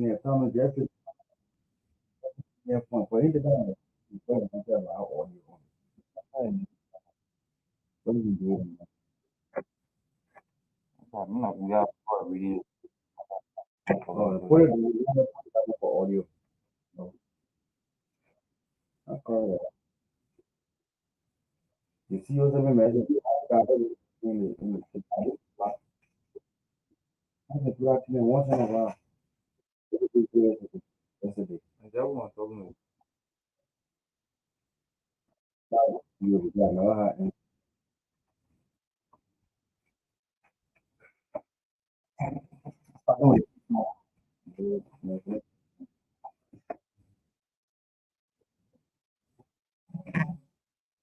tinha estava no dia que tinha foi ainda da foi até lá olha foi dinheiro foi audio agora you see also imagine in the black man once in a while yesterday you know how and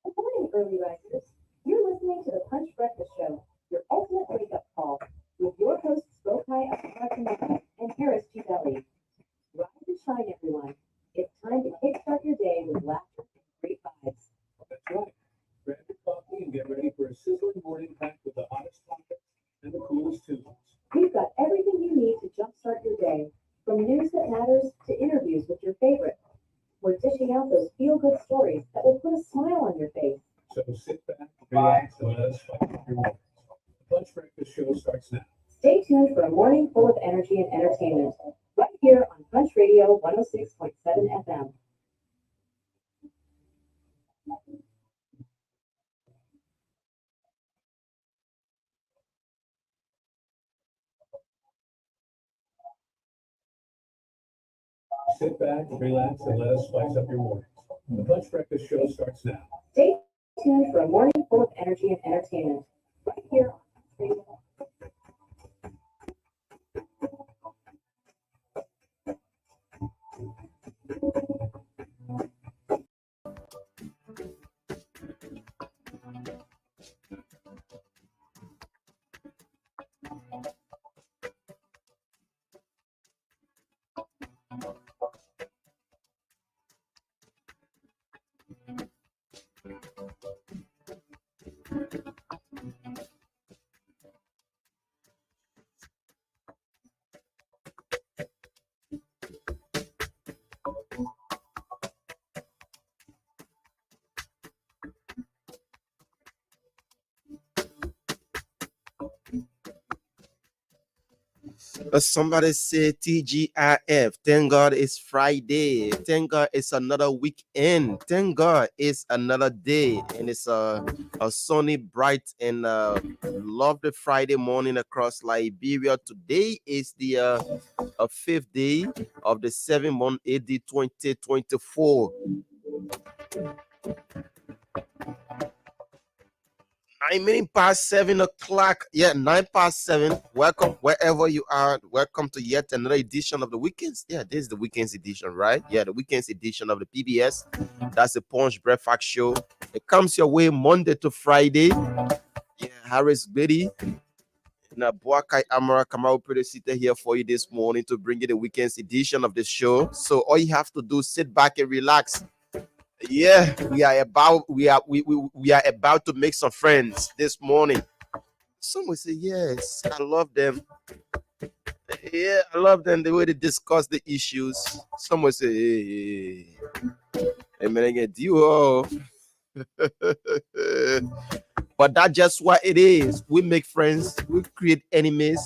Good morning, early risers. You're listening to the Punch Breakfast Show, your ultimate wake-up call, with your hosts Bokai Apartamata and Harris Belly. Rise and shine, everyone. It's time to kickstart your day with laughter and great vibes. That's right. Grab your coffee and get ready for a sizzling morning packed with the hottest topics and the coolest tunes. We've got everything you need to jumpstart your day, from news that matters to interviews with your favorite. We're dishing out those feel-good stories that will put a smile on your face. So sit back, relax, and let us fight your mornings. The Punch Breakfast Show starts now. Stay tuned for a morning full of energy and entertainment, right here on Punch Radio 106.7 FM. Sit back, relax, and let us spice up your mornings. The Punch Breakfast Show starts now. Stay tuned for a morning full of energy and entertainment, right here on Punch Radio. Somebody say TGIF. Thank God it's Friday. Thank God it's another weekend. Thank God it's another day. And it's a sunny, bright, and lovely Friday morning across Liberia. Today is the fifth day of the 7-month AD 2024. 9 minutes past 7 o'clock. Yeah, 9 past 7. Welcome wherever you are. Welcome to yet another edition of the weekends. Yeah, this is the weekends edition, right? Yeah, the weekends edition of the PBS. That's the Punch Breakfast Show. It comes your way Monday to Friday. Yeah, Harris Biddy and Buakai Amara Kamau Predecita here for you this morning to bring you the weekends edition of the show. So all you have to do is sit back and relax. Yeah, we are about to make some friends this morning. Some will say, yes, I love them. Yeah, I love them the way they discuss the issues. Some will say, hey, man, I get you all. But that's just what it is. We make friends, we create enemies,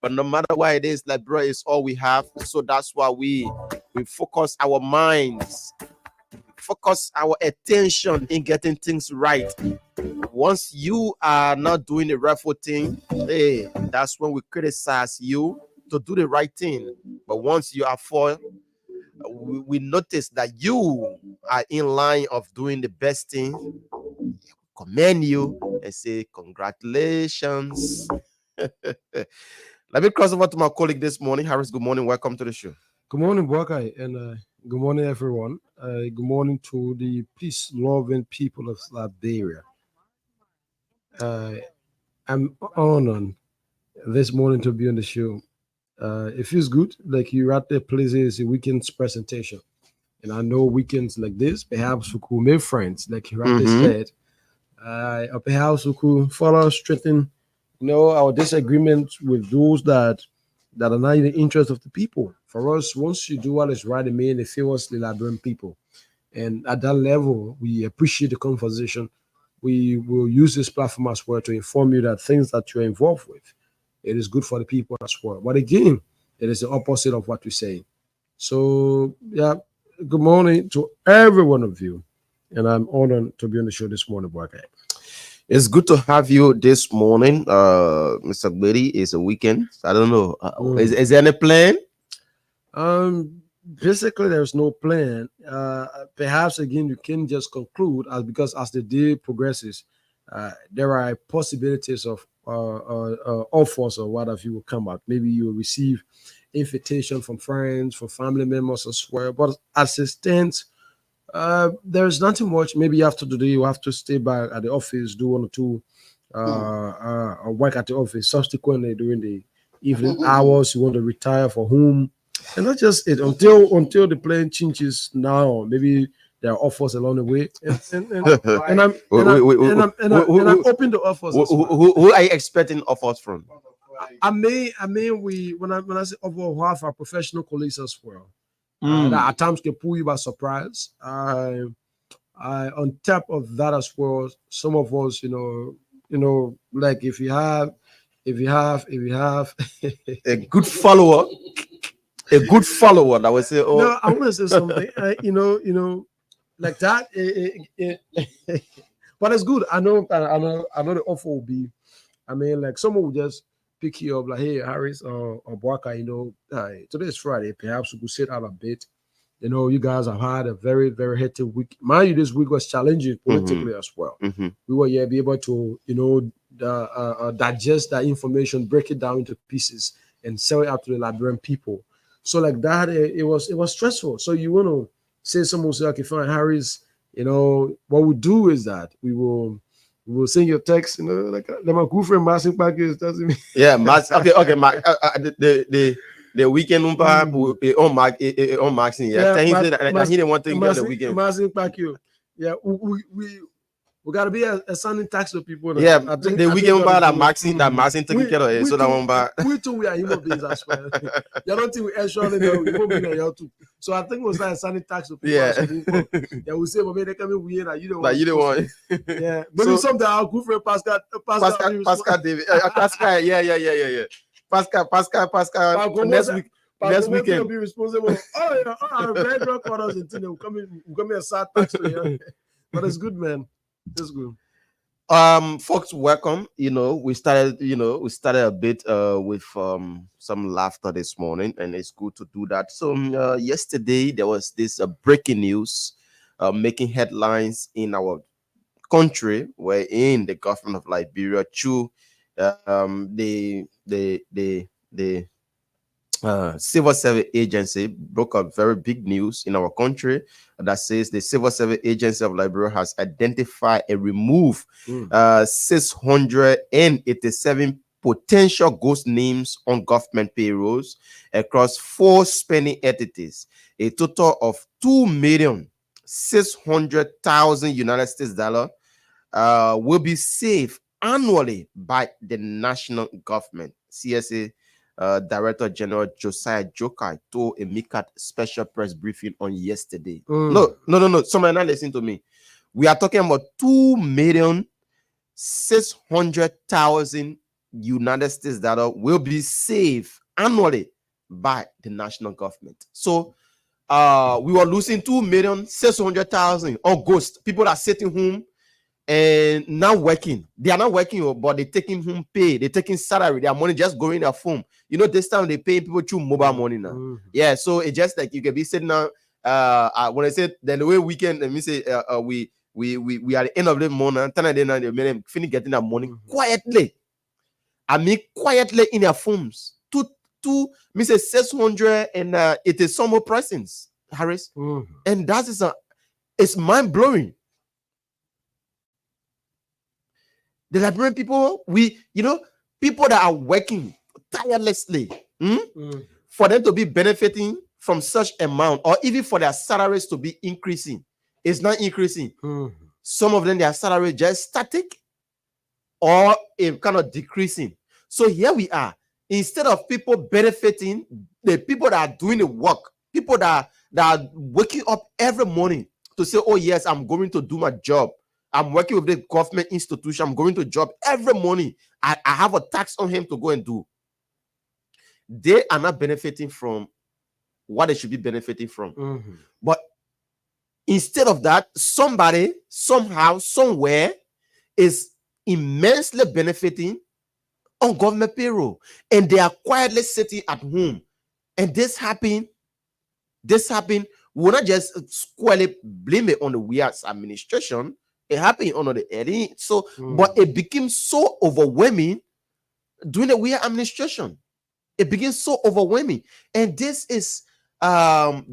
but no matter what it is, like bro, it's all we have. So that's why we focus our minds, focus our attention in getting things right. Once you are not doing the rightful thing, hey, that's when we criticize you to do the right thing. But once you are for, we notice that you are in line of doing the best thing. Commend you and say congratulations. Let me cross over to my colleague this morning. Harris, good morning. Welcome to the show. Good morning, Buakai, and good morning, everyone. Good morning to the peace-loving people of Liberia. I'm honored this morning to be on the show. It feels good, like you're at the place. It's a weekend's presentation, and I know weekends like this, perhaps we could make friends, like you rightly said. Or perhaps we could further strengthen, our disagreements with those that are not in the interest of the people. For us, once you do what is right, it means it favors the Liberian people. And at that level, we appreciate the conversation. We will use this platform as well to inform you that things that you're involved with, it is good for the people as well. But again, it is the opposite of what we say. So, yeah, good morning to every one of you. And I'm honored to be on the show this morning, boy. It's good to have you this morning, Mr. Gbedi. It's a weekend. I don't know. Is there any plan? Basically, there's no plan. Perhaps again, you can just conclude because as the day progresses, there are possibilities of offers or what have you will come out. Maybe you will receive invitation from friends, from family members as well. But as it stands, there's nothing much. Maybe you have to do. You have to stay back at the office, do 1 or 2 work at the office. Subsequently, during the evening hours, you want to retire for home. And not just it until the plane changes now. Maybe there are offers along the way, and I'm open to offers. Who are you expecting offers from? I mean, when I say offer, we have our professional colleagues as well. That at times can pull you by surprise. On top of that as well, some of us, like if you have a good follower. A good follower that will say, "Oh, no, I want to say something." Like that. But it's good. I know the offer will be. I mean, like someone will just pick you up, like, "Hey, Harris or Boaka, today is Friday. Perhaps we could sit out a bit. You guys have had a very, very hectic week. Mind you, this week was challenging politically as well. We were be able to, digest that information, break it down into pieces, and sell it out to the Liberian people." So like that, it was stressful. So you want to say someone say, "Okay, fine, Harris, what we do is that we will send your text, like my good friend Massing package doesn't mean." Yeah, okay, the weekend on Maxing. Yeah, he didn't want to go the weekend. Massing package. Yeah, we gotta be a sounding tax to people. Yeah, the weekend bar that Maxine taking care of it. So that one bar. We too, we are human beings as well. You don't think we actually know human beings too. So I think it was like a sounding tax to people. Yeah, we say, but maybe they come in weird. You don't want. Yeah, but it's something our good friend Pascal David, Pascal, yeah. Pascal. Next weekend. Be responsible. Our red rock orders and things will come in a sad tax to you. But it's good, man. It's good. Folks, welcome. We started a bit with some laughter this morning, and it's good to do that. So yesterday there was this breaking news making headlines in our country, wherein the government of Liberia through the civil service agency broke up very big news in our country that says the civil service agency of Liberia has identified and removed 687 potential ghost names on government payrolls across 4 spending entities. A total of $2,600,000 United States dollar will be saved annually by the national government. CSA Director General Josiah Jokai told a MICAT special press briefing on yesterday. No. Somebody not listen to me. We are talking about $2,600,000 United States dollar will be saved annually by the national government. So we were losing $2,600,000 on ghosts, people are sitting home and now working. They are not working, but they're taking home pay, they're taking salary, their money just going in their phone. This time they pay people through mobile money now. Yeah, so it's just like you can be sitting now. When I said then the way weekend, let me say we are at the end of the month, they finish getting that money quietly. I mean quietly in their phones. Me say 600 and it is some more persons, Harris. And that is it's mind blowing. The Liberian people, people that are working tirelessly, for them to be benefiting from such amount, or even for their salaries to be increasing, it's not increasing. Some of them, their salary just static or kind of decreasing. So here we are. Instead of people benefiting, the people that are doing the work, people that are waking up every morning to say, oh yes, I'm going to do my job. I'm working with the government institution. I'm going to job every morning. I have a tax on him to go and do. They are not benefiting from what they should be benefiting from. Mhm. But instead of that, somebody, somehow, somewhere is immensely benefiting on government payroll. And they are quietly sitting at home. And this happened. We're not just squarely blame it on the WIA's administration. It happened under the Eddie. So, but it became so overwhelming during the WIA administration. It became so overwhelming. And this is kind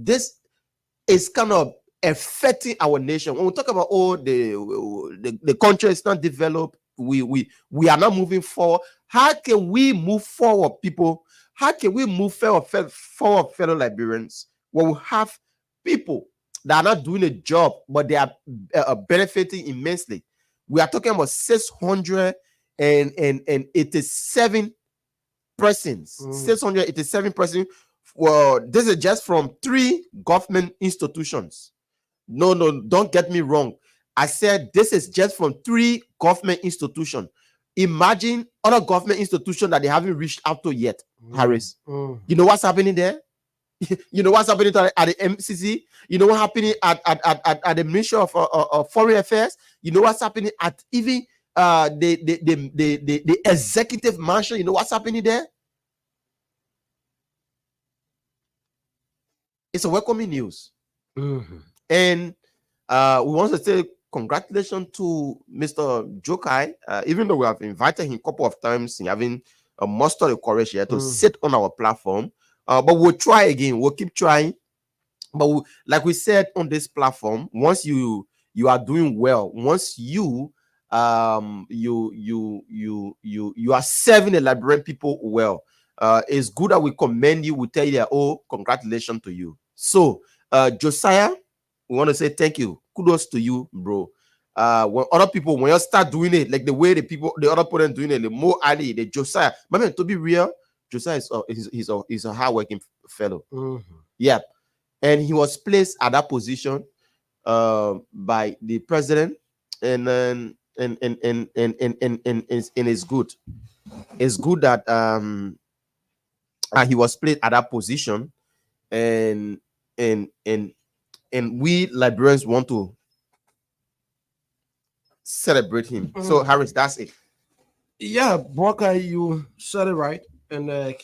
of affecting our nation. When we talk about the country is not developed, we are not moving forward. How can we move forward, people? How can we move forward, fellow Liberians, when we have people that are not doing a job, but they are benefiting immensely? We are talking about 687 persons. 687 persons. Well, this is just from 3 government institutions. No, don't get me wrong. I said this is just from 3 government institutions. Imagine other government institutions that they haven't reached out to yet, Harris. You know what's happening there? You know what's happening at the MCC? You know what's happening at the Ministry of Foreign Affairs? You know what's happening at even the executive mansion? You know what's happening there? It's a welcoming news. And we want to say congratulations to Mr. Jokai. Even though we have invited him a couple of times, having mustered the courage here to sit on our platform. But we'll try again. We'll keep trying. But like we said on this platform, once you are doing well, once you are serving the Liberian people well, it's good that we commend you. We tell you that, oh, congratulations to you. So Josiah, we want to say thank you. Kudos to you, bro. When other people, when you start doing it, like the way the other people doing it, the more Ali, the Josiah, but man, to be real, Josiah is a hardworking fellow. Yeah, and he was placed at that position by the president, and then and it's good. It's good that he was placed at that position, and we Liberians want to celebrate him. So Harris, that's it. Yeah, Broka, you said it right, and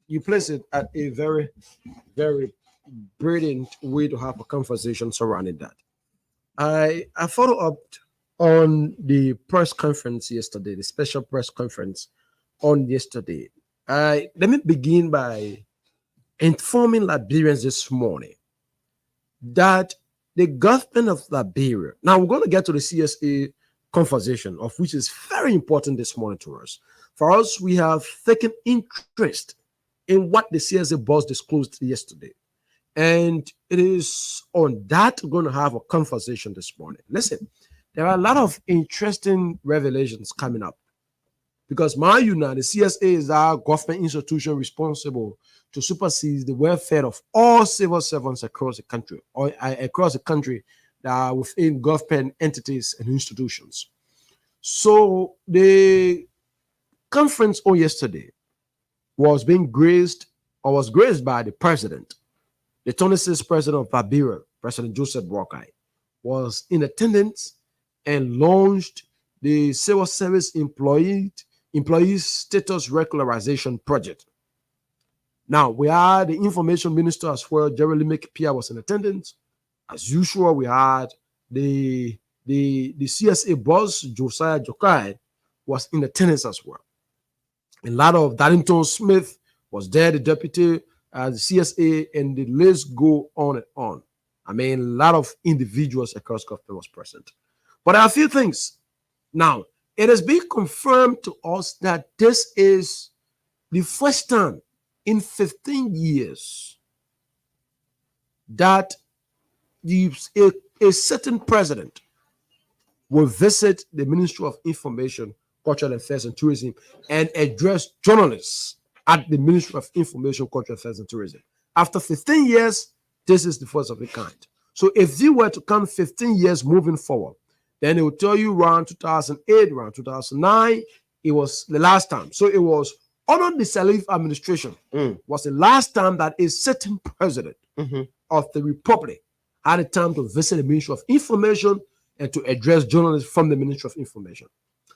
you place it at a very, very brilliant way to have a conversation surrounding that. I followed up on the press conference yesterday, the special press conference on yesterday. Let me begin by informing Liberians this morning that the government of Liberia, now we're going to get to the CSA conversation, of which is very important this morning to us. For us, we have taken interest in what the CSA boss disclosed yesterday. And it is on that we're going to have a conversation this morning. Listen, there are a lot of interesting revelations coming up. Because mind you now, the CSA is our government institution responsible to supersede the welfare of all civil servants across the country, or across the country that are within government entities and institutions. So the conference on yesterday was graced by the president. The 26th president of Liberia, President Joseph Boakai, was in attendance and launched the Civil Service Employees Status Regularization Project. Now, we had the Information Minister as well, Jerry Limik-Pia, was in attendance. As usual, we had the CSA boss, Josiah Jokai, was in attendance as well. A lot of Darlington Smith was there, the deputy, the CSA, and the list go on and on. I mean, a lot of individuals across government was present. But there are a few things. Now, it has been confirmed to us that this is the first time in 15 years that a certain president will visit the Ministry of Information, Cultural Affairs and Tourism and address journalists at the Ministry of Information, Culture Affairs and Tourism. After 15 years, this is the first of a kind. So if you were to count 15 years moving forward, then it will tell you around 2008, around 2009, it was the last time. So it was under the Salif administration was the last time that a sitting president of the Republic had a time to visit the Ministry of Information and to address journalists from the Ministry of Information.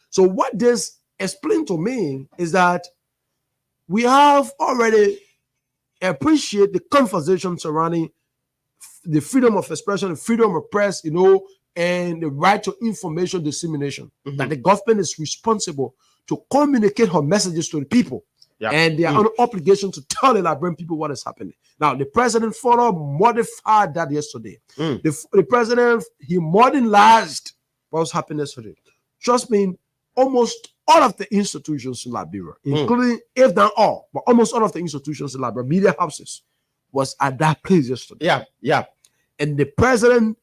So what this explained to me is that we have already appreciated the conversation surrounding the freedom of expression, the freedom of press, and the right to information dissemination. That the government is responsible to communicate her messages to the people. And they are under obligation to tell the Liberian people what is happening. Now, the president further modified that yesterday. The president, he modernized what was happening yesterday. Trust me, almost all of the institutions in Liberia, including, if not all, but almost all of the institutions in Liberia, media houses, was at that place yesterday. And the president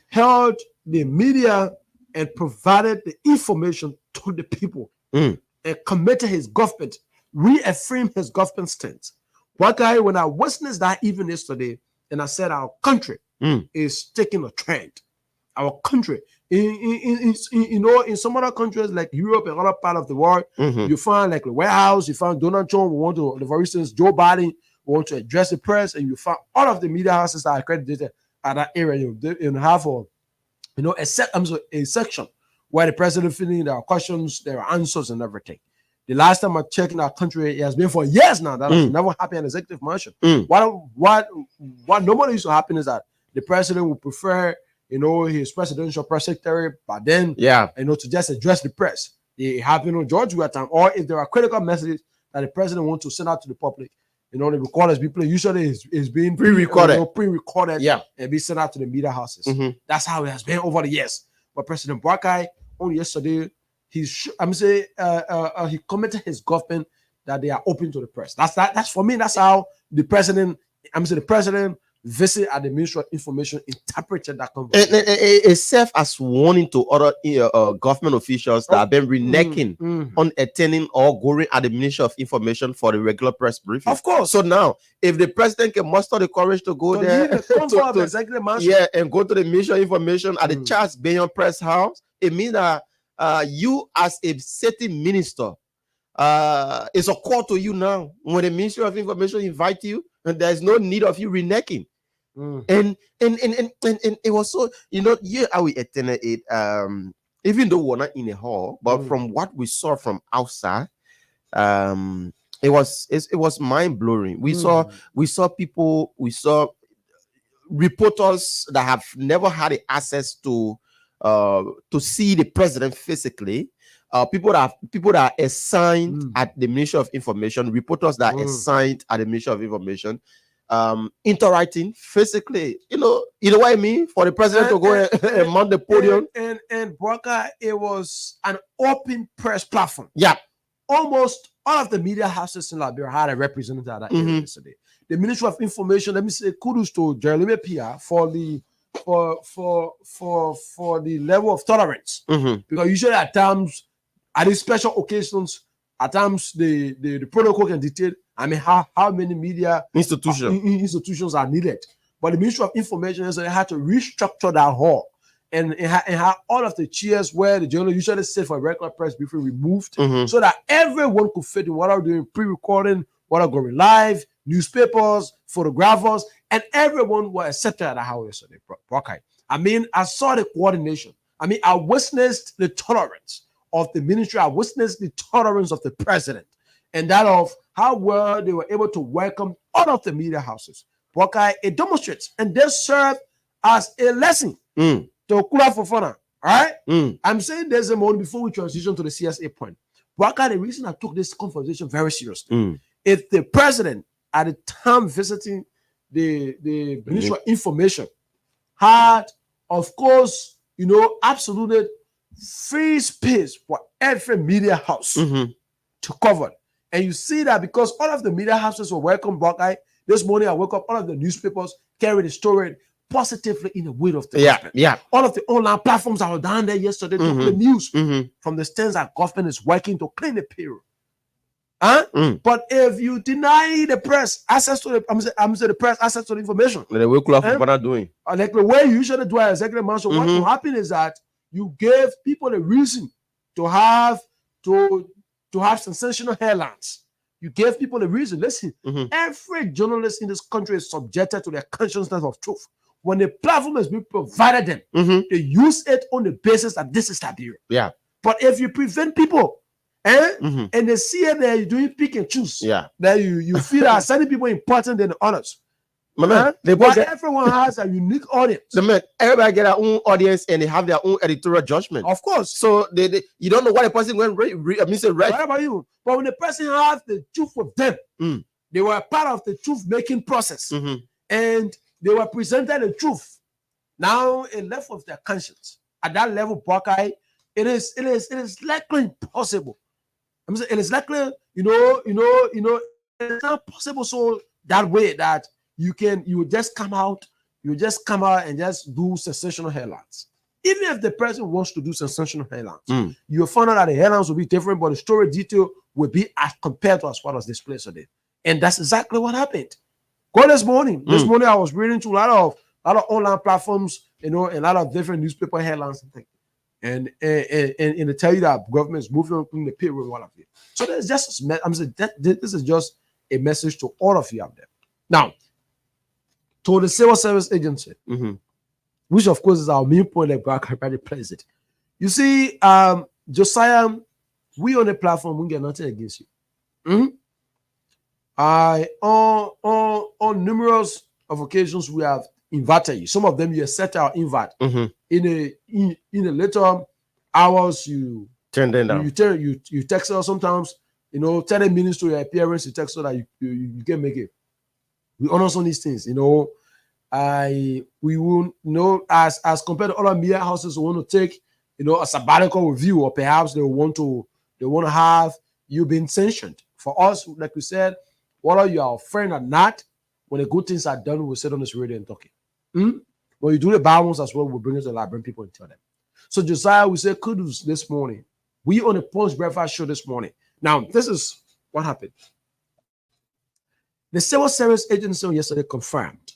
held the media and provided the information to the people and committed his government, reaffirmed his government stance. When I witnessed that even yesterday, and I said our country is taking a trend. Our country, in some other countries like Europe and other part of the world, you find like the White House, you find Donald Trump, for instance, Joe Biden want to address the press, and you find all of the media houses are accredited at that area. You have a section where the president feeling there are questions, there are answers, and everything. The last time I checked in our country, it has been for years now. That has never happened in executive mansion. What normally used to happen is that the president would prefer, his presidential press secretary, but then, to just address the press. It happened on George Weah time, or if there are critical messages that the president wants to send out to the public, the recorders be played. Usually is being pre-recorded, and be sent out to the media houses. That's how it has been over the years. But President Boakai, only yesterday, he committed his government that they are open to the press. That's for me. That's how the president. The president visit at the Ministry of Information interpreted that conversation. It serves as warning to other government officials that have been reneging on attending or going at the Ministry of Information for the regular press briefing. Of course. So now, if the president can muster the courage to go there, and go to the Ministry of Information at the Charles Benyon Press House, it means that you as a sitting minister, it's a call to you now. When the Ministry of Information invite you, and there's no need of you reneging. And it was so, how we attended it, even though we're not in a hall, but from what we saw from outside, it was mind-blowing. We saw people, we saw reporters that have never had the access to see the president physically. People that are assigned at the Ministry of Information, reporters that are assigned at the Ministry of Information, interacting physically, you know what I mean, for the president to go and mount the podium. And Broca, it was an open press platform. Almost all of the media houses in Liberia had a representative at that area yesterday. The Ministry of Information, let me say kudos to Jeremy Pia for the level of tolerance, because usually at times, at these special occasions, at times the protocol can dictate how many media institutions are needed. But the Ministry of Information had to restructure that hall and have all of the chairs where the journalists usually sit for regular press briefing removed, so that everyone could fit in what are doing pre-recording, what are going live, newspapers, photographers, and everyone was accepted at the house yesterday. I saw the coordination. I witnessed the tolerance of the ministry. I witnessed the tolerance of the president, and that of how well they were able to welcome all of the media houses. It demonstrates, and they serve as a lesson to Kula Fofana. All right? I'm saying there's a moment before we transition to the CSA point. The reason I took this conversation very seriously, if the president at the time visiting the Ministry of Information had, of course, absolute free space for every media house to cover. And you see that because all of the media houses were welcome Buckeye. This morning I woke up, all of the newspapers carried the story positively in the way of the government. All of the online platforms that were down there yesterday took the news from the stance that government is working to clean the payroll. Huh? Mm. But if you deny the press access to the, I'm saying the press access to the information, The way Kula Eh? Fofana doing. like the way you usually do as executive man, so what Mhm. will happen is that you gave people a reason to have sensational headlines. You gave people a reason. Listen, Mhm. every journalist in this country is subjected to the consciousness of truth. When the platform has been provided them, Mhm. they use it on the basis that this is Liberia. Yeah. But if you prevent people, Mhm. and they see it there, you're doing pick and choose. Yeah. Then you feel that certain people important than the others. My man, they both But get, everyone has a unique audience. the man, everybody get their own audience and they have their own editorial judgment. Of course. So they you don't know what a person went say right. What about you? But when the person has the truth with them, Mm. they were part of the truth making process, Mhm. and they were presented the truth. Now it left with their conscience. At that level, Buckeye, it is likely impossible. I'm saying it is likely, it's not possible so that way that you would just come out and just do sensational headlines. Even if the president wants to do sensational headlines, you'll find out that the headlines will be different, but the story detail will be as compared to as what was displayed today. And that's exactly what happened. Go this morning. This morning I was reading to a lot of online platforms, and a lot of different newspaper headlines and things. And they tell you that government is moving on the payroll and all of it. So there's just I'm saying this is just a message to all of you out there. Now, to the civil service agency, which of course is our main point that Black Party plays it. You see, Josiah, we on the platform, we get nothing against you. I on numerous of occasions we have invited you. Some of them you accept our invite. In a later hours, you turn them down. You text us sometimes, 30 minutes to your appearance, you text so that you can make it. We honor some of these things, we will as compared to other media houses who want to take a sabbatical review, or perhaps they want to have you being sanctioned. For us, like we said, whether you are a friend or not, when the good things are done, we'll sit on this radio and talk it. When you do the bad ones as well, we'll bring it to the library people and tell them. So Josiah, we say kudos this morning. We on the Punch Breakfast Show this morning. Now, this is what happened. The Civil Service Agency yesterday confirmed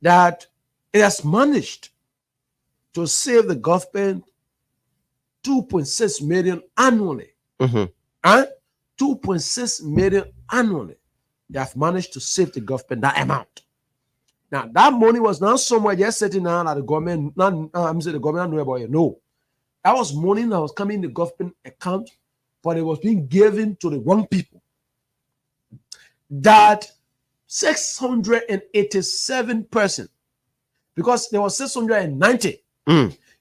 that it has managed to save the government 2.6 million annually. 2.6 million annually. They have managed to save the government that amount. Now, that money was not somewhere just sitting down at the government. I'm saying the government knew about it. No. That was money that was coming in the government account, but it was being given to the wrong people. That 687 persons, because there was 690.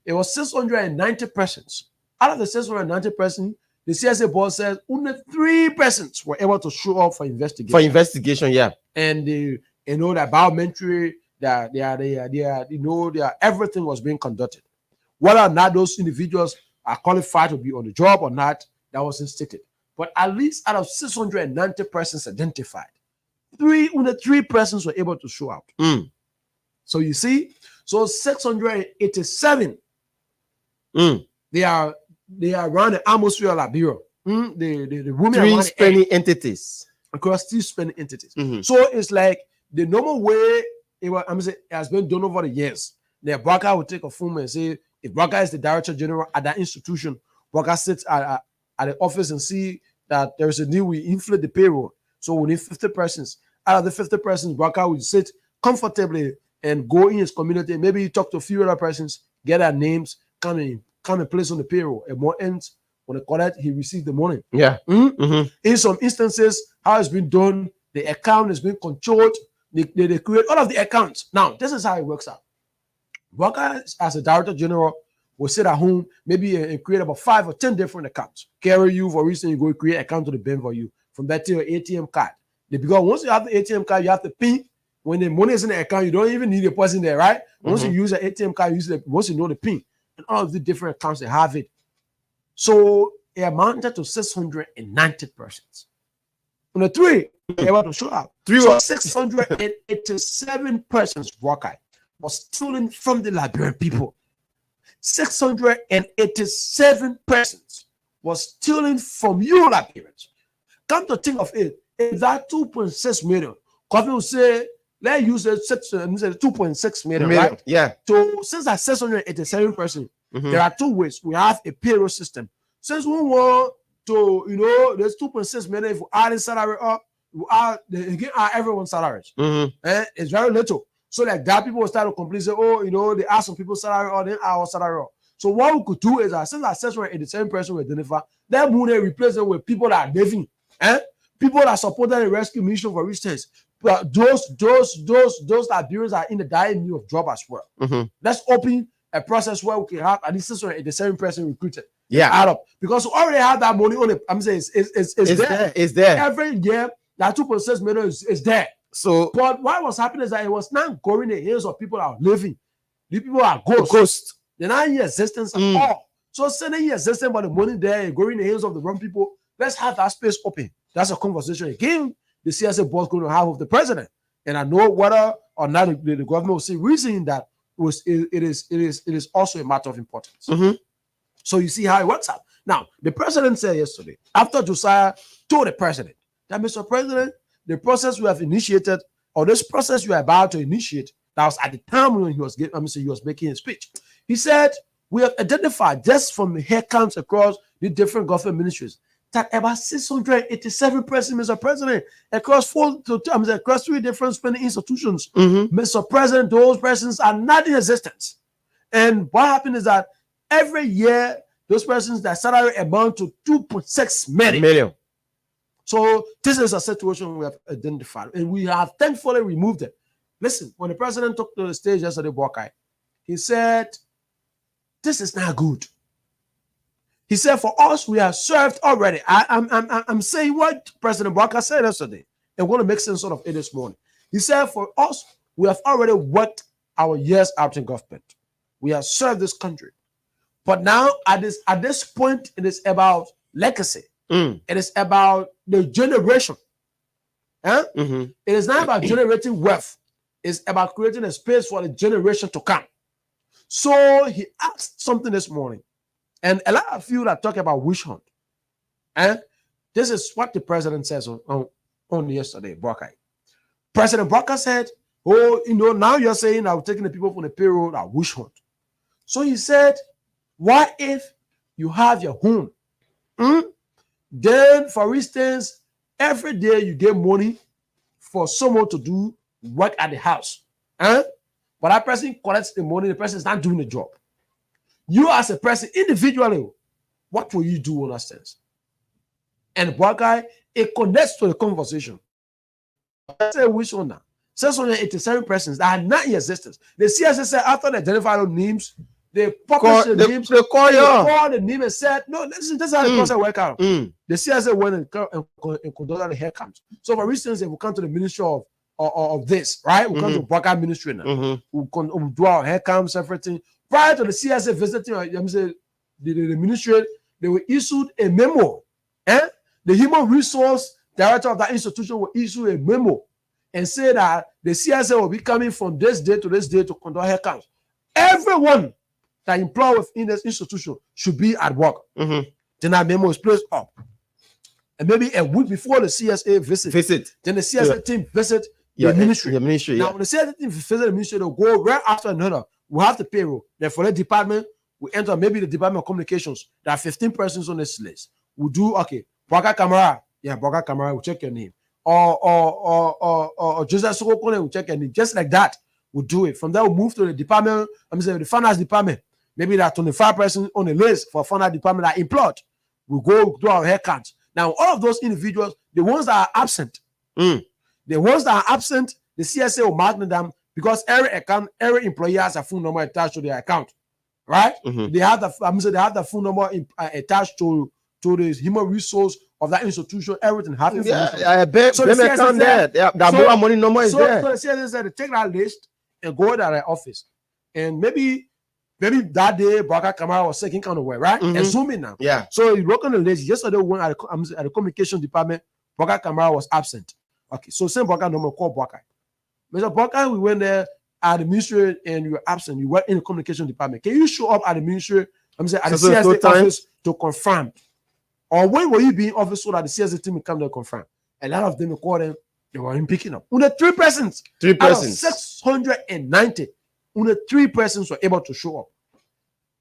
It was 690 persons. Out of the 690 persons, the CSA board says only 3 persons were able to show up for investigation. For investigation, yeah. And that biometry, everything was being conducted. Whether or not those individuals are qualified to be on the job or not, that wasn't stated. But at least out of 690 persons identified, only 3 persons were able to show up. So you see, so 687, they are around the atmosphere of Liberia. The women 3 spending entities. Across 3 spending entities. So it's like the normal way it has been done over the years. The broker will take a phone and say, if broker is the director general at that institution, broker sits at the office and see that there is a need, we inflate the payroll. So we need 50 persons. Out of the 50 persons, broker will sit comfortably and go in his community. Maybe you talk to a few other persons, get their names, come and place on the payroll. And more ends, when they collect, he receives the money. Yeah. In some instances, how it's been done, the account has been controlled. They create all of the accounts. Now, this is how it works out. Worker, as a director general, will sit at home, maybe and create about 5 or 10 different accounts. Carry you, for reason, you go create an account to the bank for you. From that to your ATM card. Because once you have the ATM card, you have to pin. When the money is in the account, you don't even need a person there, right? Once you use an ATM card, once you know the pin. And all of the different accounts, they have it. So it amounted to 690 persons. On the 3, they were to show up. 687 persons, Buckeye, was stolen from the Liberian people. 687 persons was stolen from you, Liberians. come to think of it, if that 2.6 million, government will say, let's use it 2.6 million, right? Yeah. So since that 687 person, Mhm. there are two ways. We have a payroll system. Since we want to, there's 2.6 million. If we add in salary up, we add everyone's salaries. Mhm. It's very little. So like that, people will start to complain, say, oh, they add some people's salary or then our salary up. So what we could do is that since that 687 person we identify, then we replace them with people that are living, people that supported the rescue mission, for instance. But those Liberians are in the dire need of job as well. Mhm. Let's open a process where we can have at least 687 person recruited. Yeah. Add up, because we already have that money on it. I'm saying it's there. It's there. Every year that 2.6 million is there. So But what was happening is that it was not going in the hands of people that are living. The people are ghosts. ghost. They're not in existence at all. So sending in existence, but the money there going in the hands of the wrong people. Let's have that space open. That's a conversation again the CSA board going to have with the president. And I know whether or not the government will see reason that it is also a matter of importance. Mhm. So you see how it works out. Now, the president said yesterday, after Josiah told the president that, Mr. President, the process we have initiated, or this process you are about to initiate, that was at the time when he was making his speech. He said, we have identified just from the head counts across the different government ministries that about 687 persons, Mr. President, across across 3 different spending institutions. Mhm. Mr. President, those persons are not in existence. And what happened is that every year, those persons, their salary amount to 2.6 million. So this is a situation we have identified, and we have thankfully removed it. Listen, when the president took to the stage yesterday, Buakai, he said, this is not good. He said, for us, we have served already. I'm saying what President Buakai said yesterday, and we're going to make sense of it this morning. He said, for us, we have already worked our years out in government. We have served this country. But now, at this point, it is about legacy. It is about the generation. Mhm. It is not about generating wealth. It's about creating a space for the generation to come. So he asked something this morning. And a lot of you that talk about witch hunt. This is what the president says on yesterday, Buakai. President Buakai said, now you're saying I'm taking the people from the payroll that witch hunt. So he said, what if you have your home? Then, for instance, every day you get money for someone to do work at the house. But that person collects the money, the person is not doing the job. You as a person, individually, what will you do in that sense? And Buakai, it connects to the conversation. I say which one now? 687 persons that are not in existence. The CSA said after they identified those names, they published the names. They call the name and said, no, this is how the process works out. The CSA went and conducted the hair counts. So, for instance, if we come to the ministry of this, right? We come to Buakai ministry now. We'll do our hair counts, everything. Prior to the CSA visiting the ministry, they were issued a memo. The human resource director of that institution will issue a memo and say that the CSA will be coming from this day to this day to conduct hair counts. Everyone that employed within this institution should be at work. Then that memo is placed up. And maybe a week before the CSA visit. Then the CSA team visit the ministry. Now, when the CSA team visit the ministry, they'll go right after another. We have the payroll. Then for the department, we enter maybe the Department of Communications. There are 15 persons on this list. We'll do, Buakai Kamara. Yeah, Buakai Kamara, we'll check your name. Or Joseph Sokokone, we'll check your name. Just like that, we'll do it. From there, we'll move to the department, the finance department. Maybe there are 25 persons on the list for finance department that employed. We'll go do our hair counts. Now, all of those individuals, the ones that are absent, the CSA will mark them because every employee has a phone number attached to their account, right? They have the phone number attached to the human resource of that institution. Everything happens. I bet. So the account there. That money number is there. So the CSA said to take that list and go to their office, and maybe that day Buakai Kamara was taking kind of way, right? And zoom in now. Yeah. So he wrote on the list. Yesterday, when at the communication department, Buakai Kamara was absent. Okay, so same Buakai number, call Buakai. Mr. Buakai, we went there at the ministry and you were absent. You were in the communication department. Can you show up at the ministry? At the CSA office to confirm Or when were you being office so that the CSA team will come there and confirm? A lot of them will call them, they were in picking up. Only 3 persons. Three Out of persons. 690, only 3 persons were able to show up.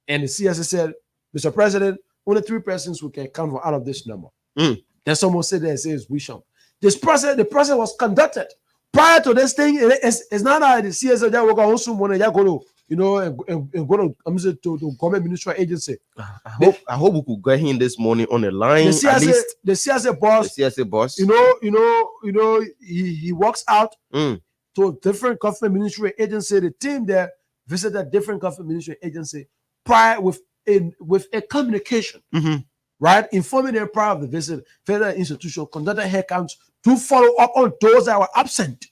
And the CSA said, Mr. President, only 3 persons we can count for out of this number. Then someone said that it says Wisham. The process was conducted. Prior to this thing, it's not that the CSA that will also money, go to, and go to government ministry agency. I hope we could get him this morning on the line. The at least CSA boss, the CSA boss. He walks out Mm. to different government ministry agency. The team there visited different government ministry agency prior with a communication, right? Informing them prior of the visit, federal institution conducted head counts to follow up on those that were absent.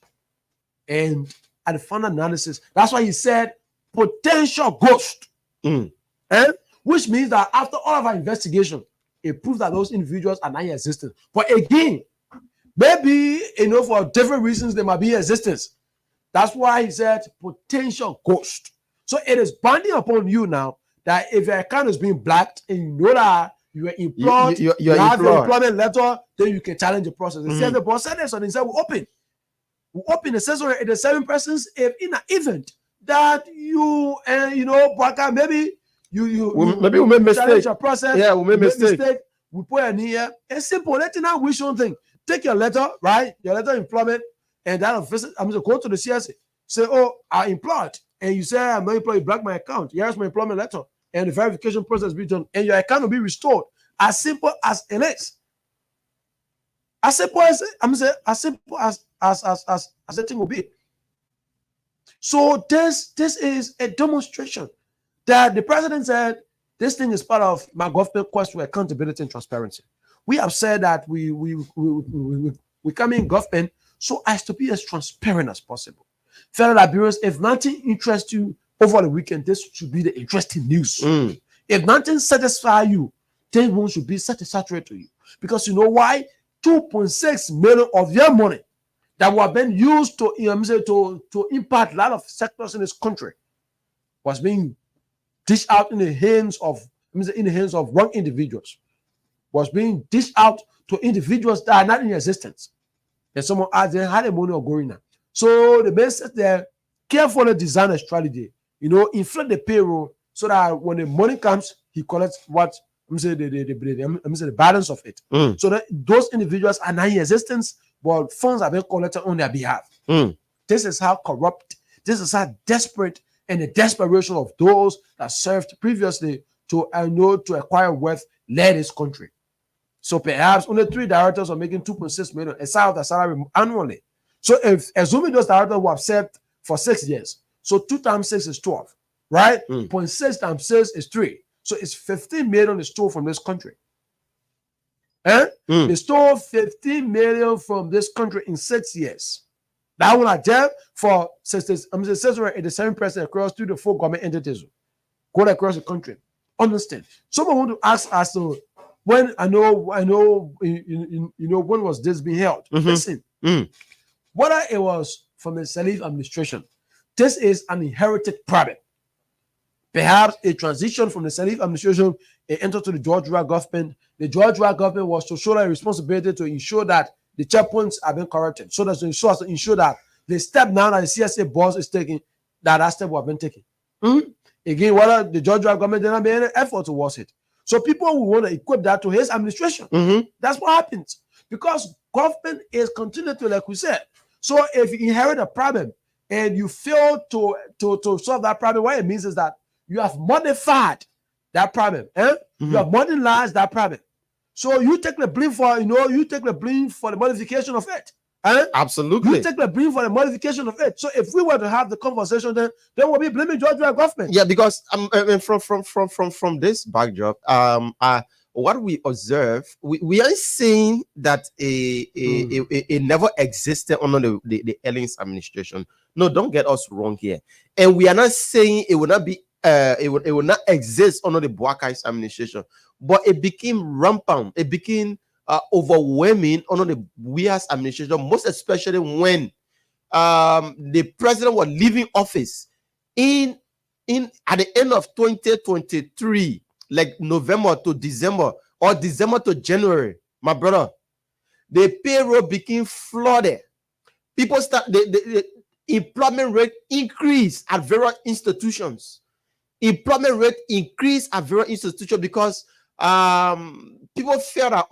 And at the final analysis, that's why he said potential ghost. Which means that after all of our investigation, it proves that those individuals are not existing. But again, maybe for different reasons they might be existence. That's why he said potential ghost. So it is binding upon you now that if your account is being blacked and you know that you are employed, You you are have your employed. employment letter, then you can challenge the process. He said the boss said this, and he said we open the session at the 7 persons if in an event that you Baka, maybe maybe we made challenge mistake. your process. Yeah, we made mistake. We put in here. It's simple. Let you know wish one thing. Take your letter, right? Your letter of employment, and that of visit. I'm going to go to the CSA. Say, oh, I employed, and you say I'm not employed. Black my account. Here's my employment letter, and the verification process be done, and your account will be restored. As simple as it is. As simple as as simple as the thing will be. So this is a demonstration that the president said this thing is part of my government quest for accountability and transparency. We have said that we come in government so as to be as transparent as possible. Fellow Liberians, if nothing interests you over the weekend, this should be the interesting news. If nothing satisfies you, then one should be satisfactory to you. Because you know why? 2.6 million of your money that were being used to impact a lot of sectors in this country was being dished out in the hands of wrong individuals, was being dished out to individuals that are not in existence. And someone asked them how the money are going now. So the message there, carefully design a strategy, inflate the payroll so that when the money comes, he collects what the balance of it. So that those individuals are not in existence, but funds are being collected on their behalf. This is how corrupt, this is how desperate, and the desperation of those that served previously to acquire wealth led this country. So perhaps only 3 directors are making 2.6 million aside of the salary annually. So if assuming those directors who have served for 6 years, so 2 times 6 is 12, right? 0.6 times 6 is 3. So it's 15 million is stolen from this country. They stole 15 million from this country in 6 years. That one are there for 687% across 3 to 4 government entities going across the country. Understand? Someone want to ask us to when I know when was this being held? Listen, whether it was from the Salif administration, this is an inherited problem. Perhaps a transition from the Salif administration entered to the George Weah government. The George Weah government was to show their responsibility to ensure that the checkpoints have been corrected, so that to ensure that the step now that the CSA boss is taking, that step will have been taken. Again, whether the George Weah government did not make any effort towards it. So people will want to equip that to his administration. That's what happens. Because government is continuing to, like we said. So if you inherit a problem and you fail to solve that problem, what it means is that you have modified that problem. You have modernized that problem. So you take the blame for, the modification of it. Absolutely. You take the blame for the modification of it. So if we were to have the conversation, then we'll be blaming George Weah government. Yeah, because from this backdrop, what we observe, we are saying that it never existed under the Ellings administration. No, don't get us wrong here. And we are not saying it will not be it will not exist under the Boakai's administration, but it became rampant. It became overwhelming under the Weah's administration, most especially when the president was leaving office in at the end of 2023, like November to December, or December to January, my brother, the payroll became flooded. People start the employment rate increased at various institutions. Employment rate increased at various institutions because people felt that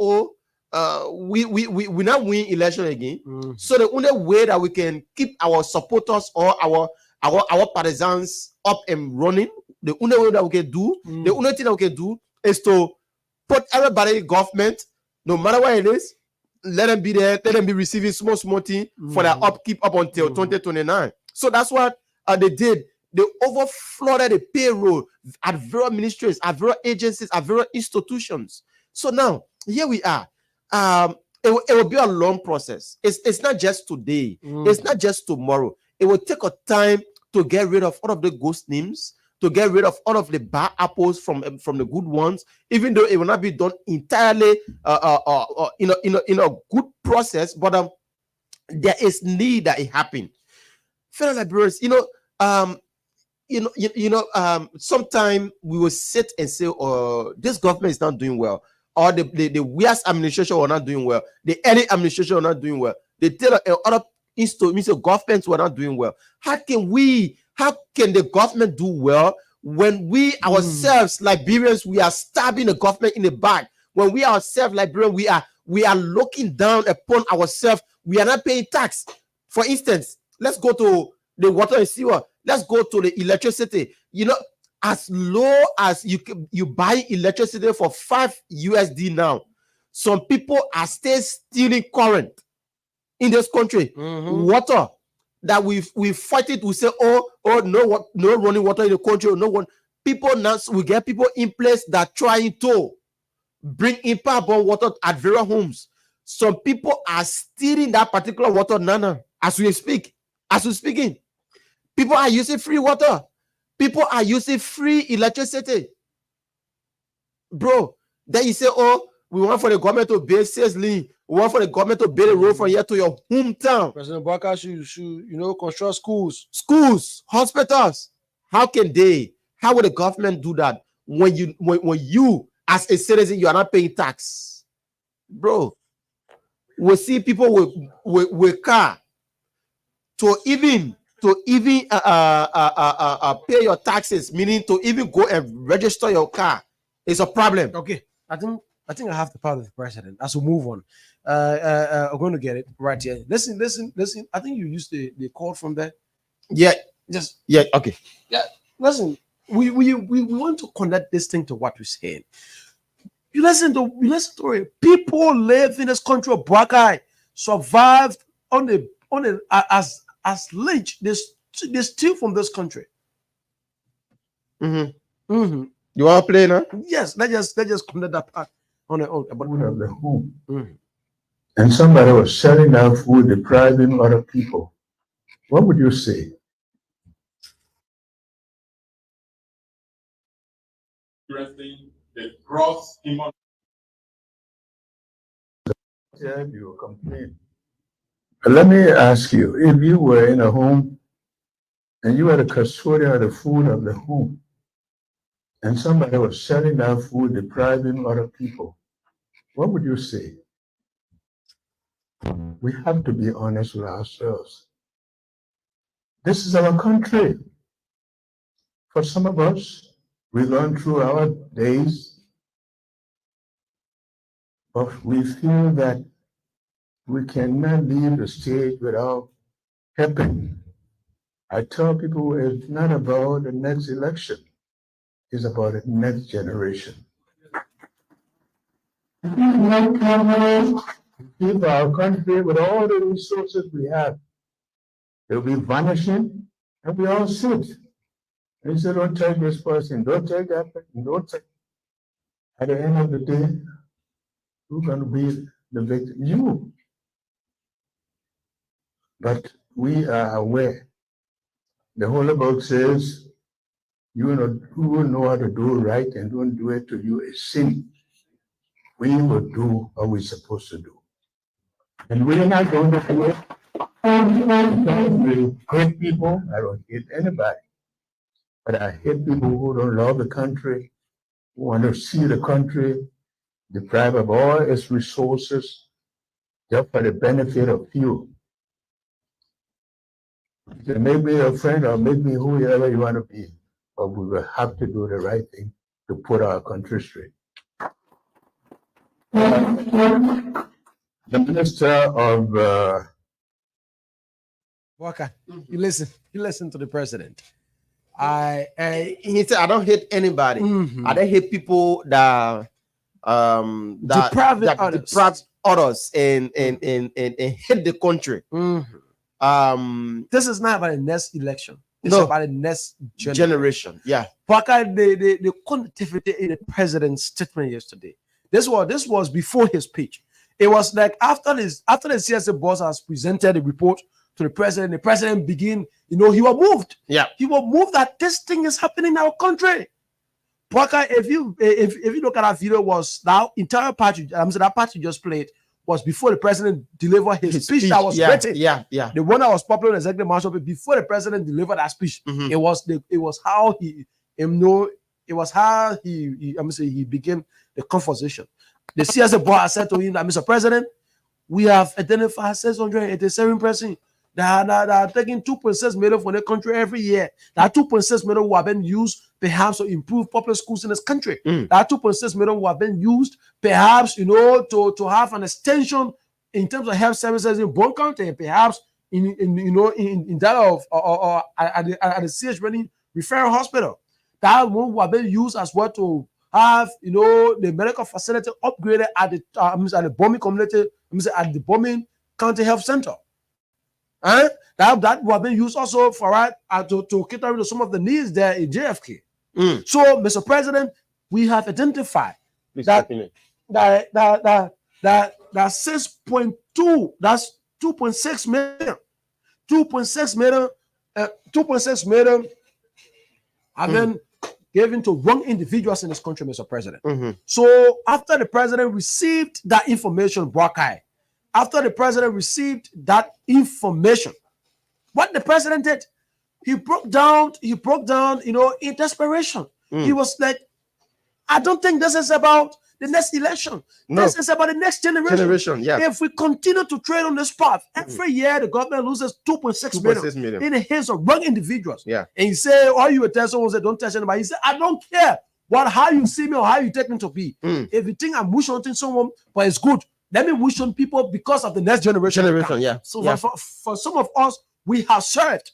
we not win election again. So the only way that we can keep our supporters or our partisans up and running, the only way that we can do, the only thing that we can do is to put everybody in government, no matter what it is, let them be there, let them be receiving small thing for their upkeep up until 2029. So that's what they did. They overflooded the payroll at various ministries, at various agencies, at various institutions. So now here we are. It will be a long process. It's not just today. It's not just tomorrow. It will take a time to get rid of all of the ghost names, to get rid of all of the bad apples from the good ones, even though it will not be done entirely in a good process, but there is need that it happen. Fellow Liberians, sometimes we will sit and say, oh, this government is not doing well, or the WIAS administration were not doing well, the early administration were not doing well, the other governments were not doing well. How can the government do well when we ourselves, Liberians, we are stabbing the government in the back? When we ourselves, Liberians, we are looking down upon ourselves. We are not paying tax. For instance, let's go to the water and sewer. Let's go to the electricity. As low as you buy electricity for $5 now, some people are still stealing current in this country. Water that we fight it. We say, no running water in the country. No one. People now, we get people in place that trying to bring impact on water at various homes. Some people are stealing that particular water now as we speak. As we're speaking, people are using free water. People are using free electricity. Bro, then you say, we want for the government to build safely. We want for the government to build a road from here to your hometown. President Baka should construct schools, hospitals. How can they? How will the government do that when you as a citizen, you are not paying tax? Bro, we see people with car to even pay your taxes, meaning to even go and register your car, is a problem. Okay, I think I have the power of the president. As we move on, I'm going to get it right here. Listen. I think you used the call from there. Yeah. Okay. Yeah. Listen, we want to connect this thing to what we're saying. You listen to it. People live in this country of black eye, survived on the as lynch. They steal from this country. You want to play now? Yes, let's just connect that part on the own. Food of the home. And somebody was selling that food, depriving other people. What would you say? The gross human. Yeah, you complain. But let me ask you, if you were in a home and you were the custodian of the food of the home, and somebody was selling that food, depriving other people, what would you say? We have to be honest with ourselves. This is our country. For some of us, we've gone through our days, but we feel that we cannot leave the stage without helping. I tell people it's not about the next election, it's about the next generation. Keep our country with all the resources we have, they'll be vanishing, and we all sit. And you say, don't take this person, don't take that person, don't take. At the end of the day, who's going to be the victim? You. But we are aware. The Holy Book says, who will know how to do right and don't do it to you is sin. We will do what we're supposed to do. And we're not going to do it. We hate people. I don't hate anybody. But I hate people who don't love the country, who want to see the country deprived of all its resources just for the benefit of few. You can make me a friend or make me whoever you want to be, but we will have to do the right thing to put our country straight. The Minister of Walker, you listen to the president. He said, I don't hate anybody. Mhm. I don't hate people that Deprive others. deprive others and hate the country. Mhm. This is not about the next election. It's No. about the next Generation. Yeah. Walker, the connectivity in the president's statement yesterday. This was before his speech. It was like after the CSA boss has presented the report to the president begin, he was moved. Yeah. He was moved that this thing is happening in our country. Walker, if you look at that video, was that entire part that part you just played was before the president delivered his speech that was written. Yeah. The one that was popular in the executive marshal before the president delivered that speech. Mhm. It was how he began the conversation. The CSA board said to him that, Mr. President, we have identified 687 persons that are taking 2.6 million from the country every year. That 2.6 million who have been used perhaps to improve public schools in this country. That 2.6 million who have been used perhaps to have an extension in terms of health services in Bon County, and perhaps in that of at the CH referral hospital. That one who have been used as well to have the medical facility upgraded at the bombing community, at the bombing county health center. That will have been used also for to cater to some of the needs there in JFK. So, Mr. President, we have identified that 6.2, that's 2.6 million, 2.6 million have been given to wrong individuals in this country, Mr. President. So after the president received that information, after the president received that information, what the president did, he broke down, in desperation. He was like, I don't think this is about the next election. No. This is about the next generation. Yeah. If we continue to trade on this path, every year the government loses 2.6 million in the hands of wrong individuals. Yeah. And you say, oh, you would tell someone, say, don't touch anybody. He said, I don't care how you see me or how you take me to be. If you think I'm wish hunting someone, but it's good, let me wish on people because of the next generation. Yeah. So Yeah. For some of us, we have served.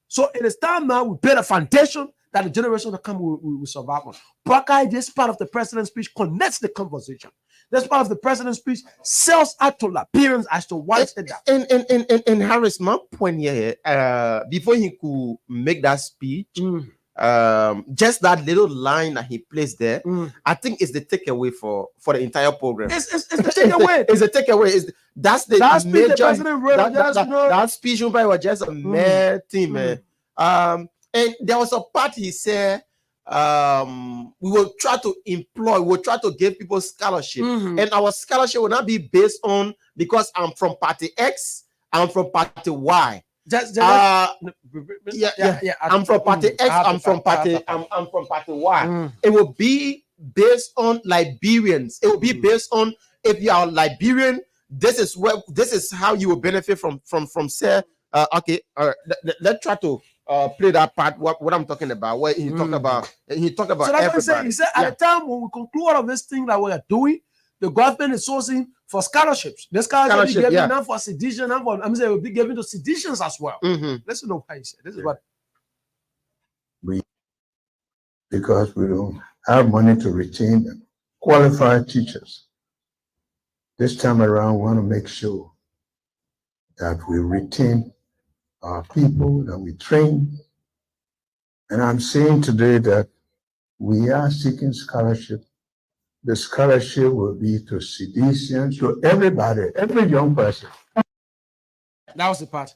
So it is time now we build a foundation that the generation to come will survive on. Buckeye, this part of the president's speech connects the conversation. This part of the president's speech sells out to Liberians as to why said that. And Harris, my point here, before he could make that speech, just that little line that he placed there, I think is the takeaway for the entire program. It's the takeaway. It's a takeaway. That's the That speech major. the president wrote, that speech was just a mere thing, man. And there was a part he said, we will try to employ, we'll try to give people scholarship, and our scholarship will not be based on because I'm from party X, I'm from party Y. I'm from party X, I'm from party Y. It will be based on Liberians. It will be based on, if you are Liberian, this is how you will benefit from say, okay, all right, let's try to play that part, what I'm talking about, where he talked about So that's what he said at the time when we conclude all of this thing that we are doing, the government is sourcing for scholarships. The scholarship will be given now for sedition, it will be given to seditions as well. Listen to what he said. This is what because we don't have money to retain them, qualified teachers. This time around, we want to make sure that we retain our people, that we train. And I'm saying today that we are seeking scholarship. The scholarship will be to seditionists, to everybody, every young person. that was the part.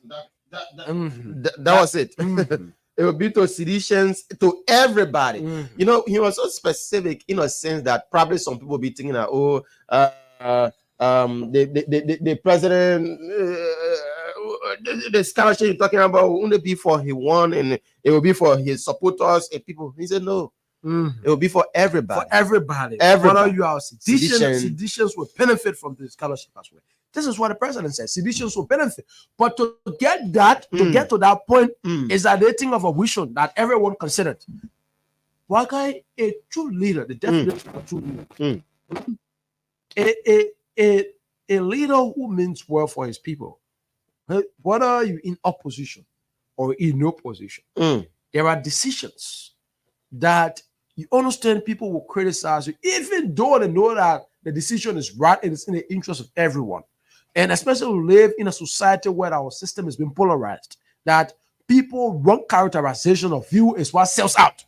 That was it. It will be to seditions, to everybody. He was so specific in a sense that probably some people be thinking that, the president, the scholarship you're talking about will only be for he won, and it will be for his supporters and people. He said, no, Mhm. It will be for everybody. For everybody. Everybody. Whether you are Sedition. seditious will benefit from this scholarship as well. This is what the president said. Seditious will benefit. But to get that, to get to that point, is that the thing of a vision that everyone considered. Boakai, a true leader, the definition of a true leader. A leader who means well for his people. Whether you're in opposition or in no position, there are decisions that you understand people will criticize you, even though they know that the decision is right and it's in the interest of everyone. And especially we live in a society where our system has been polarized, that people wrong characterization of you is what sells out.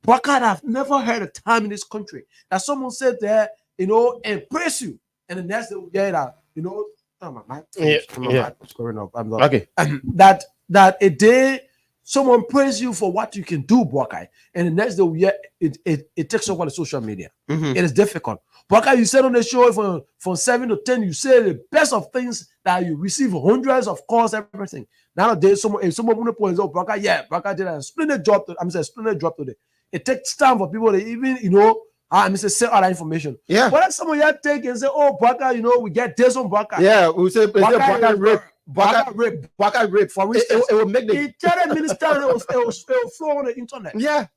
But God, I've never heard a time in this country that someone said that, and praise you. And the next day we get that, oh my mic is going up. I'm not Okay. That a day someone praise you for what you can do, Boakai, and the next day we get it takes over the social media. It is difficult. Boakai, you said on the show from 7 to 10, you say the best of things that you receive hundreds of calls, everything. Nowadays, if someone points out, Boakai did a splendid job. Splendid job today. It takes time for people to even, say all that information. Yeah. But if someone here take and say, oh, Boakai, we get this on Boakai. Yeah, we say Boakai rape. Boakai rape, for instance. It will make the Interior minister, it will flow on the internet. yeah.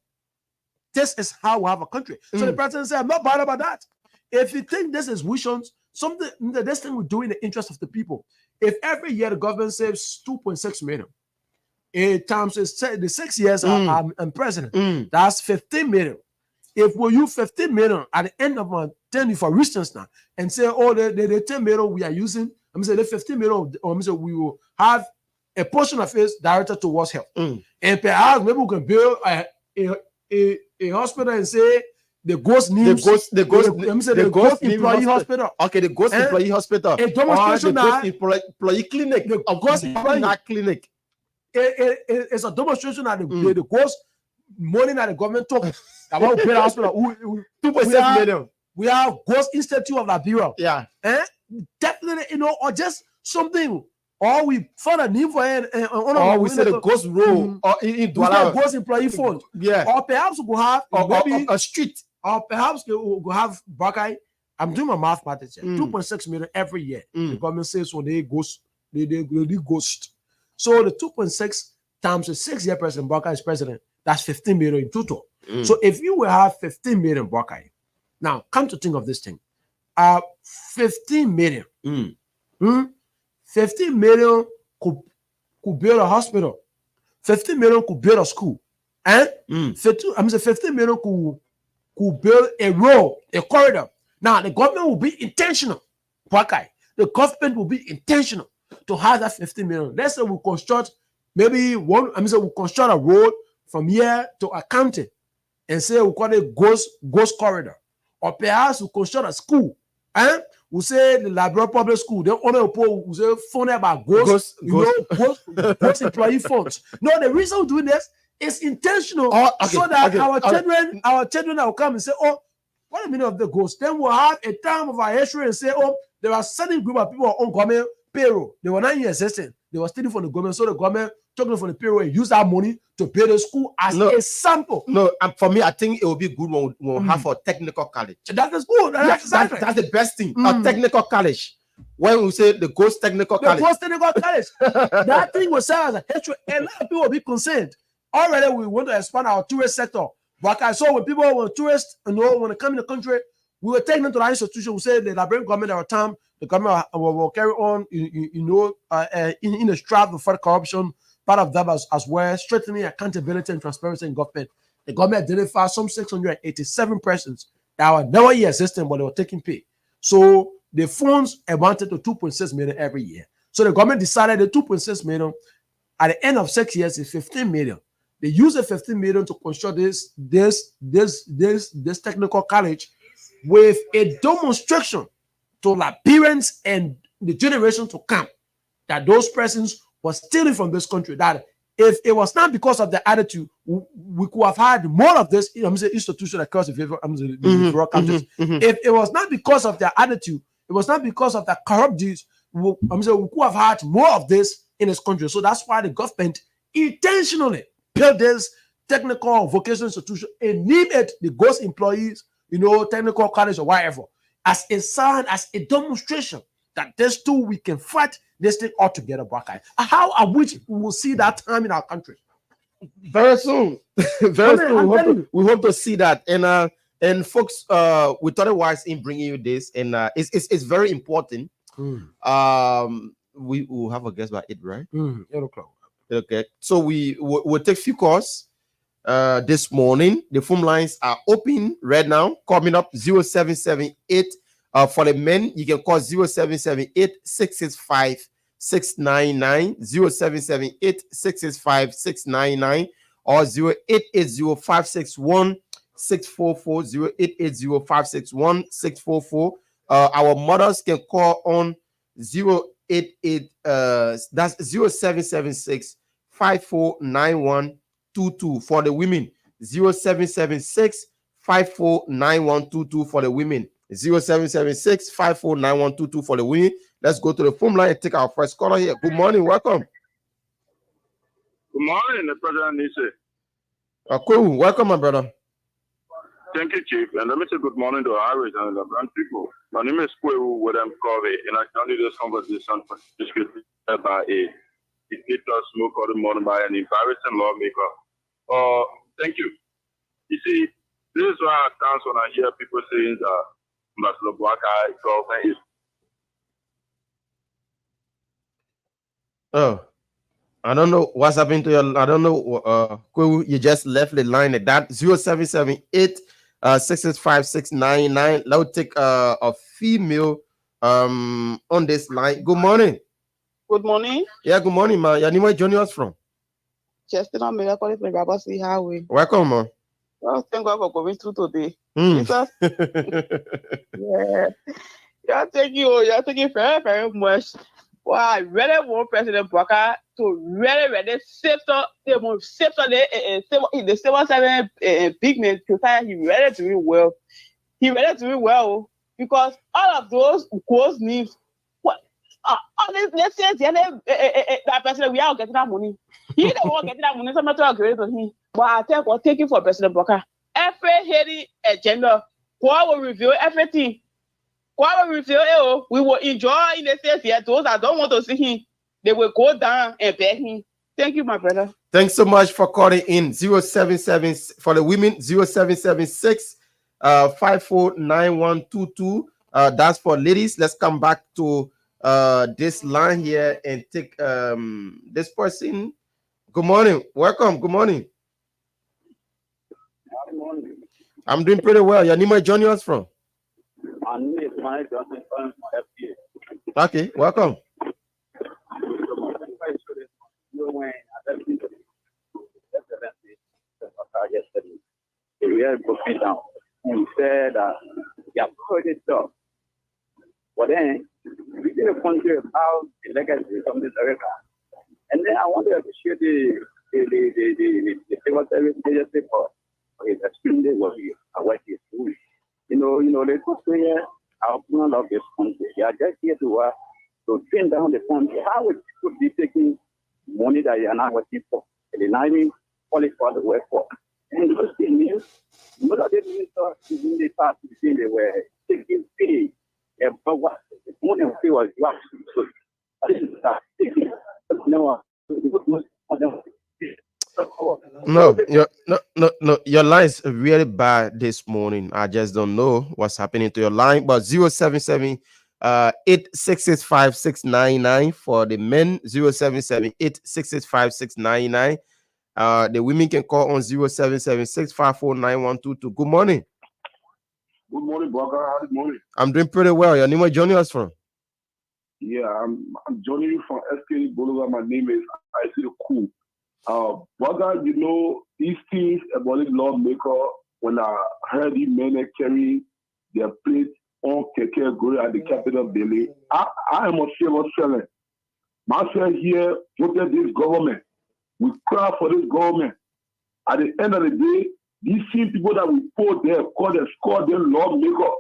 This is how we have a country. So the president said, I'm not bad about that. If you think this is visions, this thing we do in the interest of the people. If every year the government saves 2.6 million, times the 6 years I'm president, that's 15 million. If we use 15 million at the end of our tenure, for instance, now, and say, oh, the 10 million we are using, I'm saying the 15 million, we will have a portion of it directed towards health. And perhaps maybe we can build a hospital and say the ghost needs the ghost employee hospital. Okay, the ghost employee hospital. A demonstration or the ghost employee clinic. The ghost employee clinic. It's a demonstration that the ghost money that the government took about to build a hospital. 2.6 million. We have Ghost Institute of Liberia. Yeah. Definitely, or just something. Or we found a name for it. Or we say the ghost road. Or in Douala. Ghost employee fund. Yeah. Or perhaps we could have a street. Or perhaps we could have Boakai. I'm doing my mathematics here. 2.6 million every year. The government says when they ghost, they ghost. So the 2.6 times the 6-year president, Boakai is president, that's 15 million in total. So if you will have 15 million Boakai, now come to think of this thing, 15 million, 15 million could build a hospital, 15 million could build a school, and 15 million could build a road, a corridor. Now the government will be intentional, Boakai. The government will be intentional to have that 15 million. Let's say we construct maybe we construct a road from here to Accounting and say we call it ghost corridor. Or perhaps we construct a school. We say the Liberia Public School, the owner will say funded by ghost employee funds. No, the reason we're doing this is intentional so that our children will come and say, oh, what the meaning of the ghost? Then we'll have a time of our history and say, oh, there are certain group of people on government payroll. They were not even existing. They were stealing from the government, so the government took them from the payroll and used that money to build a school as a sample. No, for me, I think it will be good when we'll have a technical college. That is good. That's the best thing. A technical college. When we say the Ghost Technical College. The Ghost Technical College. That thing will serve as a hatred. A lot of people will be concerned. Already, we want to expand our tourist sector. But I saw when tourists, when they come in the country, we will take them to the institution. We say the Liberian government at our time, the government will carry on, in a strive to fight corruption. Part of that as well, strengthening accountability and transparency in government. The government identified some 687 persons that were never here existing, but they were taking pay. So the funds amounted to 2.6 million every year. So the government decided the 2.6 million at the end of 6 years is 15 million. They used the 15 million to construct this technical college with a demonstration to Liberians and the generation to come that those persons were stealing from this country. That if it was not because of the attitude, we could have had more of this institution across the countries. If it was not because of their attitude, it was not because of the corrupt deeds, we could have had more of this in this country. So that's why the government intentionally built this technical vocational institution and name it the ghost employees, technical college or whatever, as a sign, as a demonstration that this too we can fight this thing all together, Buckeye. How I wish we will see that time in our country. Very soon. Very Man, soon. I'm telling you. We hope to see that. And folks, we thought it wise in bringing you this, and it's very important. We will have a guest by 8, right? 8 o'clock. Okay. So we'll take few calls this morning. The phone lines are open right now. Coming up 0778. For the men, you can call 0778 665 699 0778 665 699 or 0880 561 644 0880 561 644. Our mothers can call on 088 that's 0776 549122 for the women. 0776 549122 for the women. 0776 549122 for the women. Let's go to the phone line and take our first caller here. Good morning, welcome. Good morning, the President Nise. Cool. Welcome, my brother. Thank you, Chief. And let me say good morning to Irish and the brown people. My name is Kwewu with Covey, and I started this conversation by a dictator smoke all the morning by an embarrassing lawmaker. Thank you. You see, this is why at times when I hear people saying that Ambassador Buakai's government is. Oh, I don't know what's happening to your. I don't know. You just left the line at that 0778 665 699. Let's take a female on this line. Good morning. Good morning. Yeah, good morning, man. Yeah, where joining us from? Justin Omega calling from Rabasi Highway. Welcome, man. Well, thank God for going through today. Mm. Yeah. You're taking very, very much. Well, I really want President Baka to really save the civil servant big men. He really doing well. He really doing well because all of those goals needs. All this, let's say, that president, we are getting that money. He don't want getting that money. Somebody to agree to him. But I think we're taking for President Baka. Every heady agenda, God will reveal everything. God will reveal, we will enjoy in the state here. Those that don't want to see him, they will go down and beg him. Thank you, my brother. Thanks so much for calling in. 077 for the women, 0776 549122. That's for ladies. Let's come back to this line here and take this person. Good morning. Welcome. Good morning. Good morning. I'm doing pretty well. Your name is joining us from? My name is Mike Johnson from FBA. Okay, welcome. Yesterday, we had broke it down and said that you have heard it up. But then we did a country about the legacy from this America. And then I want to appreciate the civil service agency for his extremely what he is doing. You know, they go to here, our people of this country. They are just here to train down the country. How it could be taking money that you are not working for, and they not even qualify the work for. And those things, most of the ministers in the past, they were taking pay. But what the money of pay was so I didn't start taking. No, your line is really bad this morning. I just don't know what's happening to your line. But 077 865 699 for the men, 077 865 699. The women can call on 0776 549122. Good morning. Good morning, Baka. Good morning. I'm doing pretty well. Your name is joining us from? Yeah, I'm joining you from SK Boulevard. My name is Isaiah Cool. Baka, you know, these things about the lawmaker, when I heard the men carry their plate on Keke going at the Capitol building, I am a famous felon. Myself here voted this government. We cry for this government. At the end of the day, these same people that we put there, call them, score them lawmaker,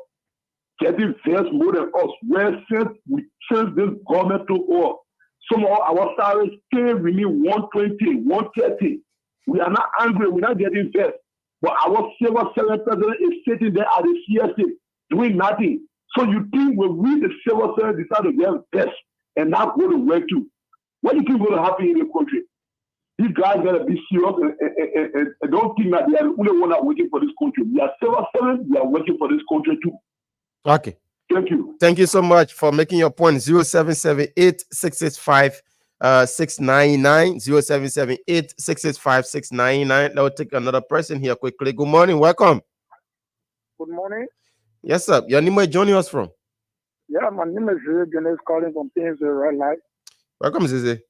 getting vexed more than us. Where since we change this government to all, some of our salaries still remain 120, 130. We are not angry. We're not getting vexed. But our civil servant president is sitting there at the CSA doing nothing. So you think when we, the civil servant, decide to get vexed and not go to work too, what do you think is going to happen in the country? These guys got to be serious and don't think that they are the only one that working for this country. We are civil servants. We are working for this country too. Okay. Thank you. Thank you so much for making your point. 0778-665-699. 0778-665-699. Now take another person here quickly. Good morning. Welcome. Good morning. Yes, sir. Your name, where joining us from? Yeah, my name is Jonas calling from Painesville, Red Light. Welcome, Zizi.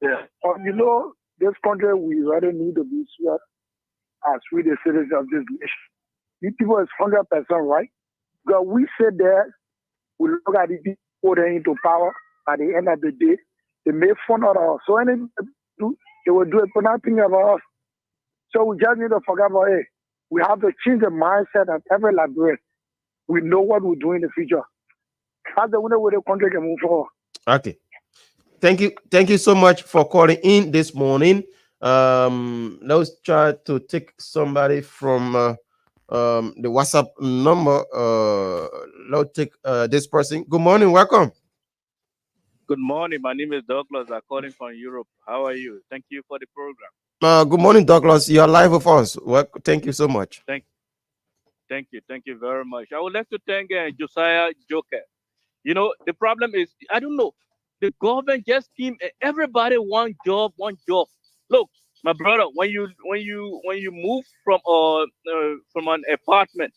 Yeah. You know, this country, we really need to be sure as we the citizens of this nation. These people is 100% right. Because we sit there, we look at the people putting into power. At the end of the day, they make fun of us. So anything they do, they will do it for nothing about us. So we just need to forget about it. We have to change the mindset of every Liberian. We know what we're doing in the future. That's the only way the country can move forward. Okay. Thank you so much for calling in this morning. Let's try to take somebody from the WhatsApp number. Let's take this person. Good morning, welcome. Good morning. My name is Douglas. I'm calling from Europe. How are you? Thank you for the program. Good morning, Douglas. You're live with us. Well, thank you so much. Thank you very much. I would like to thank Josiah Joker. You know, the problem is, I don't know, the government just came. Everybody one job. Look, my brother, when you move from an apartment,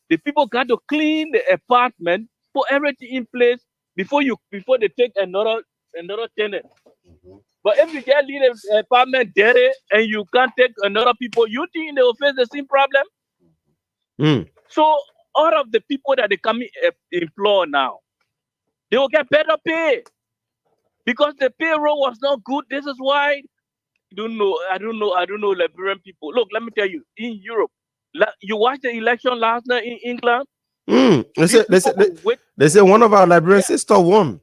the people got to clean the apartment, put everything in place before they take another tenant. But if you just leave the apartment dirty and you can't take another people, you think they will face the same problem? So all of the people that they come employ now, they will get better pay because the payroll was not good. This is why I don't know Liberian people. Look, let me tell you, in Europe, you watched the election last night in England. They say one of our Liberian sisters won.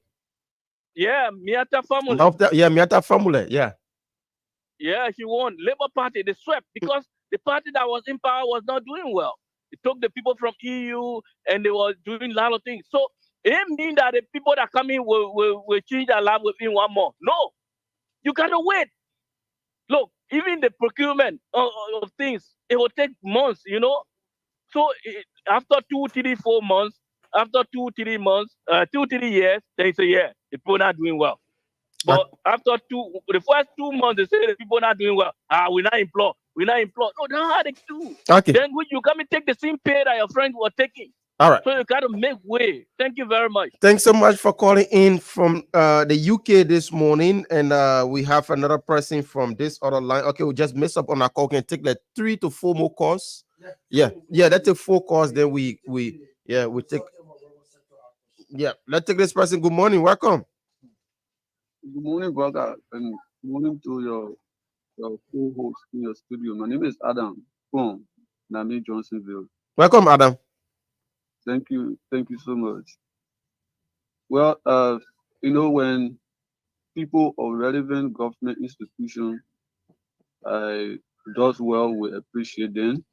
Yeah, Miata family. Miata family. Yeah, she won. Labour Party, they swept because the party that was in power was not doing well. It took the people from EU and they were doing a lot of things. So it means that the people that come in will change their life within 1 month. No, you gotta wait. Look, even the procurement of things, it will take months, you know. So after 2, 3, 4 months, after 2, 3 months, 2, 3 years, they say, yeah, the people not doing well. But after the first 2 months, they say the people not doing well. We're not employed. No, that's how they do. Okay. Then you come and take the same pay that your friends were taking. All right. So you got to make way. Thank you very much. Thanks so much for calling in from the UK this morning. And we have another person from this other line. Okay, we just messed up on our call. Can take like 3 to 4 more calls. Yeah, let's take 4 calls. Then we take. Yeah, let's take this person. Good morning, welcome. Good morning, brother, and good morning to your co-host in your studio. My name is Adam from Nami Johnsonville. Welcome, Adam. Thank you so much. Well, when people of relevant government institutions does well, we appreciate them,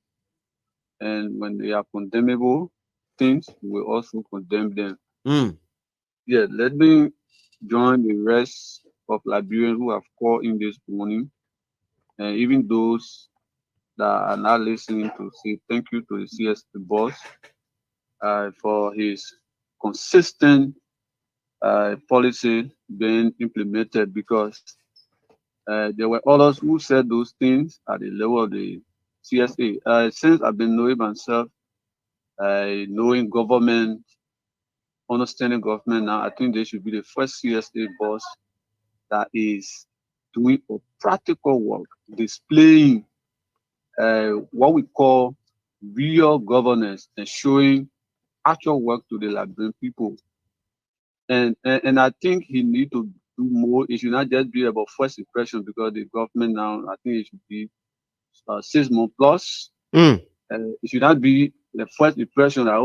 and when they are condemnable things, we also condemn them. Yeah, let me join the rest of Liberians who have called in this morning, and even those that are not listening, to say thank you to the CSA boss for his consistent policy being implemented, because there were others who said those things at the level of the CSA. Since I've been knowing myself, knowing government, understanding government now, I think they should be the first CSA boss that is doing a practical work, displaying what we call real governance and showing actual work to the Liberian people. And I think he need to do more. It should not just be about first impression, because the government now, I think it should be 6 months plus. It should not be the first impression that,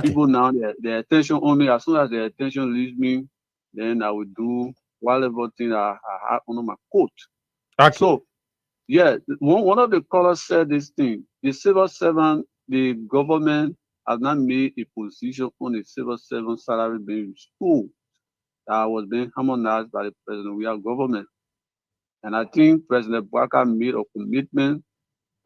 people now, their attention on me. As soon as their attention leaves me, then I will do whatever thing I have under my coat. So, yeah, one of the callers said this thing. The civil servant, the government has not made a position on the civil servant salary being restored. That was being harmonized by the president. We are government. And I think President Bouaka made a commitment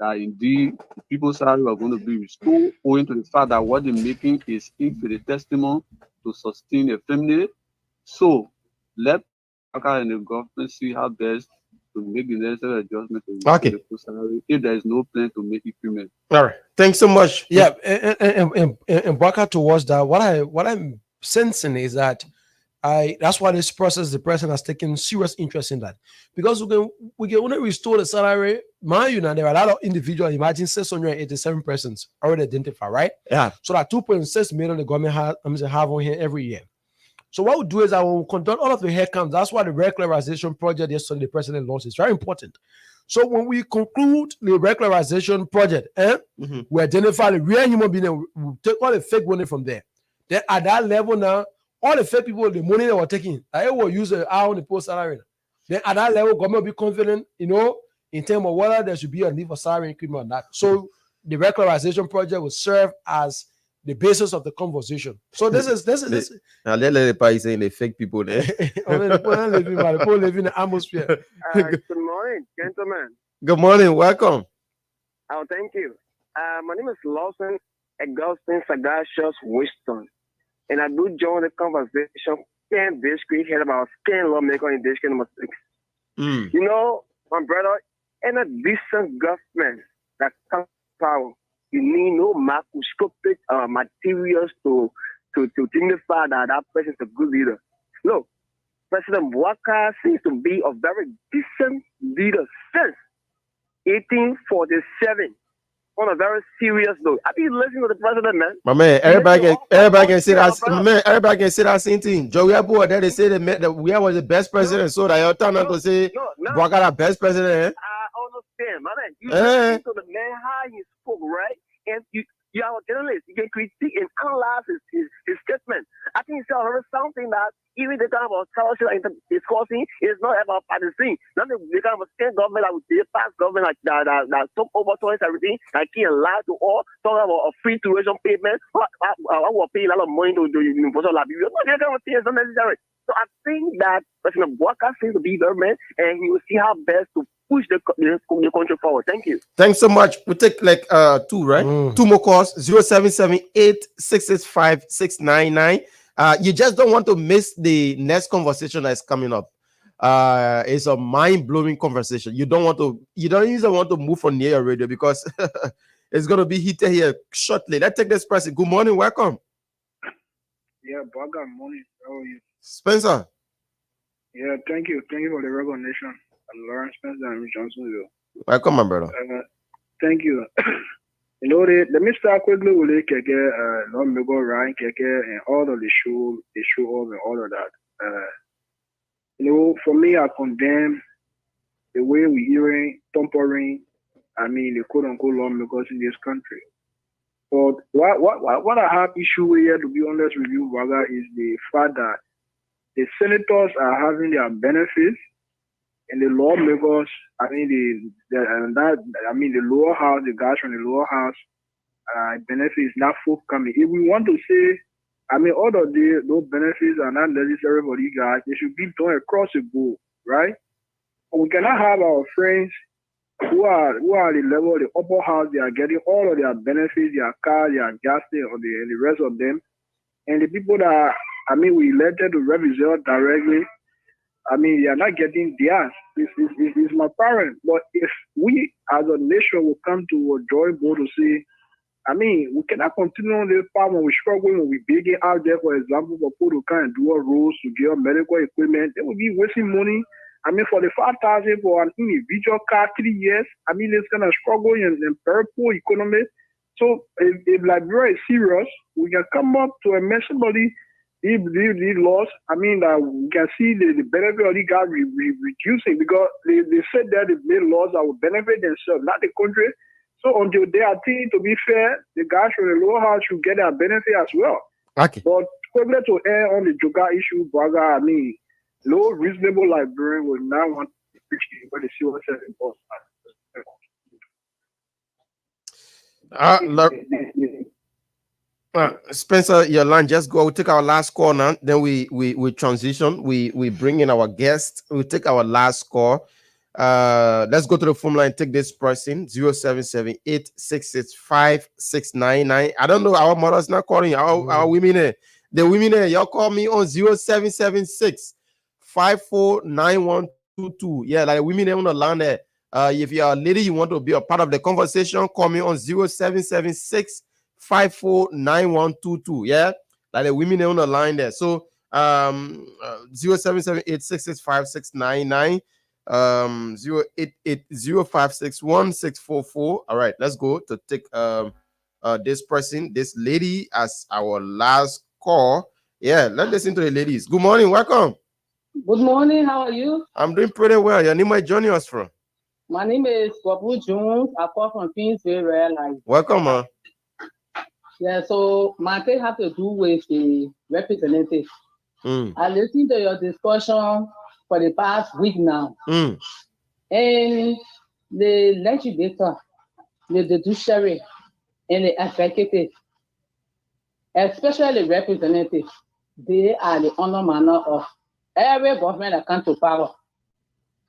that indeed the people's salary are going to be restored, owing to the fact that what they're making is infinitesimal to sustain a family. So let Bouaka and the government see how best to make the necessary adjustment to restore the people's salary if there is no plan to make increment. All right. Thanks so much. Yeah, and Baka towards that, what I'm sensing is that that's why this process, the president has taken serious interest in that, because we can only restore the salary. Mind you, now there are a lot of individuals. Imagine 687 persons already identified, right? Yeah. So that 2.6 million the government have on here every year. So what we'll do is I will conduct all of the headcounts. That's why the regularization project yesterday the president launched is very important. So when we conclude the regularization project, we identify the real human being, and we take all the fake money from there. Then at that level now, all the fake people, the money they were taking, I will use the eye on the post salary. Then at that level, government will be confident, in terms of whether there should be a need for salary increment or not. So the regularization project will serve as the basis of the conversation. So this is now let the party saying the fake people there. People living in the atmosphere. Good morning, gentlemen. Good morning, welcome. Oh, thank you. My name is Lawson Augustine Sagacious Winston, and I do join the conversation. Can basically hear about skin lawmaker in district number 6. My brother, in a decent government that comes to power, you need no microscopic materials to signify that person is a good leader. Look, President Bouaka seems to be a very decent leader since 1847. On a very serious note, I be listening to the president, man. My man, everybody can say that. Man, everybody can say that same thing. Joey Abu, there they say that we was the best president, so that you're turning to say Bouaka the best president. I understand, my man. You listen to the man how he spoke, right? And you are a journalist. You can critique and analyze his statement. I think it's something that even the kind of scholarship discussing is not about partisan. Not the kind of state government that would be a past government that took over towards everything, that can lie to all, talk about a free tuition payment. I will pay a lot of money to the University of Liberia. No, that kind of thing is not necessary. So I think that President Bouaka seems to be government, and he will see how best to push the country forward. Thank you. Thanks so much. We take like 2, right? 2 more calls. 0778-665-699. You just don't want to miss the next conversation that's coming up. It's a mind-blowing conversation. You don't even want to move from near your radio because it's gonna be heated here shortly. Let's take this person. Good morning, welcome. Yeah, Bouaka, morning. How are you? Spencer. Yeah, thank you. Thank you for the recognition. I'm Lawrence Spencer and Johnsonville. Welcome, my brother. Thank you. Let me start quickly with the Keke, Lomego, Ryan Keke, and all of the show up and all of that. For me, I condemn the way we're hearing, tampering, the quote-unquote lawmakers in this country. But what I have issue with here, to be honest with you, Bouaka, is the fact that the senators are having their benefits, and the lawmakers, the lower house, the guys from the lower house, benefits is not forthcoming. If we want to say, all of those benefits are not necessary for these guys, they should be done across the board, right? But we cannot have our friends who are at the level of the upper house, they are getting all of their benefits, their cars, their gas, and the rest of them. And the people that, we elected to represent directly, they are not getting theirs. It's my parent. But if we as a nation will come to a joint board to say, we cannot continue on this path when we struggle, when we begging out there, for example, for people to come and do a roads, to get medical equipment, they will be wasting money. For the 5,000 for an individual car, 3 years, it's kind of struggle in very poor economy. So if Liberia is serious, we can come up to amend somebody these laws. That we can see the benefit of these guys reducing, because they said that they made laws that will benefit themselves, not the country. So until they are thinking to be fair, the guys from the lower house should get their benefit as well. Okay. But quickly to air on the Joga issue, Bouaka, no reasonable Liberian will not want appreciate what the civil service does. Spencer, your line just go. We'll take our last call now. Then we transition. We bring in our guest. We'll take our last call. Let's go to the phone line. Take this person 0778-665-699. I don't know. Our mother's not calling. Our women there. The women there, y'all call me on 0776-549122. Yeah, like women there on the line there. If you're a lady, you want to be a part of the conversation, call me on 0776-549122. Yeah, like the women on the line there. So 0778-665-699, 0880561644. All right, let's go to take this person, this lady, as our last call. Yeah, let's listen to the ladies. Good morning, welcome. Good morning, how are you? I'm doing pretty well. Your name, where joining us from? My name is Babu Jones. I call from Kingsville, Red Light. Welcome, man. Yeah, so my thing has to do with the representative. I listened to your discussion for the past week now. And the legislator, the judiciary, and the executive, especially the representative, they are the honor manner of every government that comes to power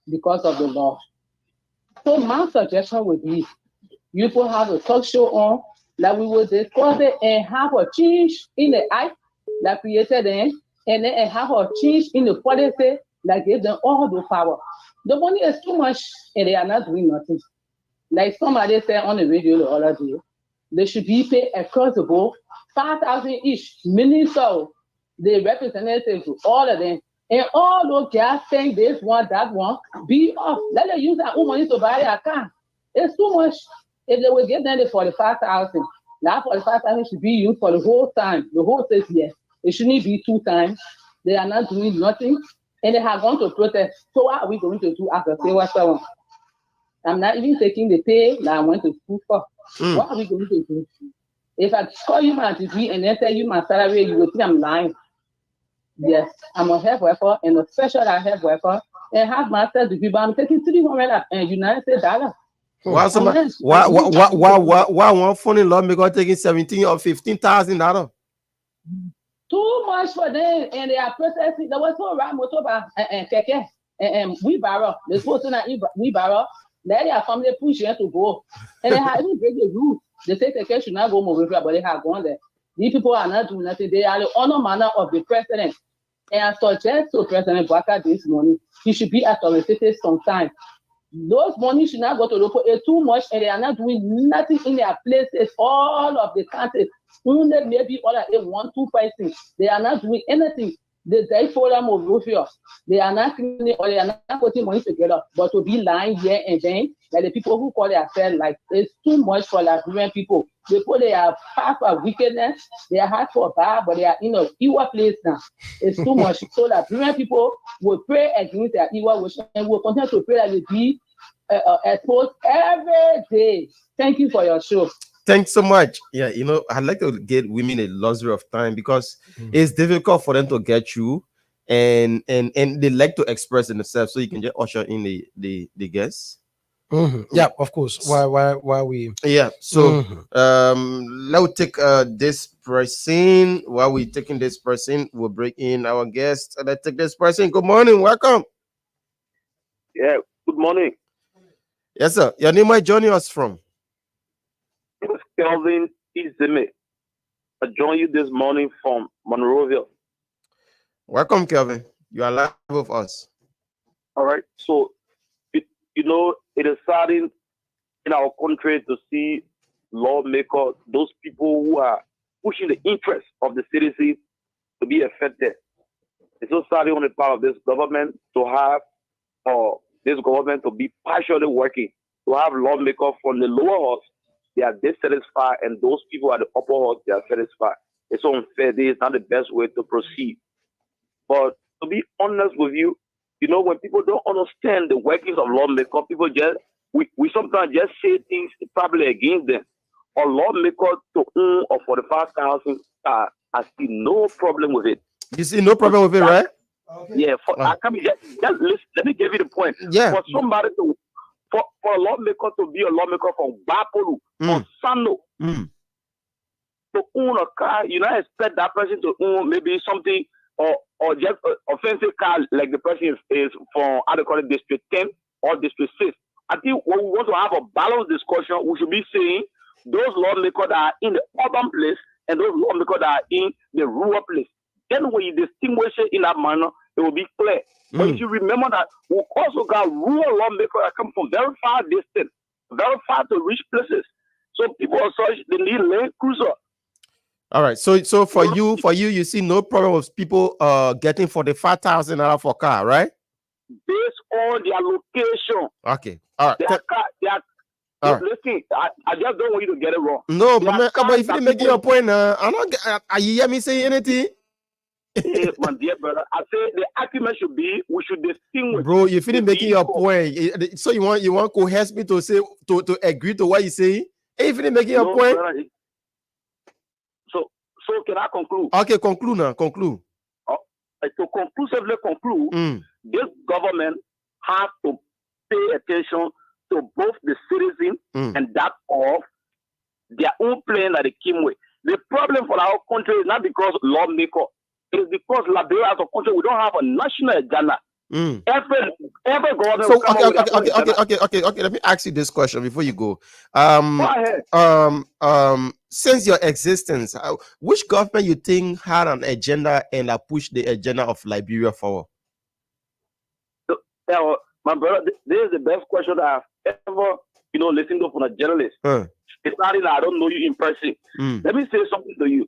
because of the law. So my suggestion would be, you could have a talk show on that we will discuss it and have a change in the act that created them, and then have a change in the policy that gives them all the power. The money is too much and they are not doing nothing. Like somebody said on the radio the other day, they should be paid across the board, 5,000 each, meaning so the representatives, all of them, and all those guys saying this one, that one, be off. Let them use that money to buy their car. It's too much. If they will give them the 45,000, that 45,000 should be used for the whole time, the whole 6 years. It shouldn't be 2 times. They are not doing nothing, and they have gone to protest. So what are we going to do after civil servant? I'm not even taking the pay that I went to school for. What are we going to do? If I call you my degree and then tell you my salary, you will think I'm lying. Yes, I'm a health worker and a special health worker and have master's degree, but I'm taking $300 United States dollars. Why one funny lawmaker taking $17,000 or $15,000? Too much for them, and they are processing. There was so around motorbike and keke and wheelbarrow. They're supposed to not wheelbarrow. Then they are family pushing to go, and they have even break the rules. They say keke should not go over, but they have gone there. These people are not doing nothing. They are the honor manner of the president. And I suggest to President Baka this morning, he should be authoritative sometime. Those money should not go to local. It's too much, and they are not doing nothing in their places. All of the countries, only maybe all of them 1-2 persons. They are not doing anything. They for them of Rufio. They are not cleaning or they are not putting money together. But to be lying here and then, like the people who call themselves, like it's too much for Liberian people. People they are half of wickedness, they are half for bad, but they are in a evil place now. It's too much. So Liberian people will pray against their evil wish and will continue to pray that they be exposed every day. Thank you for your show. Thanks so much. Yeah, I'd like to get women a luxury of time because it's difficult for them to get through, and they like to express themselves. So you can just usher in the guests. Yeah, of course. Why we? Yeah. So let's take this person. While we're taking this person, we'll bring in our guest. Let's take this person. Good morning. Welcome. Yeah. Good morning. Yes, sir. Your name, where joining us from? Kelvin Izeme. I joined you this morning from Monrovia. Welcome, Kelvin. You are live with us. All right. So, it is saddening in our country to see lawmakers, those people who are pushing the interests of the citizens to be affected. It's so saddening on the part of this government to have, this government to be partially working, to have lawmakers from the lower house. They are dissatisfied, and those people at the upper house, they are satisfied. It's unfair. This is not the best way to proceed. But to be honest with you, when people don't understand the workings of lawmakers, people we sometimes just say things probably against them. Or lawmakers to or 45,000, I see no problem with it. You see no problem with it, right? Yeah, I come just listen, let me give you the point. Yeah. For somebody to for a lawmaker to be a lawmaker from Bapolu or Sano to own a car, you don't expect that person to own maybe something or just offensive car like the person is from how they call it District 10 or District 6. I think when we want to have a balanced discussion, we should be saying those lawmakers that are in the urban place and those lawmakers that are in the rural place. Then when you distinguish it in that manner, it will be clear. But if you remember that we also got rural lawmakers that come from very far distance, very far to reach places. So people are such they need land cruiser. All right. So for you, you see no problem with people getting $45,000 for car, right? Based on their location. Okay. All right. All right. Listen, I just don't want you to get it wrong. No, but if you didn't make your point, I'm not. Are you hear me say anything? Hey, my dear brother, I say the argument should be we should distinguish. Bro, you finish making your point. So you want coerce me to say to agree to what you say? Hey, you finish making your point. Brother, so can I conclude? Okay, conclude now. Conclude. To conclusively conclude, this government has to pay attention to both the citizens and that of their own plan that they came with. The problem for our country is not because lawmakers. It is because Liberia as a country, we don't have a national agenda. Every government. So okay. Let me ask you this question before you go. Go ahead. Since your existence, which government you think had an agenda and pushed the agenda of Liberia forward? My brother, this is the best question that I've ever, listened to from a journalist. It's not that I don't know you in person. Let me say something to you.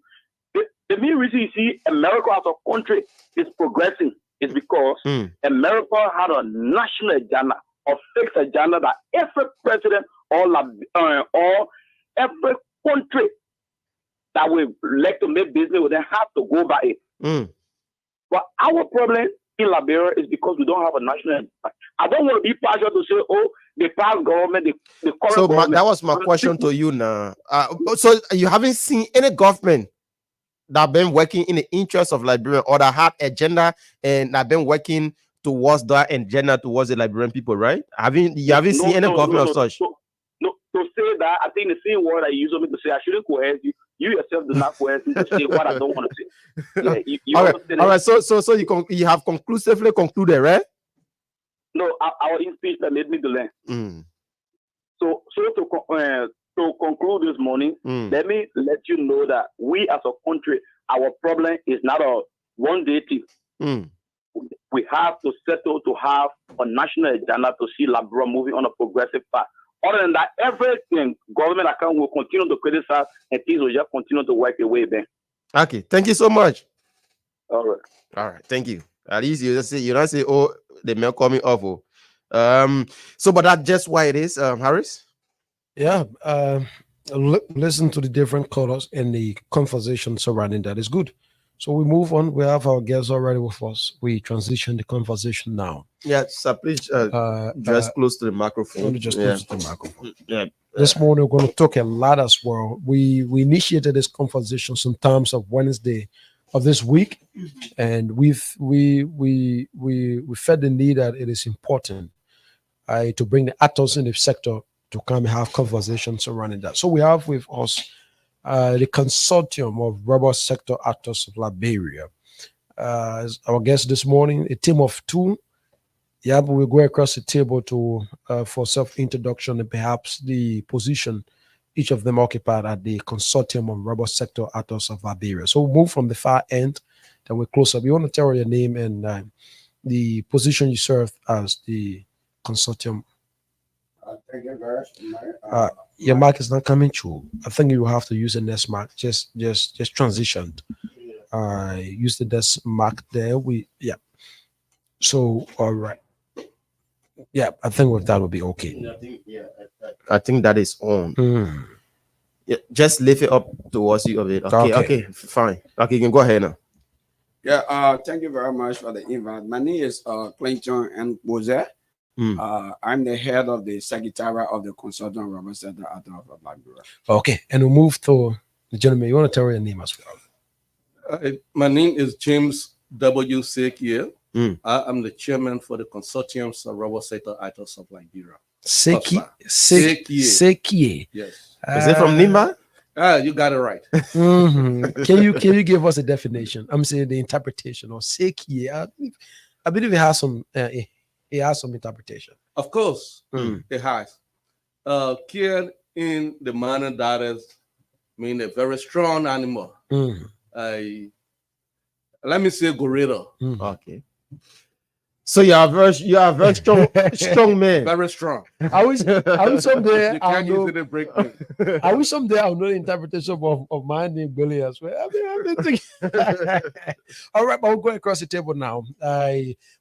The main reason you see America as a country is progressing is because America had a national agenda, a fixed agenda that every president or every country that we like to make business with, they have to go by it. But our problem in Liberia is because we don't have a national agenda. I don't want to be partial to say, oh, the past government, the current government. That was my question to you now. So you haven't seen any government that have been working in the interest of Liberia or that had agenda and have been working towards that agenda towards the Liberian people, right? You haven't seen any government of such? No, to say that, I think the same word I use me to say, I shouldn't coerce you. You yourself do not coerce me to say what I don't want to say. Yeah, all right. So you have conclusively concluded, right? No, our speech that made me to learn. So to conclude this morning, let me let you know that we as a country, our problem is not a one-day thing. We have to settle to have a national agenda to see Liberia moving on a progressive path. Other than that, everything government account will continue to criticize and things will just continue to work away then. Okay, thank you so much. All right, thank you. At least you don't say, oh, the mail call me awful. So but that's just why it is, Harris. Yeah, listen to the different colors and the conversation surrounding that is good. So we move on. We have our guests already with us. We transition the conversation now. Yeah, so please just close to the microphone. Just close to the microphone. Yeah. This morning we're going to talk a lot as well. We initiated this conversation sometimes of Wednesday of this week, and we felt the need that it is important to bring the actors in the sector to come and have conversations surrounding that. So we have with us the consortium of rubber sector actors of Liberia. As our guest this morning, a team of two. Yeah, but we'll go across the table to for self-introduction and perhaps the position each of them occupied at the consortium of rubber sector actors of Liberia. So we'll move from the far end, then we'll close up. You want to tell your name and the position you serve as the consortium? Thank you very much. Your mic is not coming through. I think you have to use the next mark. Just transitioned. Use the next mark there. So all right. Yeah, I think with that will be okay. I think that is on. Yeah, just lift it up towards you a bit. Okay, fine. Okay, you can go ahead now. Yeah, thank you very much for the invite. My name is Clinton and Bose. I'm the head of the secretariat of the Consortium Rubber Center out of Liberia. Okay, and we'll move to the gentleman. You want to tell your name as well? My name is James W. Sekia. I'm the chairman for the consortium's rubber sector actors of Liberia. Sekie. Yes. Is it from Nimba? You got it right. Can you give us a definition? I'm saying the interpretation of Sekie. I believe it has some interpretation. Of course, it has. Killed in the manner that is mean a very strong animal. Let me say gorilla. Okay. So you are very strong man. Very strong. I wish someday You I'll can't know. easily break me. I wish someday I'll know the interpretation of my name Billy as well. I've been thinking. All right, but we'll go across the table now.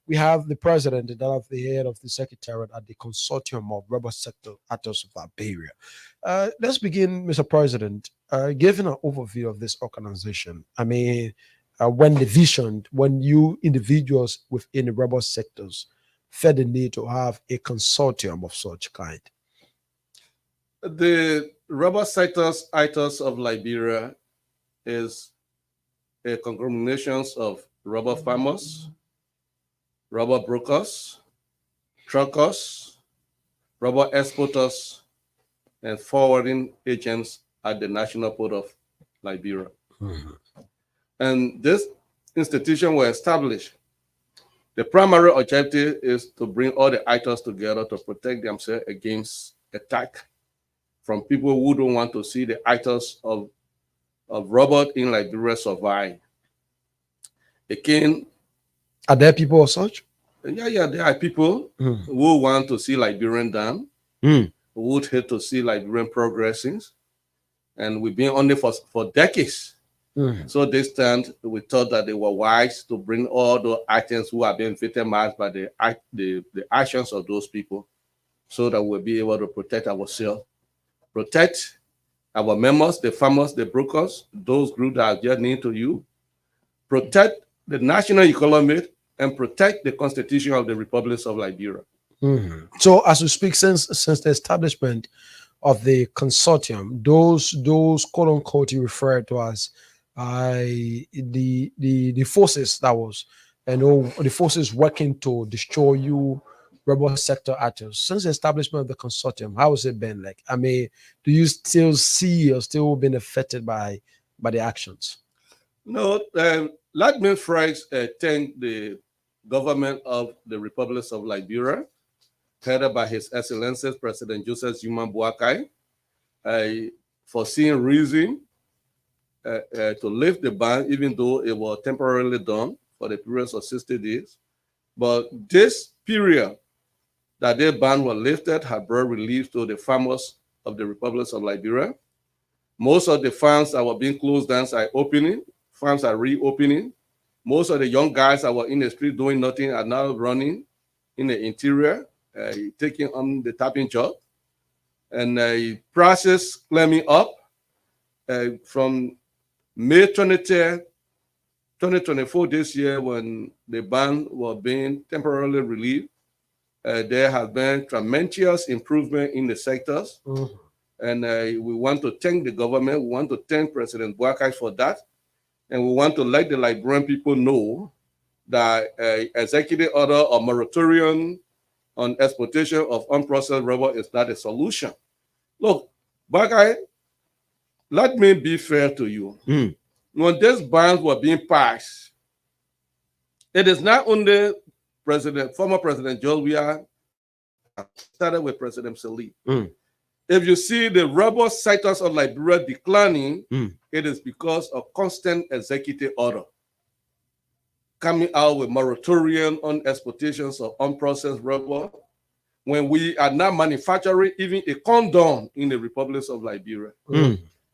We have the president and the head of the secretariat at the consortium of rubber sector actors of Liberia. Let's begin, Mr. President, giving an overview of this organization. I mean, when you individuals within the rubber sectors felt the need to have a consortium of such kind. The rubber sectors actors of Liberia is a conglomeration of rubber farmers, rubber brokers, truckers, rubber exporters, and forwarding agents at the National Port of Liberia. And this institution was established. The primary objective is to bring all the actors together to protect themselves against attack from people who don't want to see the actors of rubber in Liberia survive. Again, are there people of such? Yeah, there are people who want to see Liberian down, who would hate to see Liberian progressing, and we've been on it for decades. So this time we thought that they were wise to bring all the actors who have been victimized by the actions of those people, so that we'll be able to protect ourselves, protect our members, the farmers, the brokers, those groups that are journeying to you, protect the national economy, and protect the Constitution of the Republic of Liberia. So as we speak, since the establishment of the consortium, those quote unquote you refer to as the forces that was, the forces working to destroy you rubber sector actors. Since the establishment of the consortium, how has it been like? I mean, do you still see or still been affected by the actions? No, let me first thank the government of the Republic of Liberia, headed by His Excellency President Joseph Zuma Boakai, for seeing reason to lift the ban, even though it was temporarily done for the period of 60 days. But this period that the ban was lifted had brought relief to the farmers of the Republic of Liberia. Most of the farms that were being closed down are opening, farms are reopening. Most of the young guys that were in the street doing nothing are now running in the interior, taking on the tapping job. And prices climbing up from May 23rd, 2024 this year, when the ban was being temporarily relieved, there has been tremendous improvement in the sectors. And we want to thank the government. We want to thank President Boakai for that. And we want to let the Liberian people know that executive order or moratorium on exportation of unprocessed rubber is not a solution. Look, Boakai, let me be fair to you. When these bans were being passed, it is not only former President Joel Weah started with President Salih. If you see the rubber sectors of Liberia declining, it is because of constant executive order coming out with moratorium on exportations of unprocessed rubber, when we are not manufacturing even a condom in the Republic of Liberia.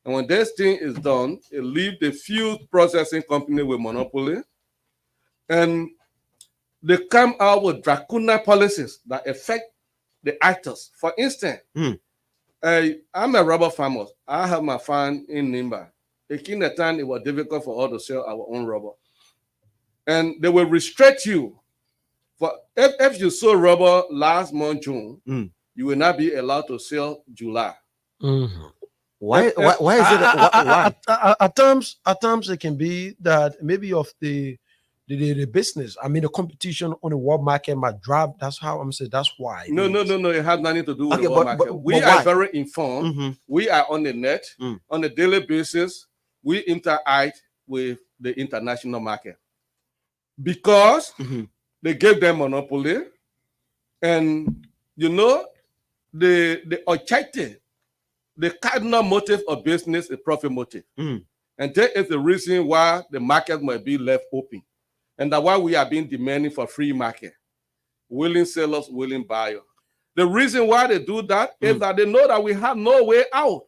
And when this thing is done, it leaves the few processing company with monopoly, and they come out with draconian policies that affect the actors. For instance, I'm a rubber farmer. I have my farm in Nimba. In the time, it was difficult for us to sell our own rubber. And they will restrict you. For if you sold rubber last month, June, you will not be allowed to sell July. Why is it? Why? At times it can be that maybe of the the business. I mean, the competition on the world market might drop. That's how I'm saying. That's why. No. It has nothing to do with Okay, the world but- market. but We why? are very informed. We are on the net on a daily basis. We interact with the international market because they gave them monopoly, and you know the objective, the cardinal motive of business is profit motive, and that is the reason why the market must be left open. And that's why we are being demanding for free market, willing sellers, willing buyers. The reason why they do that is that they know that we have no way out.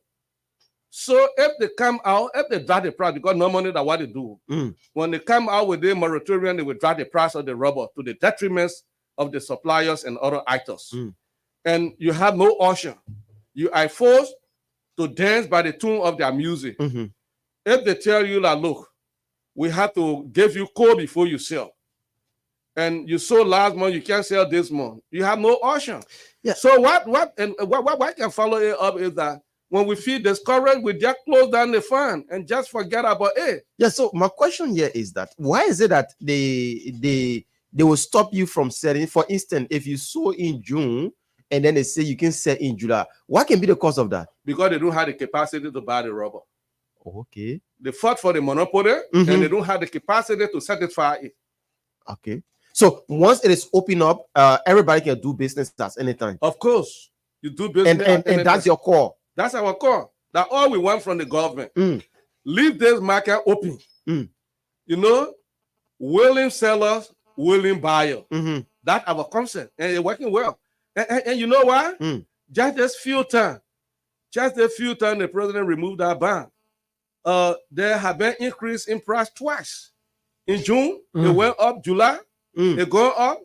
So if they come out, if they drop the price, because normally that's what they do. When they come out with the moratorium, they will drop the price of the rubber to the detriment of the suppliers and other actors. And you have no option. You are forced to dance by the tune of their music. If they tell you that, look, we have to give you coal before you sell, and you sold last month, you can't sell this month, you have no option. Yeah. So what can follow it up is that when we feel discouraged, we just close down the fund and just forget about it. Yeah. So my question here is that why is it that they will stop you from selling? For instance, if you sold in June and then they say you can sell in July, what can be the cause of that? Because they don't have the capacity to buy the rubber. Okay. They fought for the monopoly and they don't have the capacity to satisfy it. Okay. So once it is open up, everybody can do business at any time. Of course, you do business, and that's your core. That's our core. That's all we want from the government. Leave this market open. You know, willing sellers, willing buyers. That's our concept, and it's working well. And you know why? Just a few times the president removed that ban. There have been increase in price twice. In June, it went up. July, it go up.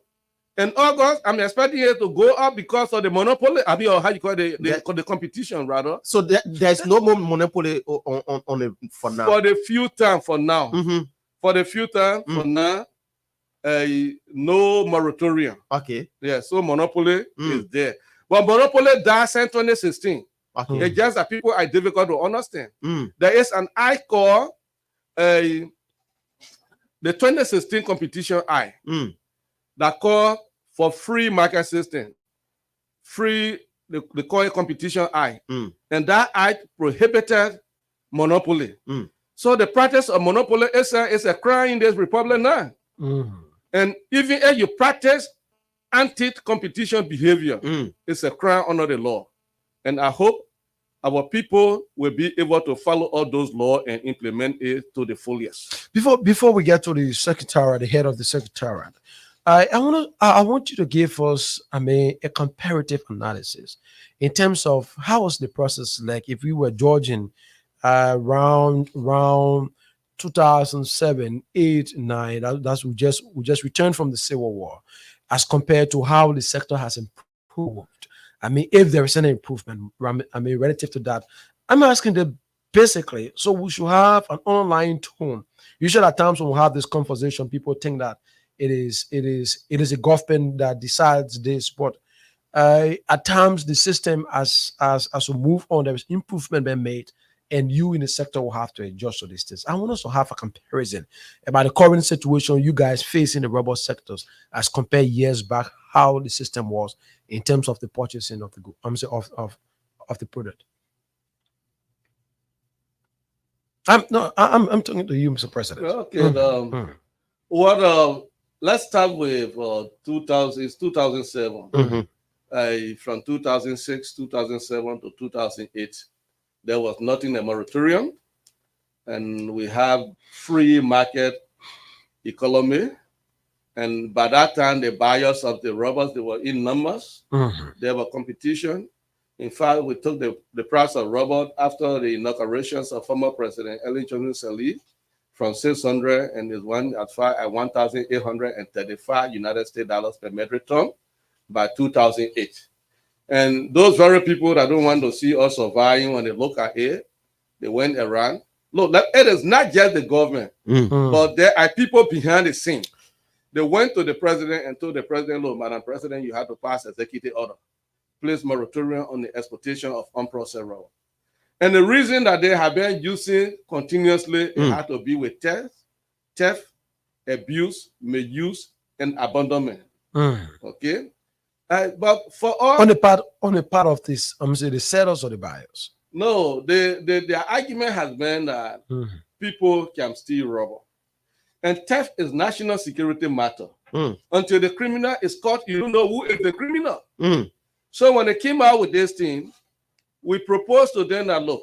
In August, I'm expecting it to go up because of the monopoly. I mean, or how you call it, the competition, rather. So there's no more monopoly on it for now. For the few time for now. For the few time for now, no moratorium. Okay. Yeah, so monopoly is there. But monopoly died since 2016. Okay. It's just that people are difficult to understand. There is an act called the 2016 Competition Act that called for free market system. They call it Competition Act. And that act prohibited monopoly. So the practice of monopoly is a crime in this republic now. And even if you practice anti-competition behavior, it's a crime under the law. And I hope our people will be able to follow all those laws and implement it to the fullest. Before we get to the secretariat, the head of the secretariat, I want you to give us, a comparative analysis in terms of how was the process like if we were judging around 2007, 8, 9. That's we just returned from the Civil War, as compared to how the sector has improved. If there is any improvement, relative to that, I'm asking that basically. So we should have an online tone. Usually, at times when we have this conversation, people think that it is a government that decides this, but at times the system as we move on, there is improvement being made, and you in the sector will have to adjust to these things. I want us to have a comparison about the current situation you guys face in the rubber sectors as compared years back, how the system was in terms of the purchasing of the good, of the product. I'm talking to you, Mr. President. Okay. Let's start with 2007. From 2006, 2007 to 2008, there was nothing a moratorium, and we have free market economy. And by that time, the buyers of the rubbers, they were in numbers. There was competition. In fact, we took the price of rubber after the inaugurations of former President Ellen Johnson Sirleaf from 600 and is one at 1,835 United States dollars per metric ton by 2008. And those very people that don't want to see us surviving, when they look at it, they went around. Look, it is not just the government, but there are people behind the scene. They went to the president and told the president, look, Madam President, you have to pass executive order. Place moratorium on the exportation of unprocessed rubber. And the reason that they have been using continuously, it had to be with theft abuse, misuse, and abandonment. Mm. Okay, but for all On the part of this, I'm saying the sellers or the buyers. no, the argument has been that people can steal rubber, and theft is national security matter. Until the criminal is caught, you don't know who is the criminal. So when they came out with this thing, we proposed to them that look,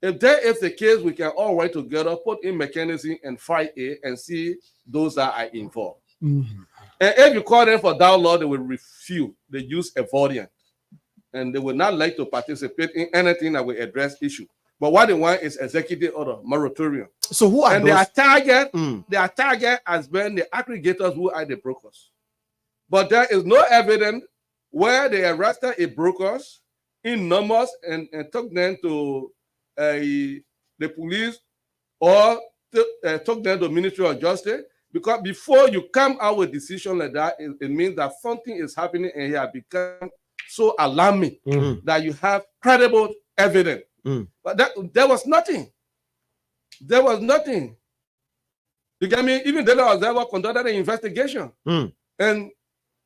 if that is the case, we can all work together, put in mechanism and fight it and see those that are involved. And if you call them for download, they will refuse. They use avoidance. And they will not like to participate in anything that will address issue. But what they want is executive order, moratorium. So who are and those? their target has been the aggregators who are the brokers. But there is no evidence where they arrested a brokers in numbers and took them to the police or took them to Ministry of Justice. Because before you come out with decision like that, it means that something is happening and it has become so alarming that you have credible evidence. But there was nothing. There was nothing. You get me? Even though was ever conducted an investigation, and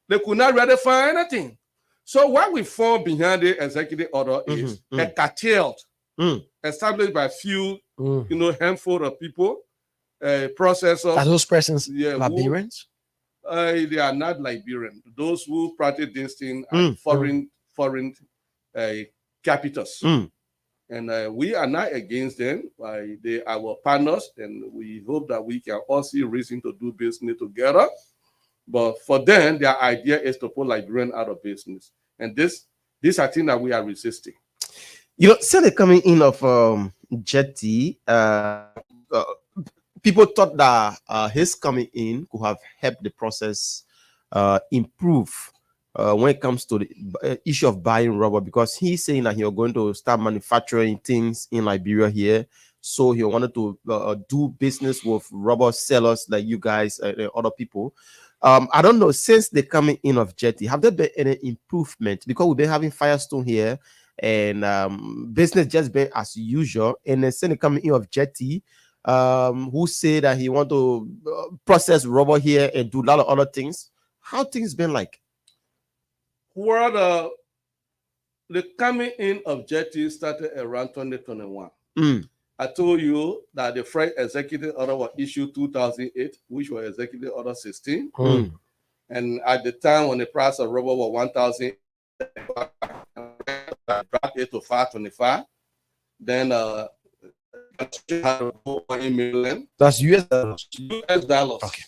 they could not really find anything. So what we found behind the executive order is a cartel established by a few, handful of people, processors. Are those persons Yeah, Liberians? They are not Liberian. Those who practice this thing are foreign capitals. And we are not against them. They are our partners, and we hope that we can all see reason to do business together. But for them, their idea is to put Liberian out of business. And this are things that we are resisting. You know, since the coming in of Jetty, people thought that his coming in could have helped the process improve when it comes to the issue of buying rubber, because he's saying that he's going to start manufacturing things in Liberia here. So he wanted to do business with rubber sellers like you guys and other people. I don't know, since the coming in of Jetty, have there been any improvement? Because we've been having Firestone here and business just been as usual. And then since the coming in of Jetty, who say that he want to process rubber here and do a lot of other things, how things been like? Well, the coming in of Jetty started around 2021. I told you that the first executive order was issued 2008, which was executive order 16. And at the time when the price of rubber was 1,000, I dropped it to 525. Then had to go on in Maryland. That's US dollars. US dollars. Okay.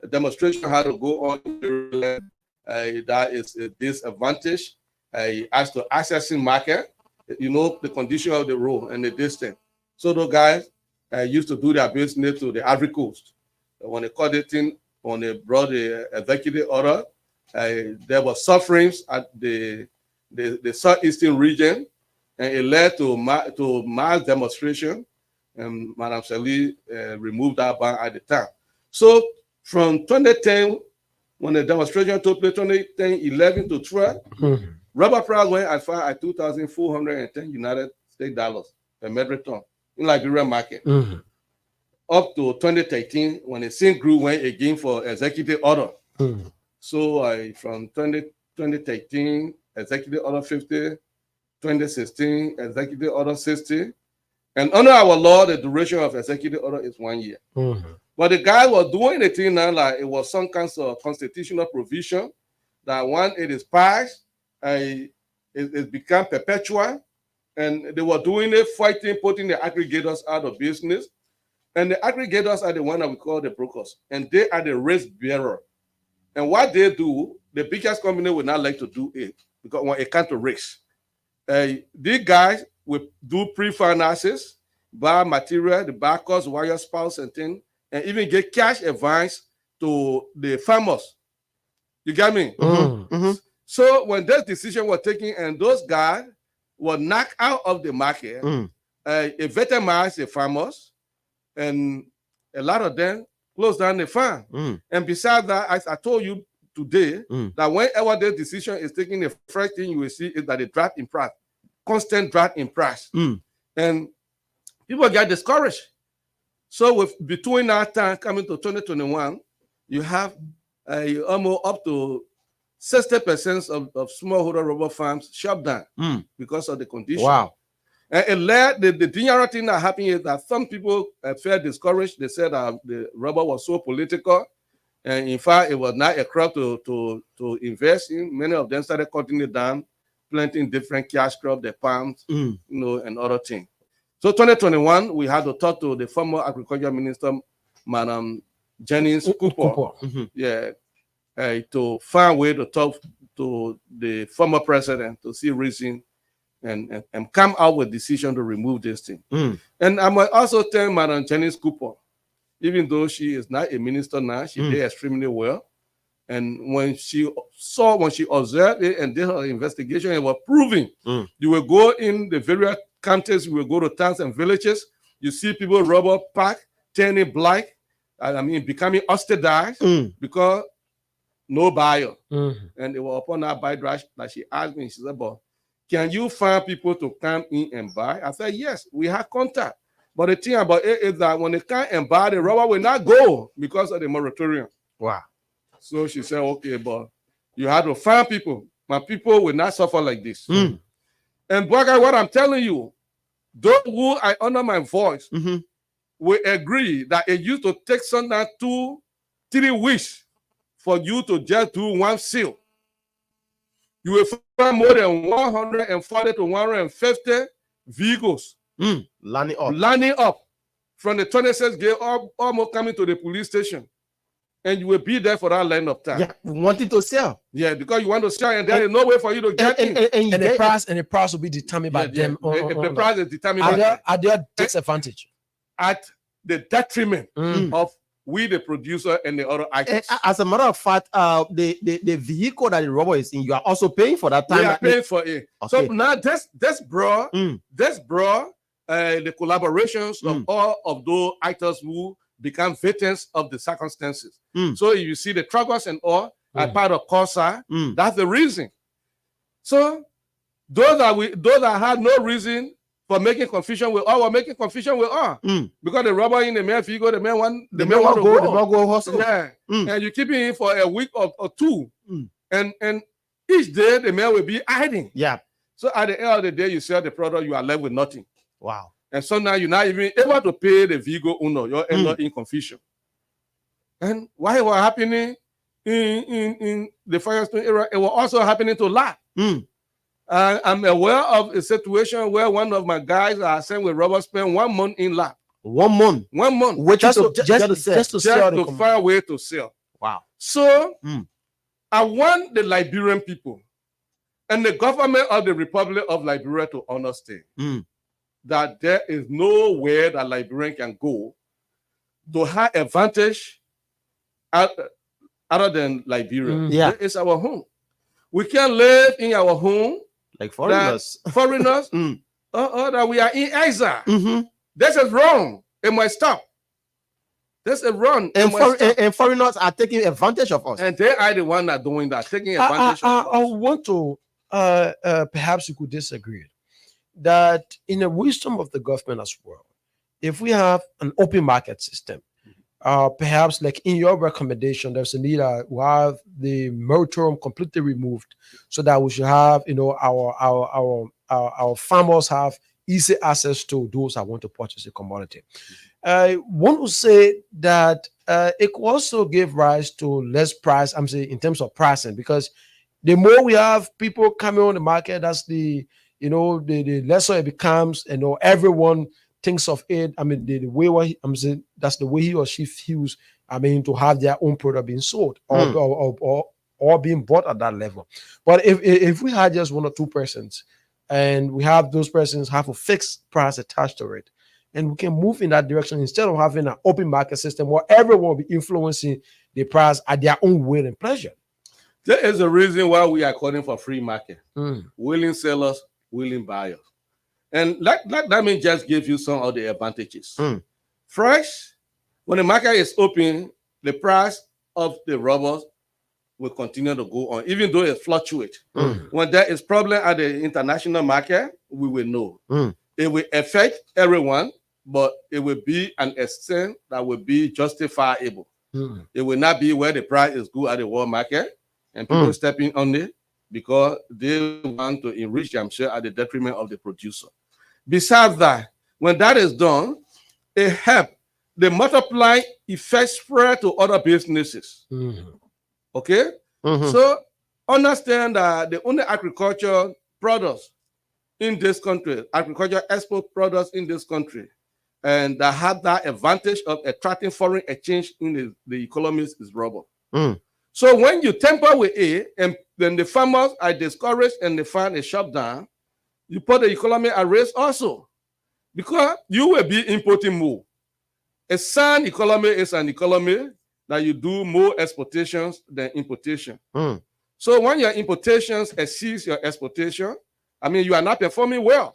The demonstration had to go on in Maryland. That is a disadvantage as to accessing market. You know the condition of the road and the distance. So those guys used to do their business to the Ivory Coast. When they caught it in, when they brought the executive order, there were sufferings at the southeastern region, and it led to mass demonstration. And Madam Sali removed that ban at the time. So from 2010, when the demonstration took place, 2010, 11 to 12, rubber price went as far as 2,410 United States dollars per metric ton in Liberian market. Up to 2013, when the same group went again for executive order. So from 2013, executive order 50, 2016, executive order 60. And under our law, the duration of executive order is 1 year. But the guy was doing the thing now like it was some kind of constitutional provision that when it is passed, it become perpetual. And they were doing it, fighting, putting the aggregators out of business. And the aggregators are the one that we call the brokers. And they are the risk bearer. And what they do, the biggest company would not like to do it because when it comes to risk. These guys will do pre-finances, buy material, the backers, wire spouts and things, and even get cash advance to the farmers. You get me? So when this decision was taken and those guys were knocked out of the market, it victimized the farmers, and a lot of them closed down the farm. And besides that, as I told you today, that whenever the decision is taken, the first thing you will see is that it drop in price, constant drop in price. And people get discouraged. So with between that time coming to 2021, you have almost up to 60% of smallholder rubber farms shut down because of the condition. Wow. And it led the dangerous thing that happened is that some people felt discouraged. They said that the rubber was so political, and in fact, it was not a crop to invest in. Many of them started cutting it down, planting different cash crops, the palms, and other things. So 2021, we had to talk to the former Agriculture Minister, Madam Jennings Cooper, to find a way to talk to the former president to see reason and come out with decision to remove this thing. And I might also tell Madam Jennings Cooper, even though she is not a minister now, she did extremely well. And when she observed it and did her investigation, it was proving. You will go in the various counties, you will go to towns and villages, you see people rubber pack, turning black, becoming oxidized because no buyer. And it was upon that buy drive that she asked me, she said, but can you find people to come in and buy? I said, yes, we have contact. But the thing about it is that when they come and buy, the rubber will not go because of the moratorium. Wow. So she said, okay, but you have to find people. My people will not suffer like this. And Bwaga, what I'm telling you, those who I honor my voice will agree that it used to take sometimes 2-3 weeks for you to just do one seal. You will find more than 140 to 150 vehicles lining up from the 26 gate almost coming to the police station. And you will be there for that length of time. Yeah, wanting to sell. Yeah, because you want to sell, and there is no way for you to get in. And the price will be determined by them. The price is determined by them. At their disadvantage. At the detriment of we, the producer, and the other actors. As a matter of fact, the vehicle that the rubber is in, you are also paying for that time. We are paying for it. Okay. So now this brought the collaborations of all of those actors who become victims of the circumstances. So if you see the truckers and all are part of COSA, that's the reason. So those that had no reason for making confusion with all, were making confusion with all. Because the rubber in the main vehicle, the man want to go hustle. Yeah. And you keep it in for a week or two. And each day the man will be hiding. Yeah. So at the end of the day, you sell the product, you are left with nothing. Wow. And so now you're not even able to pay the vehicle owner. You're end up in confusion. And why it was happening in the Firestone era, it was also happening to LAP. I'm aware of a situation where one of my guys I sent with rubber spent 1 month in LAP. 1 month? 1 month. Which just to sell. To find a way to sell. Wow. So I want the Liberian people and the government of the Republic of Liberia to understand that there is nowhere that Liberian can go to have advantage other than Liberia. Yeah. It's our home. We can't live in our home like foreigners. That we are in exile. This is wrong. It must stop. This is wrong. And foreigners are taking advantage of us. And they are the ones that are doing that, taking advantage of us. I want to, perhaps you could disagree, that in the wisdom of the government as well, if we have an open market system, perhaps like in your recommendation, there's a need to have the moratorium completely removed so that we should have, our farmers have easy access to those that want to purchase a commodity. I want to say that it could also give rise to less price, I'm saying in terms of pricing, because the more we have people coming on the market, that's the lesser it becomes, everyone thinks of it. I mean, the way I'm saying that's the way he or she feels. I mean, to have their own product being sold or being bought at that level. But if we had just 1 or 2 persons, and we have those persons have a fixed price attached to it, and we can move in that direction instead of having an open market system where everyone will be influencing the price at their own will and pleasure. There is a reason why we are calling for free market. Willing sellers, willing buyers. And let me just give you some of the advantages. First, when the market is open, the price of the rubbers will continue to go on, even though it fluctuates. When there is problem at the international market, we will know. It will affect everyone but it will be an extent that will be justifiable. It will not be where the price is good at the world market and people stepping on it because they want to enrich themselves at the detriment of the producer. Besides that, when that is done, it helps the multiply effect spread to other businesses. Okay? So understand that the only agriculture products in this country, agriculture export products in this country, and that have that advantage of attracting foreign exchange in the economies is rubber. So when you tamper with it, and then the farmers are discouraged and they find a shutdown, you put the economy at risk also, because you will be importing more. A sound economy is an economy that you do more exportations than importation. So when your importations exceeds your exportation, I mean, you are not performing well,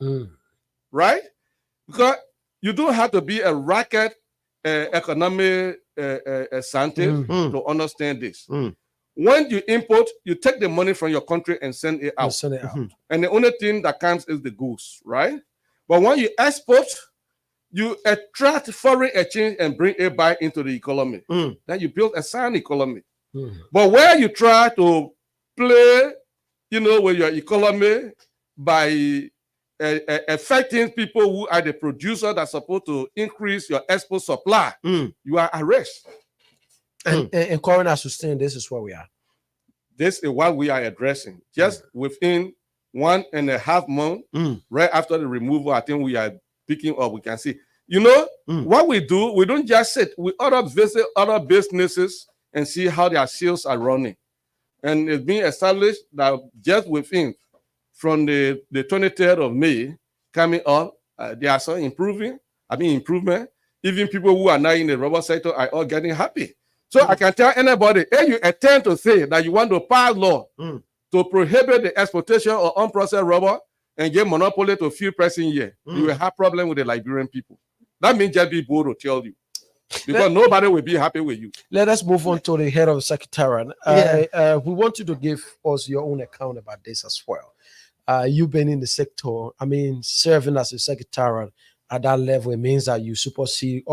right? Because you don't have to be a rocket economic scientist to understand this. When you import, you take the money from your country and send it out. And the only thing that comes is the goods, right? But when you export, you attract foreign exchange and bring it back into the economy. Then you build a sound economy. But where you try to play, with your economy by affecting people who are the producer that's supposed to increase your export supply, you are at risk. And Corin has sustained this is where we are. This is what we are addressing. Just within 1.5 months, right after the removal, I think we are picking up. We can see, what we do. We don't just sit. We visit other businesses and see how their sales are running. And it's been established that just within from the 23rd of May coming up, there are some improvement. Even people who are not in the rubber sector are all getting happy. So I can tell anybody, if you attempt to say that you want to pass law to prohibit the exportation of unprocessed rubber and get monopoly to few pressing here, you will have problem with the Liberian people. That means just be bold to tell you. Because nobody will be happy with you. Let us move on to the head of the secretariat. We want you to give us your own account about this as well. You've been in the sector, serving as a secretariat at that level, it means that you supersede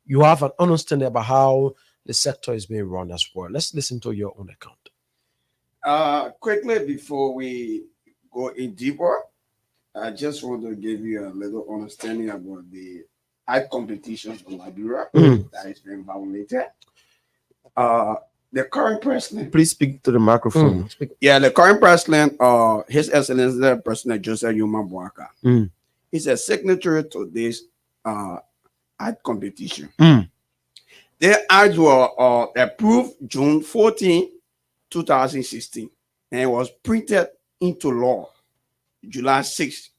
you have an understanding about how the sector is being run as well. Let's listen to your own account. Quickly, before we go in deeper, I just want to give you a little understanding about the high competitions in Liberia that is being violated. The current president. Please speak to the microphone. The current president, His Excellency President Joseph Yuma Boakai, is a signatory to this art competition. The ads were approved June 14, 2016, and it was printed into law July 6,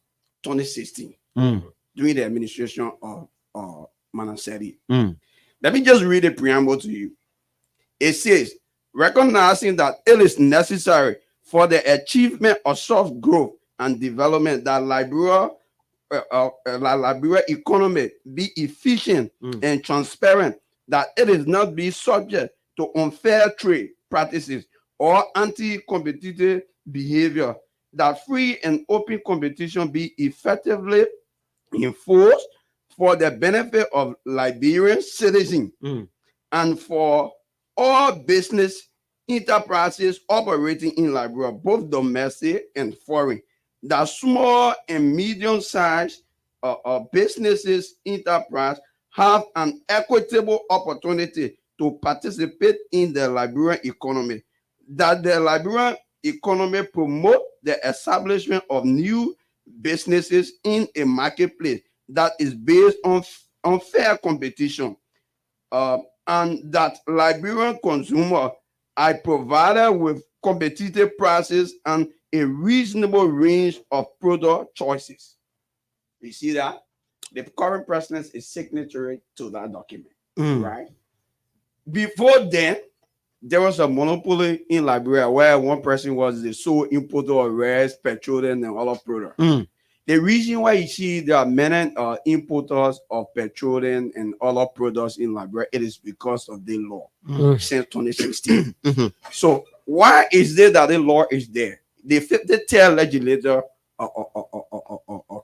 2016, during the administration of Manaseri. Let me just read the preamble to you. It says, recognizing that it is necessary for the achievement of soft growth and development that Liberia economy be efficient and transparent, that it is not be subject to unfair trade practices or anti-competitive behavior, that free and open competition be effectively enforced for the benefit of Liberian citizens and for all business enterprises operating in Liberia, both domestic and foreign, that small and medium-sized businesses enterprise have an equitable opportunity to participate in the Liberian economy, that the Liberian economy promote the establishment of new businesses in a marketplace that is based on fair competition, and that Liberian consumers are provided with competitive prices and a reasonable range of product choices. You see that? The current president is signatory to that document, right? Before then, there was a monopoly in Liberia where one person was the sole importer of rice, petroleum, and other products. The reason why you see there are many importers of petroleum and other products in Liberia, it is because of the law since 2016. So why is it that the law is there? The 50th legislature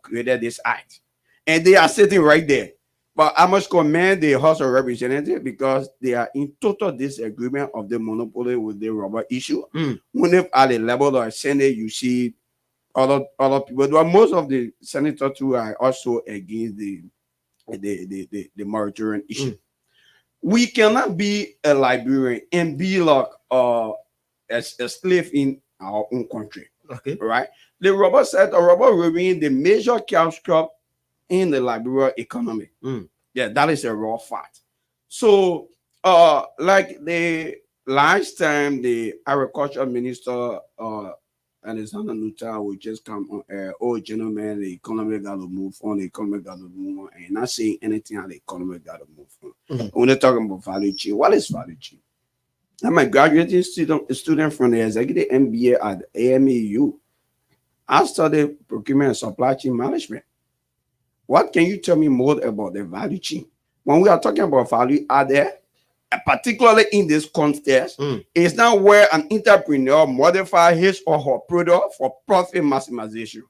created this act, and they are sitting right there. But I must commend the House of Representatives because they are in total disagreement of the monopoly with the rubber issue. When at the level of Senate, you see other people, but most of the senators too are also against the moratorium issue. We cannot be a Liberian and be like a slave in our own country. Okay. Right? The rubber sector, rubber remains the major cash crop in the Liberian economy. Yeah, that is a raw fact. So, like the last time the agriculture minister Alexander Nuta will just come on air, oh gentlemen, the economy got to move on, the economy got to move on, and not saying anything on the economy got to move on. When they're talking about value chain, what is value chain? I'm a graduating student from the executive MBA at AMEU. I studied procurement and supply chain management. What can you tell me more about the value chain? When we are talking about value added, particularly in this context, it's not where an entrepreneur modifies his or her product for profit maximization.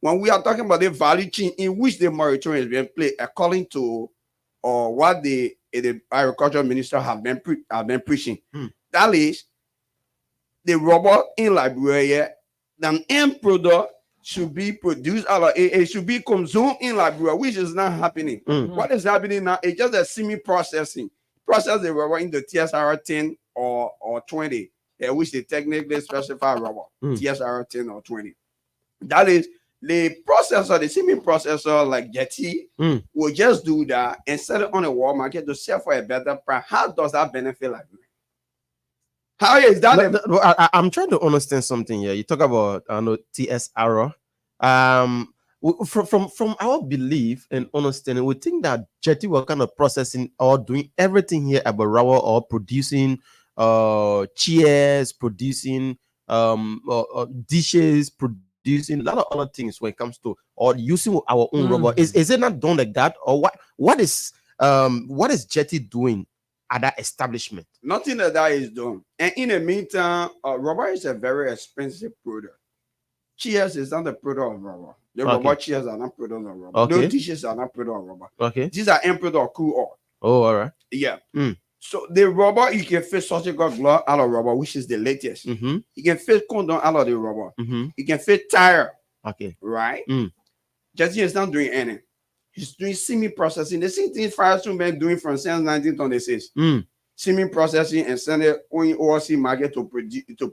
When we are talking about the value chain in which the moratorium is being played, according to what the agriculture minister have been preaching, that is the rubber in Liberia, an end product should be produced out of it should be consumed in Liberia, which is not happening. What is happening now is just a semi-processing. Process the rubber into TSR 10 or 20, which they technically specify rubber, TSR 10 or 20. That is the processor, the semi-processor like Jetty will just do that and sell it on the world market to sell for a better price. How does that benefit Liberia? How is that? I'm trying to understand something here. You talk about TSR. From our belief and understanding, we think that Jetty were kind of processing or doing everything here about rubber or producing chairs, producing dishes, producing a lot of other things when it comes to or using our own rubber. Is it not done like that? Or what is Jetty doing at that establishment? Nothing like that is done. And in the meantime, rubber is a very expensive product. Chairs is not the product of rubber. The rubber chairs are not product of rubber. Those dishes are not product of rubber. Okay. These are end product of crude oil. Oh, all right. Yeah. So the rubber, you can fit surgical glove out of rubber, which is the latest. You can fit condom out of the rubber. You can fit tire. Okay. Right? Jetty is not doing anything. He's doing semi-processing. The same thing Firestone been doing from since 1926. Semi-processing and send it on overseas market to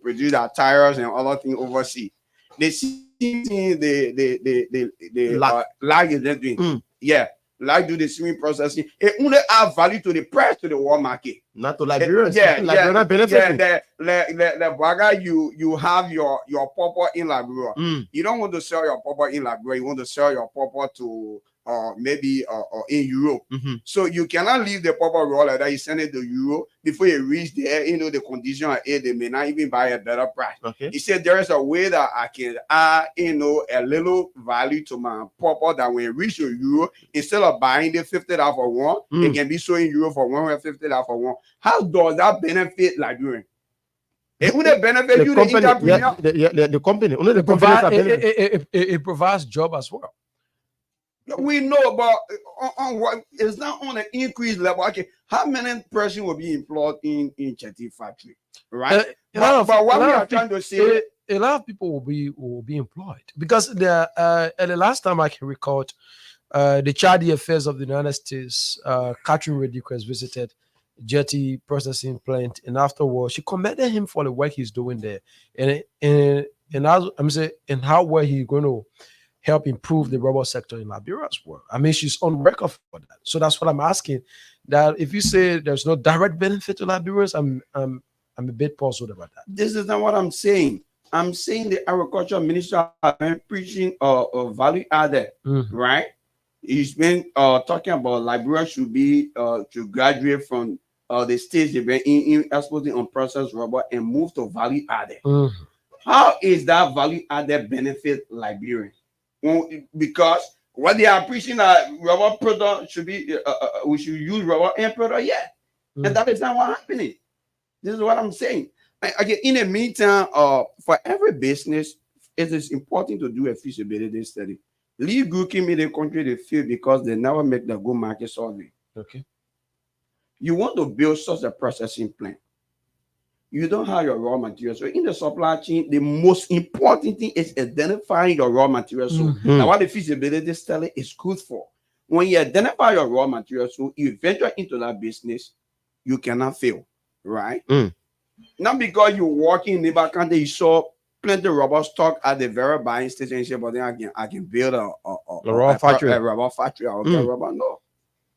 produce our tires and other things overseas. The same thing the lag is not doing. Yeah. Like do the semi-processing. It only add value to the price to the world market. Not to Liberians. Liberian benefiting. The bagger you have your pawpaw in Liberia. You don't want to sell your pawpaw in Liberia. You want to sell your pawpaw to maybe in Europe. So you cannot leave the pawpaw raw like that. You send it to Europe before you reach there. You know the condition are they may not even buy a better price. He said there is a way that I can add a little value to my pawpaw that when it reach to Europe, instead of buying the $50 for one, it can be sold in Europe for $150 for one. How does that benefit Liberian? It wouldn't benefit you, company, the entrepreneur. the company. Only the company it provides job as well. We know, but on what it's not on an increased level. Okay, how many person will be employed in Jetty factory, right? But what we are trying to say, a lot of people will be employed because the last time I can recall, the Charity Affairs of the United States, Catherine Redicquez visited Jetty processing plant, and afterwards she commended him for the work he's doing there, and as I'm saying, and how well he's going to help improve the rubber sector in Liberia as well. I mean, she's on record for that. So that's what I'm asking. That if you say there's no direct benefit to Liberians, I'm a bit puzzled about that. This is not what I'm saying. I'm saying the agriculture minister has been preaching value added, right? He's been talking about Liberia should be to graduate from the stage they've been in exporting unprocessed rubber and move to value added. How is that value added benefit Liberians? Because what they are preaching that rubber product should be, we should use rubber end product, and that is not what's happening. This is what I'm saying. Again, in the meantime, for every business, it is important to do a feasibility study. Legal came in the country they fail because they never make the good market survey. Okay. You want to build such a processing plant. You don't have your raw materials. So in the supply chain, the most important thing is identifying your raw materials. So now what the feasibility study is good for. When you identify your raw materials, so you venture into that business, you cannot fail, right? Not because you walk in neighbor country, you saw plenty of rubber stock at the very buying station, and say, but then I can build a rubber factory. A rubber factory. I'll get rubber. No.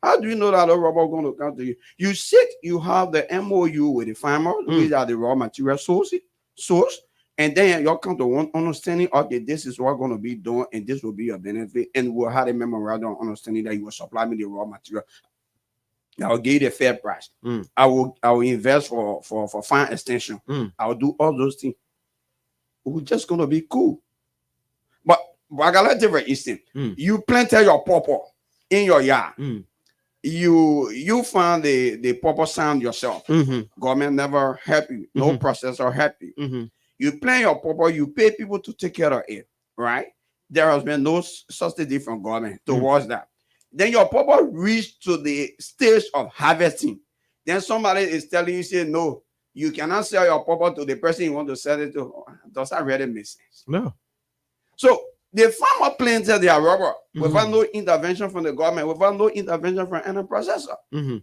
How do you know that the rubber going to come to you? You sit, you have the MOU with the farmer, which are the raw material source, and then you'll come to one understanding, okay, this is what going to be done, and this will be a benefit, and we'll have a memorandum understanding that you will supply me the raw material. I will give you a fair price. I will invest for farm extension. I will do all those things. We're just going to be cool. But I got a different instinct. You planted your pawpaw in your yard. You found the pawpaw sound yourself. Government never help you. No processor help you. You plant your pawpaw, you pay people to take care of it, right? There has been no subsidy from government towards that. Then your pawpaw reached to the stage of harvesting. Then somebody is telling you, say, no, you cannot sell your pawpaw to the person you want to sell it to. Does that really make sense? No. So the farmer planted their rubber without no intervention from the government, without no intervention from any processor,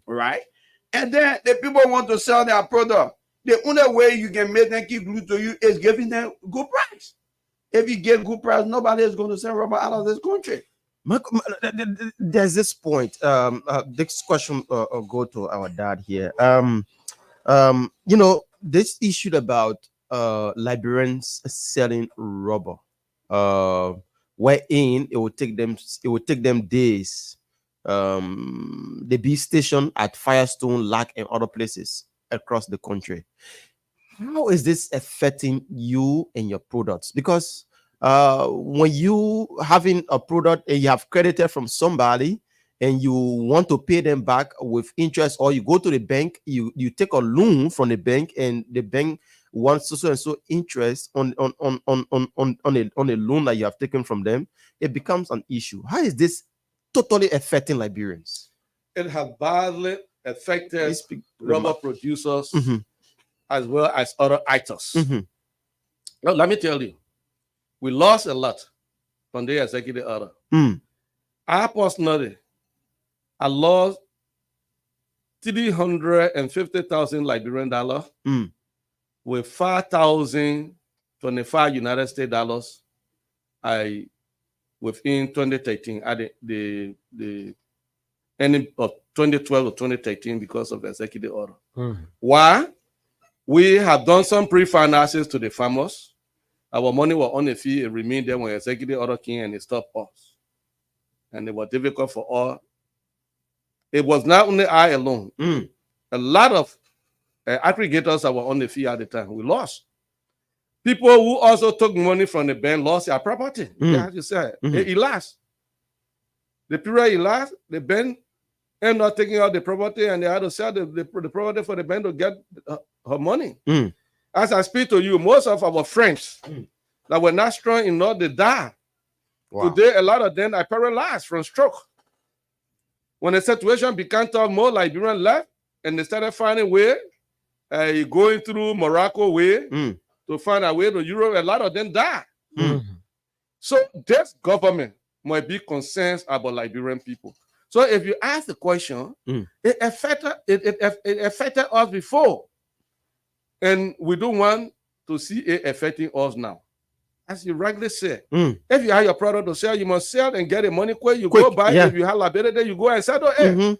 right? And then the people want to sell their product. The only way you can make them keep glued to you is giving them good price. If you get good price, nobody is going to sell rubber out of this country. There's this point. This question go to our dad here. You know, this issue about Liberians selling rubber, wherein it will take them days. The bee station at Firestone, Lac, and other places across the country. How is this affecting you and your products? Because when you having a product and you have credited from somebody and you want to pay them back with interest, or you go to the bank, you take a loan from the bank, and the bank wants so and so interest on a loan that you have taken from them, it becomes an issue. How is this totally affecting Liberians? It has badly affected rubber producers as well as other actors. Well, let me tell you, we lost a lot from the executive order. I personally, I lost $350,000 Liberian dollars with 5,025 United States dollars. Within 2013, at the ending of 2012 or 2013, because of the executive order. Why? We have done some pre-finances to the farmers. Our money was on the fee, it remained there when executive order came and it stopped us. And it was difficult for all. It was not only I alone. A lot of aggregators that were on the fee at the time, we lost. People who also took money from the bank lost their property. Yeah, you said it lasts. The period it lasts, the bank ended up taking out the property, and they had to sell the property for the bank to get her money. As I speak to you, most of our friends that were not strong enough, they died. Wow. Today, a lot of them are paralyzed from stroke. When the situation became tough, more Liberians left, and they started finding way, going through Morocco way to find a way to Europe. A lot of them died. So this government might be concerned about Liberian people. So if you ask the question, it affected us before, and we don't want to see it affecting us now. As you rightly said, if you have your product to sell, you must sell and get the money quick. You go buy. If you have liability, you go and settle it.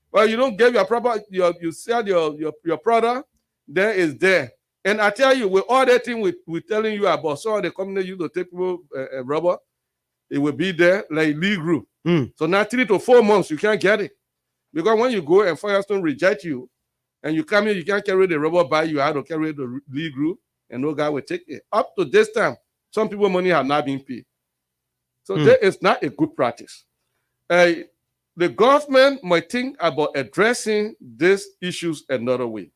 Well, you don't give your product, you sell your product, then it's there. And I tell you, with all that thing we're telling you about, some of the company you to take rubber, it will be there like legal. So now 3 to 4 months, you can't get it. Because when you go and Firestone reject you, and you come here, you can't carry the rubber by, you have to carry the legal, and no guy will take it. Up to this time, some people money have not been paid. So that is not a good practice. The government might think about addressing these issues another way.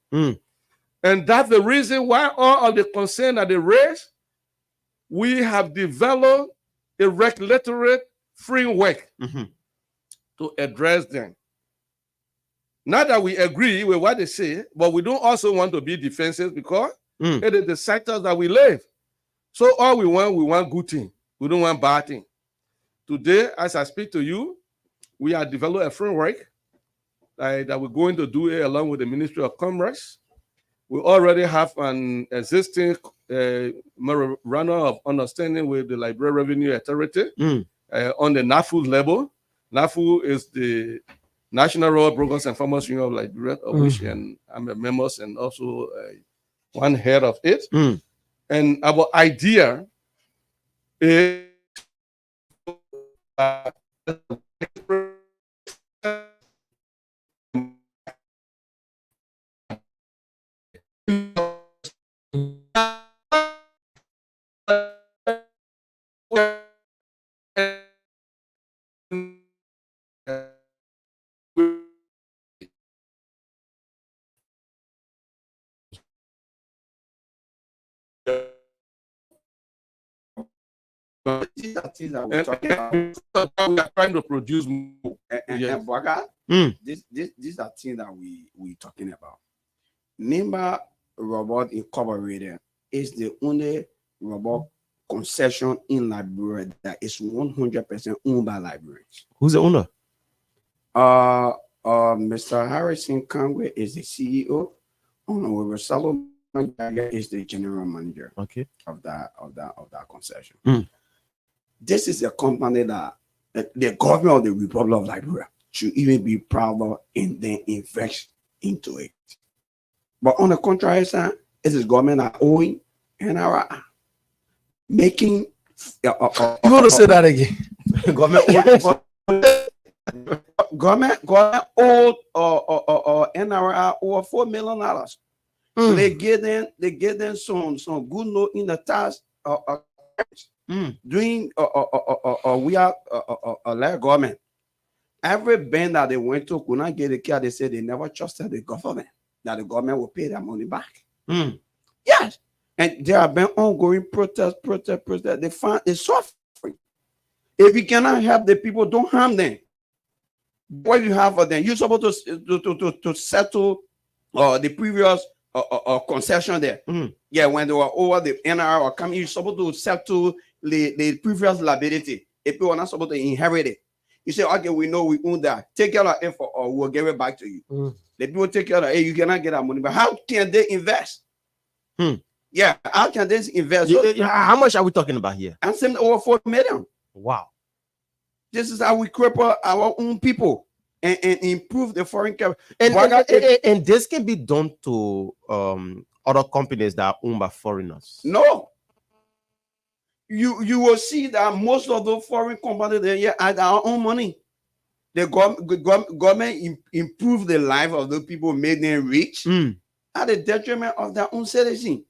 And that's the reason why all of the concern that they raise, we have developed a regulatory framework to address them. Not that we agree with what they say, but we don't also want to be defensive because it is the sectors that we live. So all we want good thing. We don't want bad thing. Today, as I speak to you, we have developed a framework that we're going to do it along with the Ministry of Commerce. We already have an existing memorandum of understanding with the Liberia Revenue Authority on the NAFU level. NAFU is the National Rural Brokers and Farmers Union of Liberia, of which I'm a member and also one head of it. And our idea is These are things that we're talking about. We are trying to produce more. And Bwaga, these are things that we're talking about. Nimba Robot Incorporated is the only robot concession in Liberia that is 100% owned by Liberians. Who's the owner? Mr. Harrison Kangwe is the CEO. Honorable Solomon is the general manager of that concession. This is a company that the government of the Republic of Liberia should even be proud of and then invest into it. But on the contrary side, it is government that owing and are making. You want to say that again? Government owed NRI over $4 million. So they get them some good note in the tax doing we are like government. Every bank that they went to could not get the care. They said they never trusted the government, that the government will pay their money back. Yes. And there have been ongoing protests. They suffering. If you cannot help the people, don't harm them. What you have for them? You're supposed to settle the previous concession there. Yeah, when they were over the NR or coming, you're supposed to settle the previous liability. If people are not supposed to inherit it, you say, okay, we know we own that. Take care of it, or we'll give it back to you. The people take care of it. Hey, you cannot get that money, but how can they invest? Yeah, how can they invest? How much are we talking about here? I'm saying over 4 million. Wow. This is how we cripple our own people and improve the foreign capital. And this can be done to other companies that are owned by foreigners. No. You will see that most of the foreign companies they had our own money. The government improve the life of the people, made them rich at the detriment of their own citizens.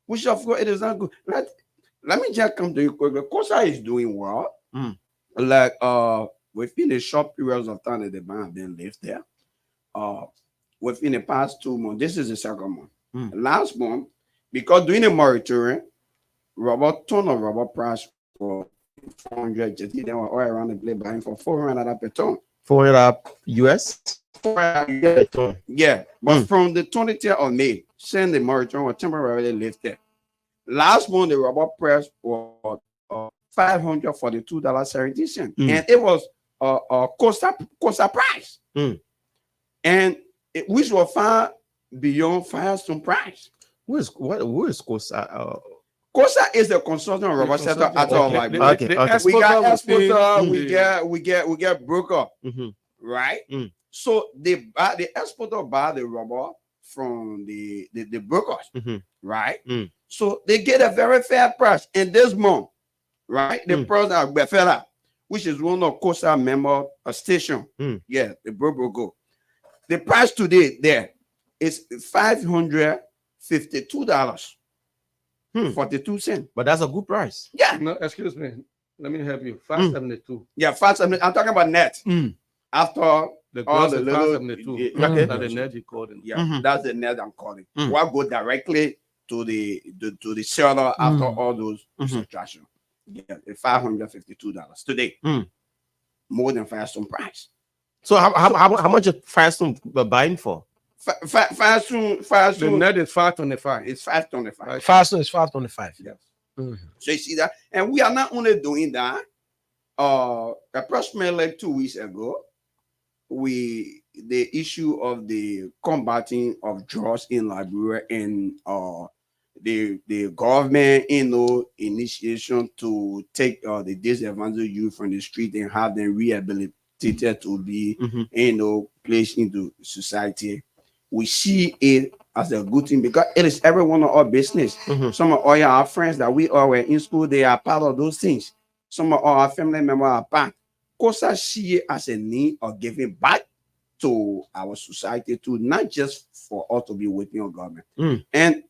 Which of course it is not good. Let me just come to you quickly. COSA is doing well. Like within the short periods of time that the ban have been lived there. Within the past 2 months, this is the second month. Last month, because during the moratorium, ton of rubber price for 400 JT, they were all around the place buying for $400 per ton. $400 US? Yeah, but from the 20th of May, saying the moratorium was temporarily lifted. Last month, the rubber price was $542.70, and it was Costa price, and which was far beyond Firestone price. Who is Costa? Costa is the consultant rubber sector out of Liberia. We got exporter, we get broker, right? So the exporter buy the rubber from the brokers, right? So they get a very fair price. And this month, right, the price of Befela, which is one of Costa member station, yeah, the broker. The price today there is $552. 42 cents. But that's a good price. Yeah. No, excuse me. Let me help you. 572. Yeah, 572. I'm talking about net. After the all gross the is little 572. That's the net you called in. Yeah, that's the net I'm calling. What go directly to the seller after all those subtractions. Yeah, $552 today. More than Firestone price. So how much is Firestone buying for? Firestone. The net is 525. It's 525. Firestone is 525. Yes. Mhm. So you see that, and we are not only doing that. Approximately like 2 weeks ago, the issue of the combating of drugs in Liberia and the government, initiation to take the disadvantaged youth from the street and have them rehabilitated to be, placed into society. We see it as a good thing because it is every one of our business. Some of our friends that we all were in school, they are part of those things. Some of our family members are part. Kosa see it as a need of giving back to our society too, not just for us to be waiting on government. And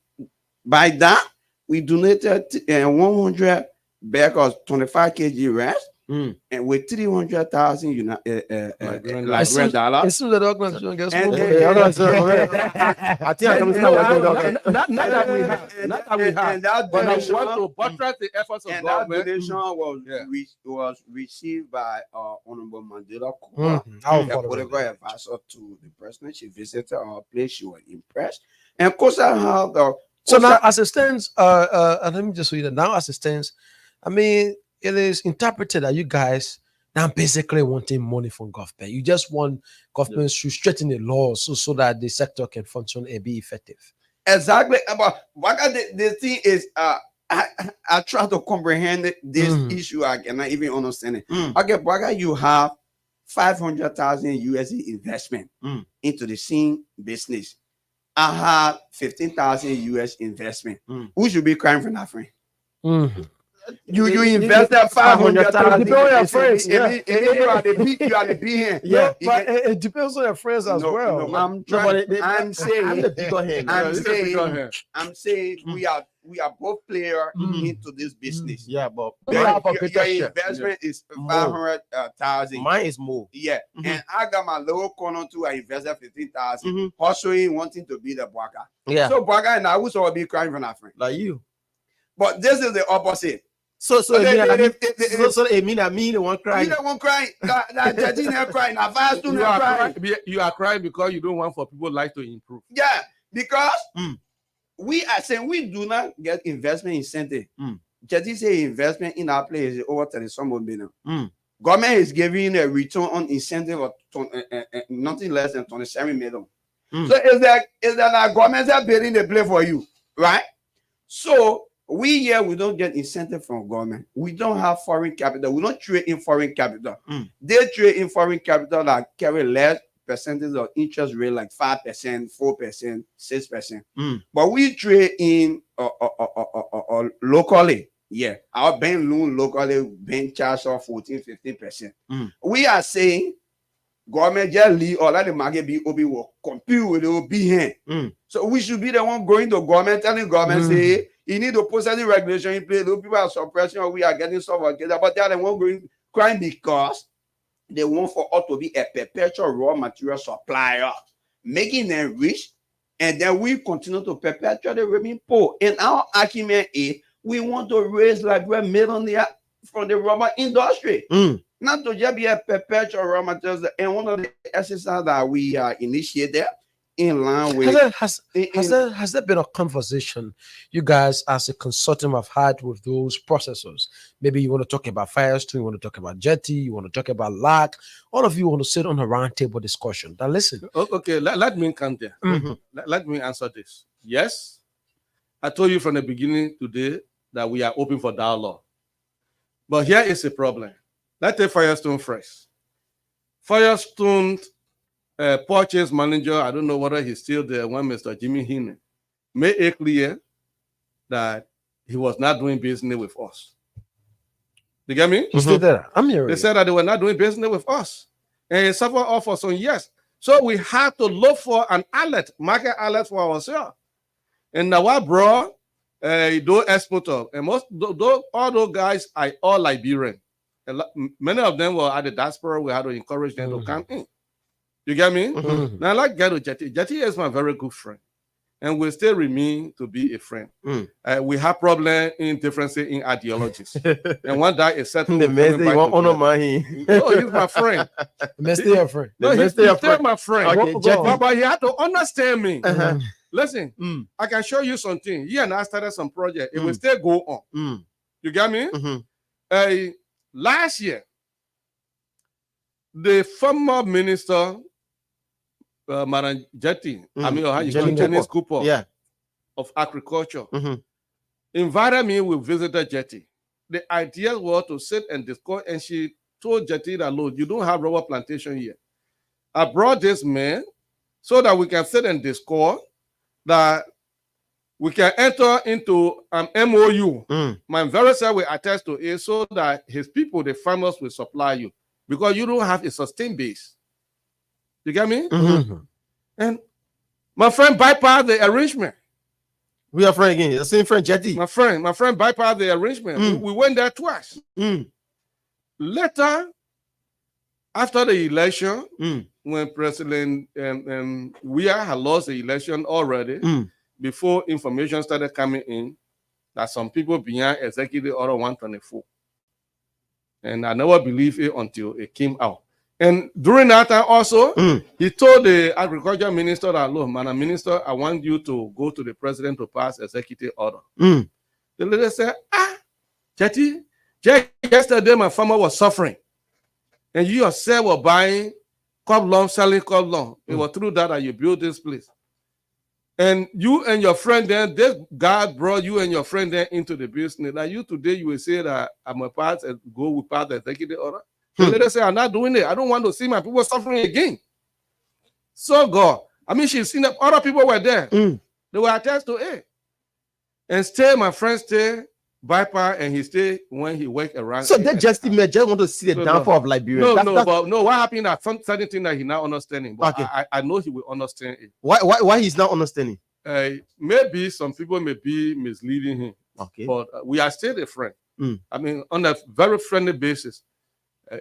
by that, we donated 100 bags of 25 kg rice, and with 300,000 Liberian dollars. As soon as the organization gets And moved, I think I can start working on that. Not that we have, but I want to buttress the efforts of And that government. donation was received by Honorable Mandela Our the political advisor to the president. She visited our place. She was impressed. And of course, I have the. So now, as it stands, let me just read it. Now, as it stands, I mean, it is interpreted that you guys now basically wanting money from government. You just want government to straighten the laws so that the sector can function and be effective. Exactly. But the thing is, I try to comprehend this issue. I cannot even understand it. Okay, Baga, you have 500,000 USD investment into the same business. I have 15,000 US investment. Who should be crying for that, friend? You invested 500,000. Depends on your friends. You are the big hand. Yeah, but it depends on your friends as well. No, I'm saying we are both players into this business. Yeah, but your investment is 500,000. Mine is more. Yeah, and I got my little corner too. I invested 15,000. Hustling, wanting to be the Baga. Yeah. So Baga and I will be crying for that, friend. Like you. But this is the opposite. So it mean that me the one crying. You the one crying. That Judge not crying. That Firestone not crying. You are crying because you don't want for people like to improve. Yeah, because we are saying we do not get investment incentive. Judge say investment in our place is over 30 some billion. Government is giving a return on incentive of nothing less than 27 million. So is that government are building the play for you, right? So we don't get incentive from government. We don't have foreign capital. We don't trade in foreign capital. They trade in foreign capital that carry less percentage of interest rate, like 5%, 4%, 6%. But we trade in locally. Yeah, our bank loan locally, bank charge of 14, 15%. We are saying government just leave or let the market be open, will compete with the OB. So we should be the one going to government, telling government, say, you need to put any regulation in place. Those people are suppressing or we are getting stuff together. But they are the one going crying because they want for us to be a perpetual raw material supplier, making them rich, and then we continue to perpetually remain poor. And our argument is we want to raise like we're millionaire from the rubber industry. Not to just be a perpetual raw materials. And one of the exercises that we initiated in line with has there been a conversation you guys as a consortium have had with those processors? Maybe you want to talk about Firestone, you want to talk about Jetty, you want to talk about LAC. All of you want to sit on a round table discussion. Now listen. Okay, let me come there. Let me answer this. Yes, I told you from the beginning today that we are open for dialogue. But here is the problem. Let's take Firestone first. Firestone purchase manager, I don't know whether he's still there, one Mr. Jimmy Heenan, made it clear that he was not doing business with us. You get me? He's still there. I'm here. They said that they were not doing business with us. And he suffered off for some years. So we had to look for an outlet, market outlet for ourselves. And now what brought those exporters, and all those guys are all Liberian. Many of them were at the diaspora. We had to encourage them to come in. You get me? Now, I like Ghetto Jetty. Jetty is my very good friend. and will still remain to be a friend. We have problems in differences in ideologies. And one that is settled. The man say you want honor my No, he's my friend. Let's stay a friend. No, he's still my friend. Okay, but he had to understand me. Listen, I can show you something. He and I started some project. It will still go on. You get me? Last year, the former minister, Madam Jetty, Janice Cooper, of Agriculture, invited me. We visited Jetty. The idea was to sit and discuss, and she told Jetty that, look, you don't have rubber plantation here. I brought this man so that we can sit and discuss, that we can enter into an MOU. My very self will attest to it so that his people, the farmers, will supply you, because you don't have a sustained base. You get me? And my friend bypassed the arrangement. We are friend again. The same friend, Jetty. My friend bypassed the arrangement. We went there twice. Later, after the election, when President Weah had lost the election already, before information started coming in that some people behind Executive Order 124. And I never believed it until it came out. And during that time also, he told the agriculture minister that, look, Madam Minister, I want you to go to the president to pass executive order. The lady said, Jetty, yesterday my farmer was suffering. And you yourself were buying crop loan, selling crop loan. It was through that you built this place. And you and your friend then, this God brought you and your friend then into the business. Now you today, you will say that I'm a part and go with part the executive order. The lady say, I'm not doing it. I don't want to see my people suffering again. So God, she's seen that other people were there. They were attached to it. And stay, my friend stay, bypass, and he stay when he work around. So they just want to see the downfall of Liberia. But what happened that some certain thing that he's not understanding. But I know he will understand it. Why he's not understanding? Maybe some people may be misleading him. Okay. But we are still a friend. On a very friendly basis.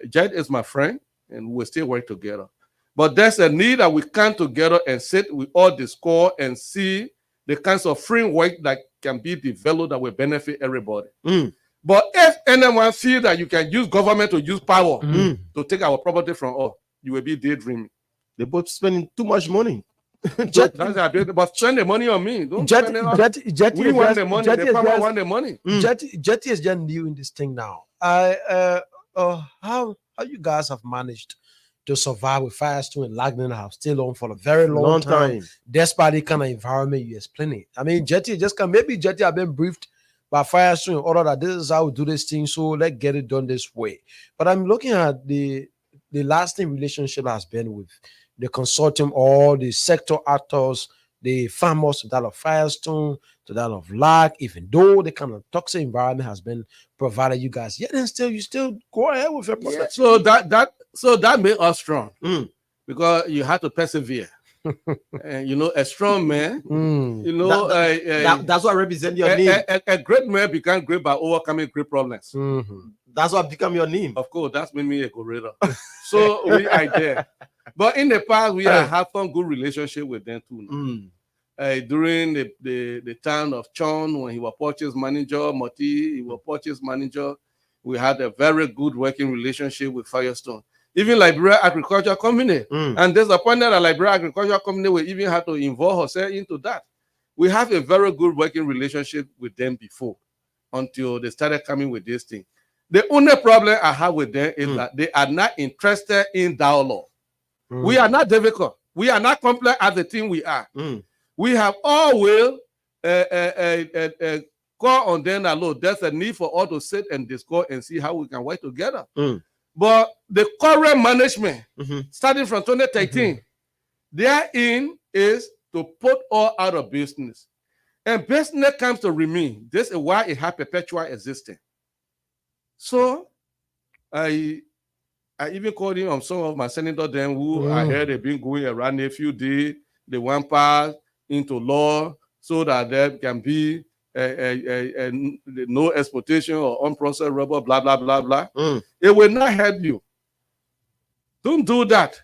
Jet is my friend, and we'll still work together. But there's a need that we come together and sit with all the score and see the kinds of framework that can be developed that will benefit everybody. But if anyone feels that you can use government to use power to take our property from us, you will be daydreaming. They're both spending too much money. But spend the money on me. Don't spend it on Jetty we want the money. The farmer want the money. Jetty is just new in this thing now. How you guys have managed to survive with Firestone and Lagden House still on for a very long time, despite the kind of environment you explaining. Jetty just can, maybe Jetty have been briefed by Firestone in order that this is how we do this thing, so let's get it done this way. But I'm looking at the lasting relationship has been with the consortium, all the sector actors, the farmers, to that of Firestone, to that of Lag, even though the kind of toxic environment has been provided you guys, yet and still you still go ahead with your project. So that made us strong because you had to persevere. And a strong man, that's what represents your name. A great man becomes great by overcoming great problems. That's what become your name. Of course, that's made me a gorilla. So we are there. But in the past, we have had some good relationship with them too. During the time of Chon, when he was purchase manager, Moti, he was purchase manager, we had a very good working relationship with Firestone. Even Liberia Agriculture Company. And there's a point that Liberia Agriculture Company will even have to involve herself into that. We have a very good working relationship with them before, until they started coming with this thing. The only problem I have with them is that they are not interested in dialogue. We are not difficult. We are not complex as the team we are. We have always call on them that, look, there's a need for all to sit and discuss and see how we can work together. But the current management, starting from 2013, their aim is to put all out of business. And business comes to remain. This is why it has perpetual existence. So I even called him on some of my senators then who I heard they've been going around a few days. They want pass into law so that there can be no exportation or unprocessed rubber, blah, blah, blah, blah. It will not help you. Don't do that.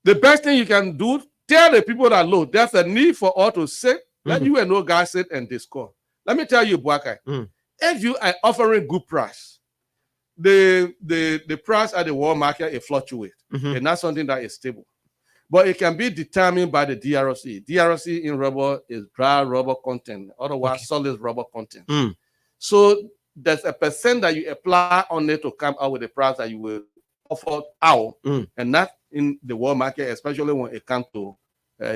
The best thing you can do Tell the people that look, there's a need for all to sit. Let you and no guys sit and discuss. Let me tell you, Buakai, if you are offering good price, the price at the world market it fluctuates. And not something that is stable. But it can be determined by the DRC. DRC in rubber is dry rubber content, otherwise solid rubber content. So there's a percent that you apply on it to come out with the price that you will offer out, and not in the world market, especially when it comes to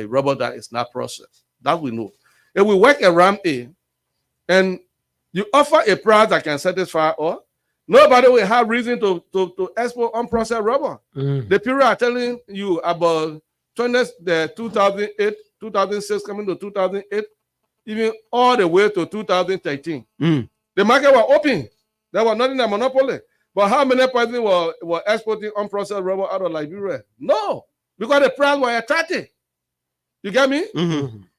rubber that is not processed. That we know. If we work around it, and you offer a price that can satisfy all, nobody will have reason to export unprocessed rubber. The period I'm telling you about the 2008, 2006 coming to 2008, even all the way to 2013. The market was open. There was nothing a monopoly. But how many persons were exporting unprocessed rubber out of Liberia? No, because the price was attractive. You get me?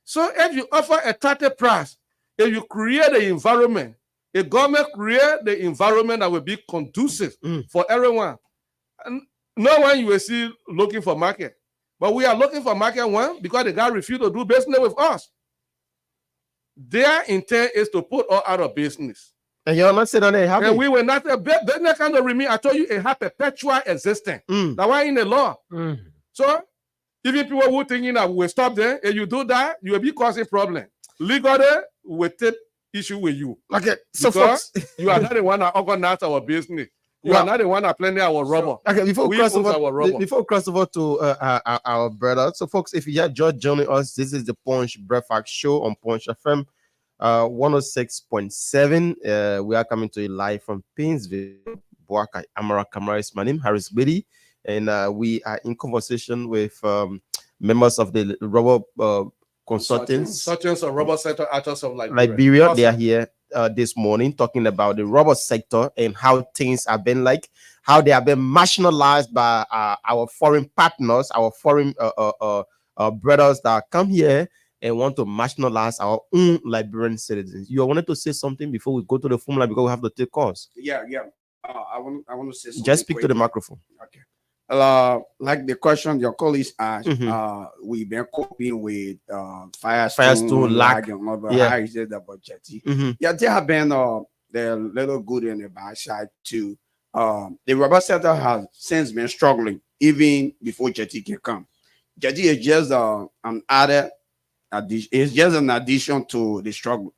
So if you offer a attractive price, if you create the environment, the government create the environment that will be conducive for everyone. And no one you will see looking for market. But we are looking for market one because the guy refused to do business with us. Their intent is to put us out of business. And you're not sitting there happy. And we were not business kind of remain. I told you it had perpetual existence. That's why in the law. So even people who thinking that we will stop there, if you do that, you will be causing problem. Legally, we will take issue with you. Okay, so because you are not the one that organize our business. You are not the one that planning our rubber. Okay, before we cross over to our brother. So, folks, if you are just joining us, this is the Punch Breakfast Show on Punch FM 106.7. We are coming to you live from Painesville. Buakai Amara Kamara is my name, Harris Biddy, and we are in conversation with members of the rubber consultants of rubber sector actors of Liberia. Awesome. They are here this morning talking about the rubber sector and how things have been like, how they have been marginalized by our foreign partners, our foreign brothers that come here and want to marginalize our own Liberian citizens. You wanted to say something before we go to the formula because we have to take calls. Yeah. I want to say something. Just speak to the microphone. Okay. Like the question your colleagues asked, we've been coping with Firestone, lag, and other how is it about Jetty? Yeah, there have been the little good and the bad side too. The rubber sector has since been struggling even before Jetty can come. Jetty is just an added. It's just an addition to the struggle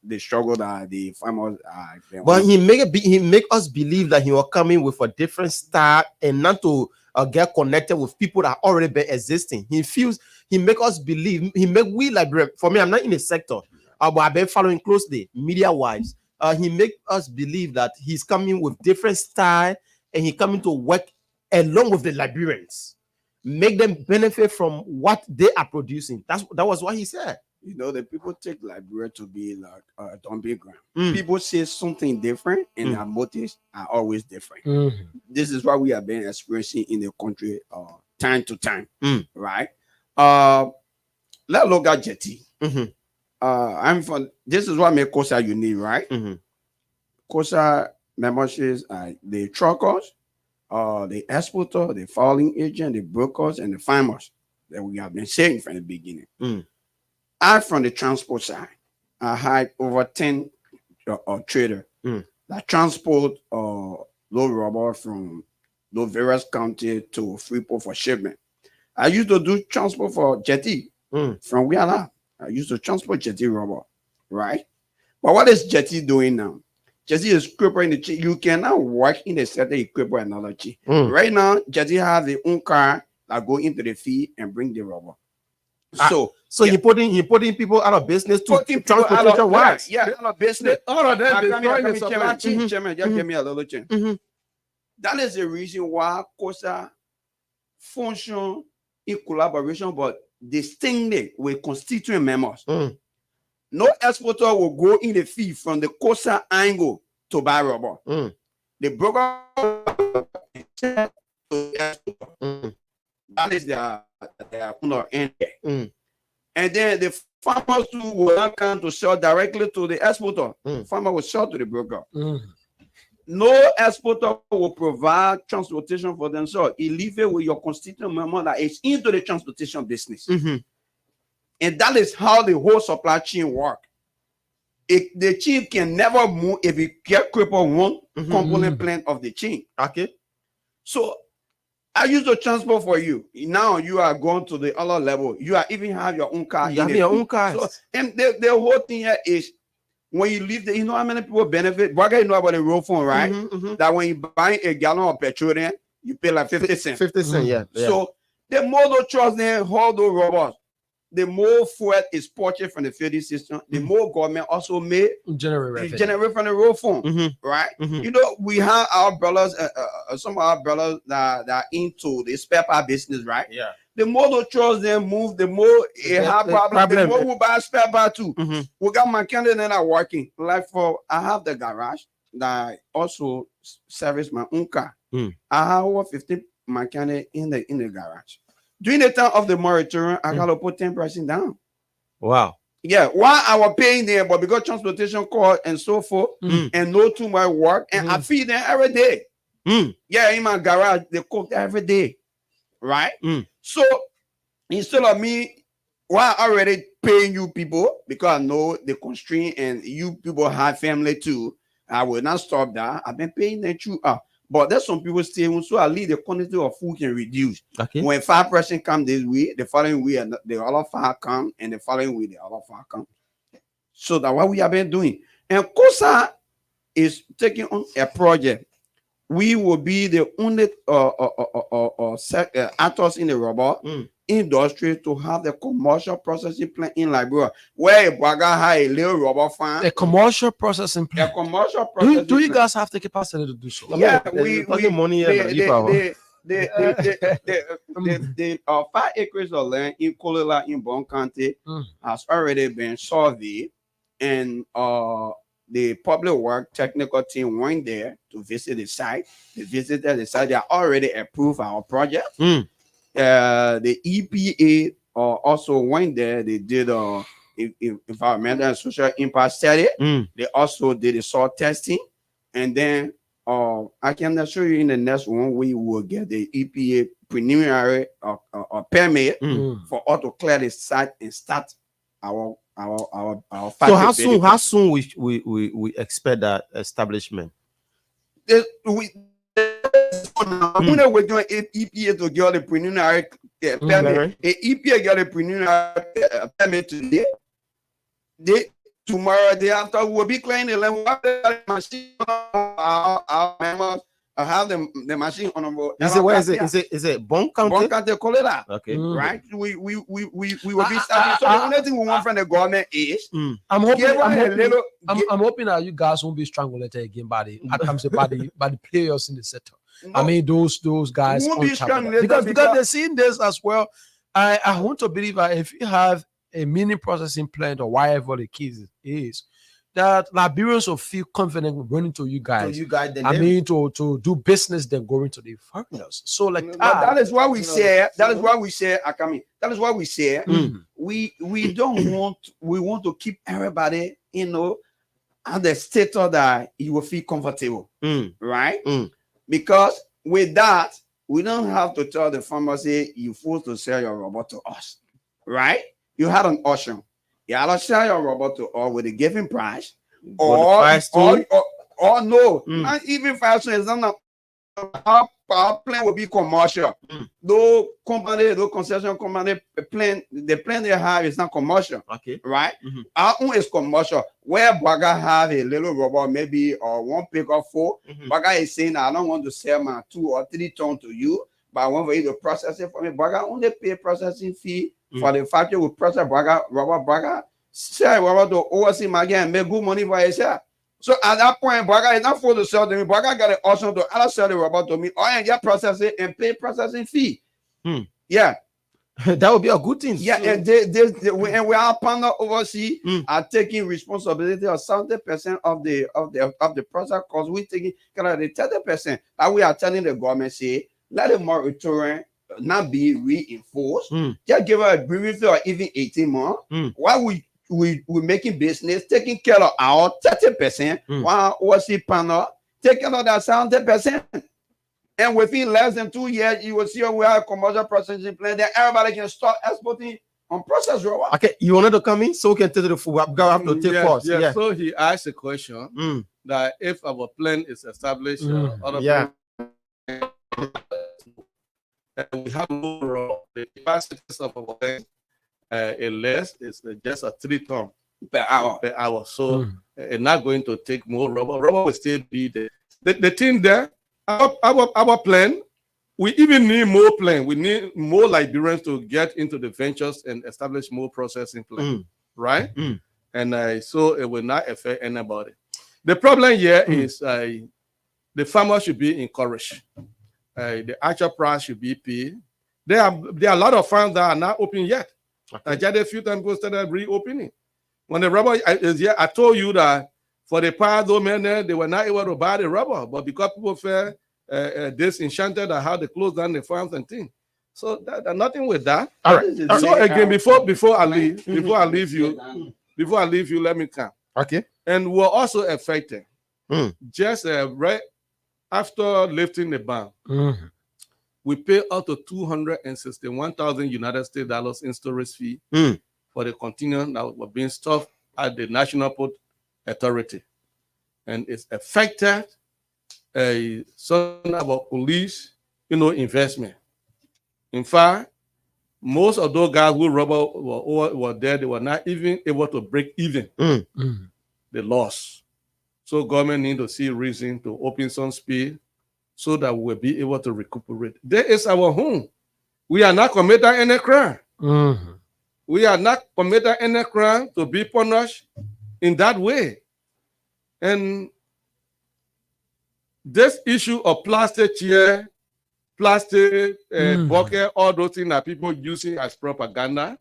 that the farmers are. But he make us believe that he was coming with a different start and not to get connected with people that already been existing. He make us believe. He make we Liberian. For me, I'm not in the sector, but I've been following closely, media wise. He make us believe that he's coming with different style and he coming to work along with the Liberians. Make them benefit from what they are producing. That was what he said. You know, the people take Liberia to be like a dumping ground. People say something different, and their motives are always different. This is what we have been experiencing in the country time to time, right? Let's look at Jetty. I'm from. This is what makes COSA unique, right? COSA memberships are the truckers, the exporter, the filing agent, the brokers, and the farmers that we have been saying from the beginning. I, from the transport side, I had over 10 traders that transport low rubber from those various counties to Freeport for shipment. I used to do transport for Jetty from where I used to transport Jetty rubber, right? But what is Jetty doing now? Jetty is equipping the chief. You cannot work in the sector equipped with another chief. Right now, Jetty has their own car that go into the field and bring the rubber. So he putting people out of business to transportation wise. Yeah, out of business. All of them destroying the supply chain. Chairman, just give me a little change. That is the reason why COSA function in collaboration, but distinctly with constituent members. No exporter will go in the field from the COSA angle to buy rubber. The broker that is their end. And then the farmers who will not come to sell directly to the exporter. Farmer will sell to the broker. No exporter will provide transportation for themselves. You leave it with your constituent member that is into the transportation business. And that is how the whole supply chain works. The chain can never move if you get crippled one component plant of the chain. Okay. So I use the transport for you. Now you are going to the other level. You are even have your own car. You have your own car. So, and the whole thing here is when you leave you know how many people benefit? Braga, you know about the road phone, right? That when you buy a gallon of petrol, then you pay like 50 cents. 50 cents, yeah. So the more those trucks then hold those robots, the more fuel is purchased from the feeding system, the more government also may generate from the road phone, right? You know, we have our brothers, some of our brothers that are into the spare part business, right? Yeah. The more the trucks then move, the more it have problems. The more we buy spare part too. We got my candidate that are working. Like I have the garage that also service my own car. I have over 15 mechanics in the garage. During the time of the moratorium, I gotta put 10% down. Wow. Yeah, while I was paying them, but because transportation cost and so forth, and no too much work, and I feed them every day. Yeah, in my garage, they cook every day, right? So instead of me, while I already paying you people because I know the constraint and you people have family too, I will not stop that. I've been paying them too. But there's some people still, so at least the quantity of food can reduce. Okay. When 5% come this week, the following week, the other 5 come, and the following week, the other 5 come. So that's what we have been doing. And COSA is taking on a project. We will be the only actors in the rubber industry to have the commercial processing plant in Liberia, where Braga has a little rubber farm. A commercial processing plant. A commercial processing Do you guys have the capacity to do so? Yeah, the 5 acres of land in Kolila in Bon County has already been surveyed, and the public work technical team went there to visit the site. They visited the site. They already approved our project. The EPA also went there. They did environmental and social impact study. They also did the soil testing, and then I can assure you in the next one we will get the EPA preliminary permit for us to clear the site and start our So how soon we expect that establishment? We're doing EPA to get the preliminary permit. EPA got a preliminary permit today. Tomorrow, day after, we'll be clearing the land. Machine. Our members have the machine on the road. Is it Bon County? Bon County, Kolila. Okay. Right. We will be starting. So the only thing we want from the government is I'm hoping that you guys won't be strangulated again by the players in the sector. No. I mean those guys Won't be because they're seeing this as well. I want to believe that if you have a mini processing plant or whatever the case is, that Liberians will feel confident running to you guys. To do business than going to the foreigners. So that is why we say. That is why we say. That is why we say. We don't want. We want to keep everybody, at the state that you will feel comfortable, right? Because with that, we don't have to tell the farmer say you're forced to sell your robot to us, right? You had an auction. You either sell your robot to us with a given price, or no, not even price. It's not our plan will be commercial. Though concession company the plan they have is not commercial. Okay, right? Our own is commercial. Where Braga have a little robot, maybe or one pickup for Braga is saying, I don't want to sell my 2 or 3 tons to you, but I want for you to process it for me. Braga only pay processing fee for the factory will process Braga sell robot to oversee my game and make good money for yourself. So at that point, Braga is not forced to sell to me. Braga got an option to either sell the robot to me or I get process it and pay processing fee. Yeah. That would be a good thing. Yeah, and and we are partner overseas are taking responsibility of 70% of the process cost. We taking kind of the 30%. And we are telling the government say let the moratorium not be reinforced. Just give her a briefing for even 18 months. While we making business, taking care of our 30%, while overseas partner taking care of that 70%. And within less than 2 years, you will see we have a commercial processing plant that everybody can start exporting Unprocessed rubber. Okay, you wanted to come in so we can take the food. We have to take Yes, calls. yes. Yeah. So he asked a question that if our plan is established, other Yeah. we have more the capacities of our plan, a less is just a 3 ton per hour. So it's not going to take more rubber. Rubber will still be there. The thing there, our plan, we even need more plan. We need more Liberians to get into the ventures and establish more processing plan, right? And so it will not affect anybody. The problem here is the farmer should be encouraged. The actual price should be paid. There are a lot of farms that are not open yet. Just a few times ago started reopening. When the rubber is here, I told you that for the past men, they were not able to buy the rubber, but because people felt disenchanted at how they closed down the farms and things. So nothing with that. All right. So again, before I leave you, let me come. Okay. And we're also affected. Just right after lifting the ban, we pay up to $261,000 United States dollars in storage fee for the container that were being stored at the National Port Authority, and it's affected some of our police, investment. In fact, most of those guys who were there, they were not even able to break even. They lost. So government need to see reason to open some space so that we'll be able to recuperate. There is our home. We are not committing any crime. We are not committing any crime to be punished in that way. And this issue of plastic chair, plastic bucket, all those things that people using as propaganda,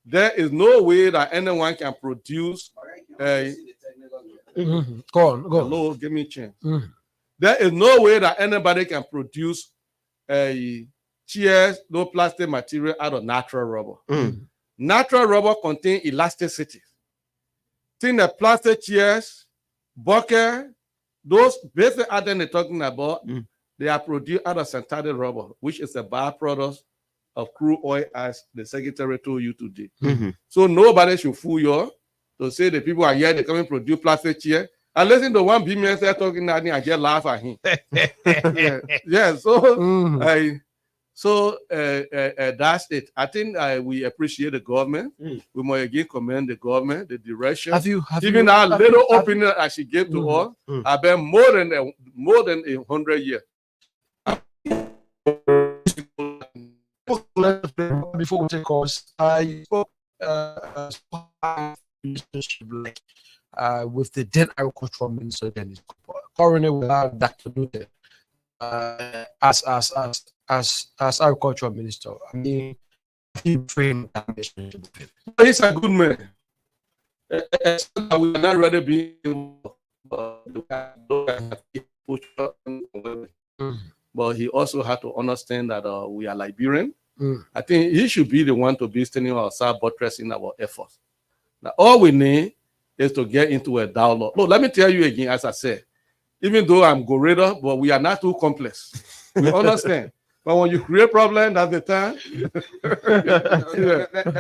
there is no way that anyone can produce Go on. Hello, give me a chance. There is no way that anybody can produce chairs, no plastic material out of natural rubber. Natural rubber contains elasticity. Think that plastic chairs, bucket, those basic items they're talking about, they are produced out of synthetic rubber, which is a byproduct of crude oil, as the secretary told you today. So nobody should fool you to say the people are here, they come and produce plastic chair. I listen to one BMS talking that I just laugh at him. So that's it. I think we appreciate the government. We must again commend the government, the direction. Even our little opening that she gave to us, I bet more than 100 years. Before we take calls, I spoke with the then agricultural minister, Dennis Cooper. Currently, we have Dr. Newton as agricultural minister. I mean, he trained that relationship with him. He's a good man. We are not ready to be but he also had to understand that we are Liberian. I think he should be the one to be standing outside buttressing our efforts. Now, all we need is to get into a dialogue. Look, let me tell you again, as I said, even though I'm Gorilla, but we are not too complex. We understand. But when you create problem, that's the time.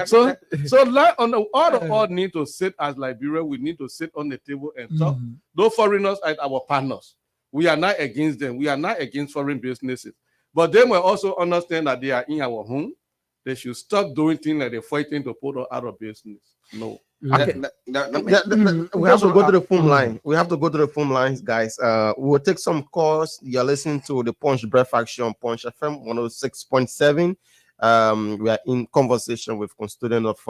So like on all need to sit as Liberia, we need to sit on the table and talk. Those foreigners are our partners. We are not against them. We are not against foreign businesses. But they must also understand that they are in our home. They should stop doing things like they're fighting to put us out of business. No. Okay. We have to go to the phone line. We have to go to the phone lines, guys. We'll take some calls. You're listening to the Punch Breakfast Show on Punch FM 106.7. We are in conversation with constituents of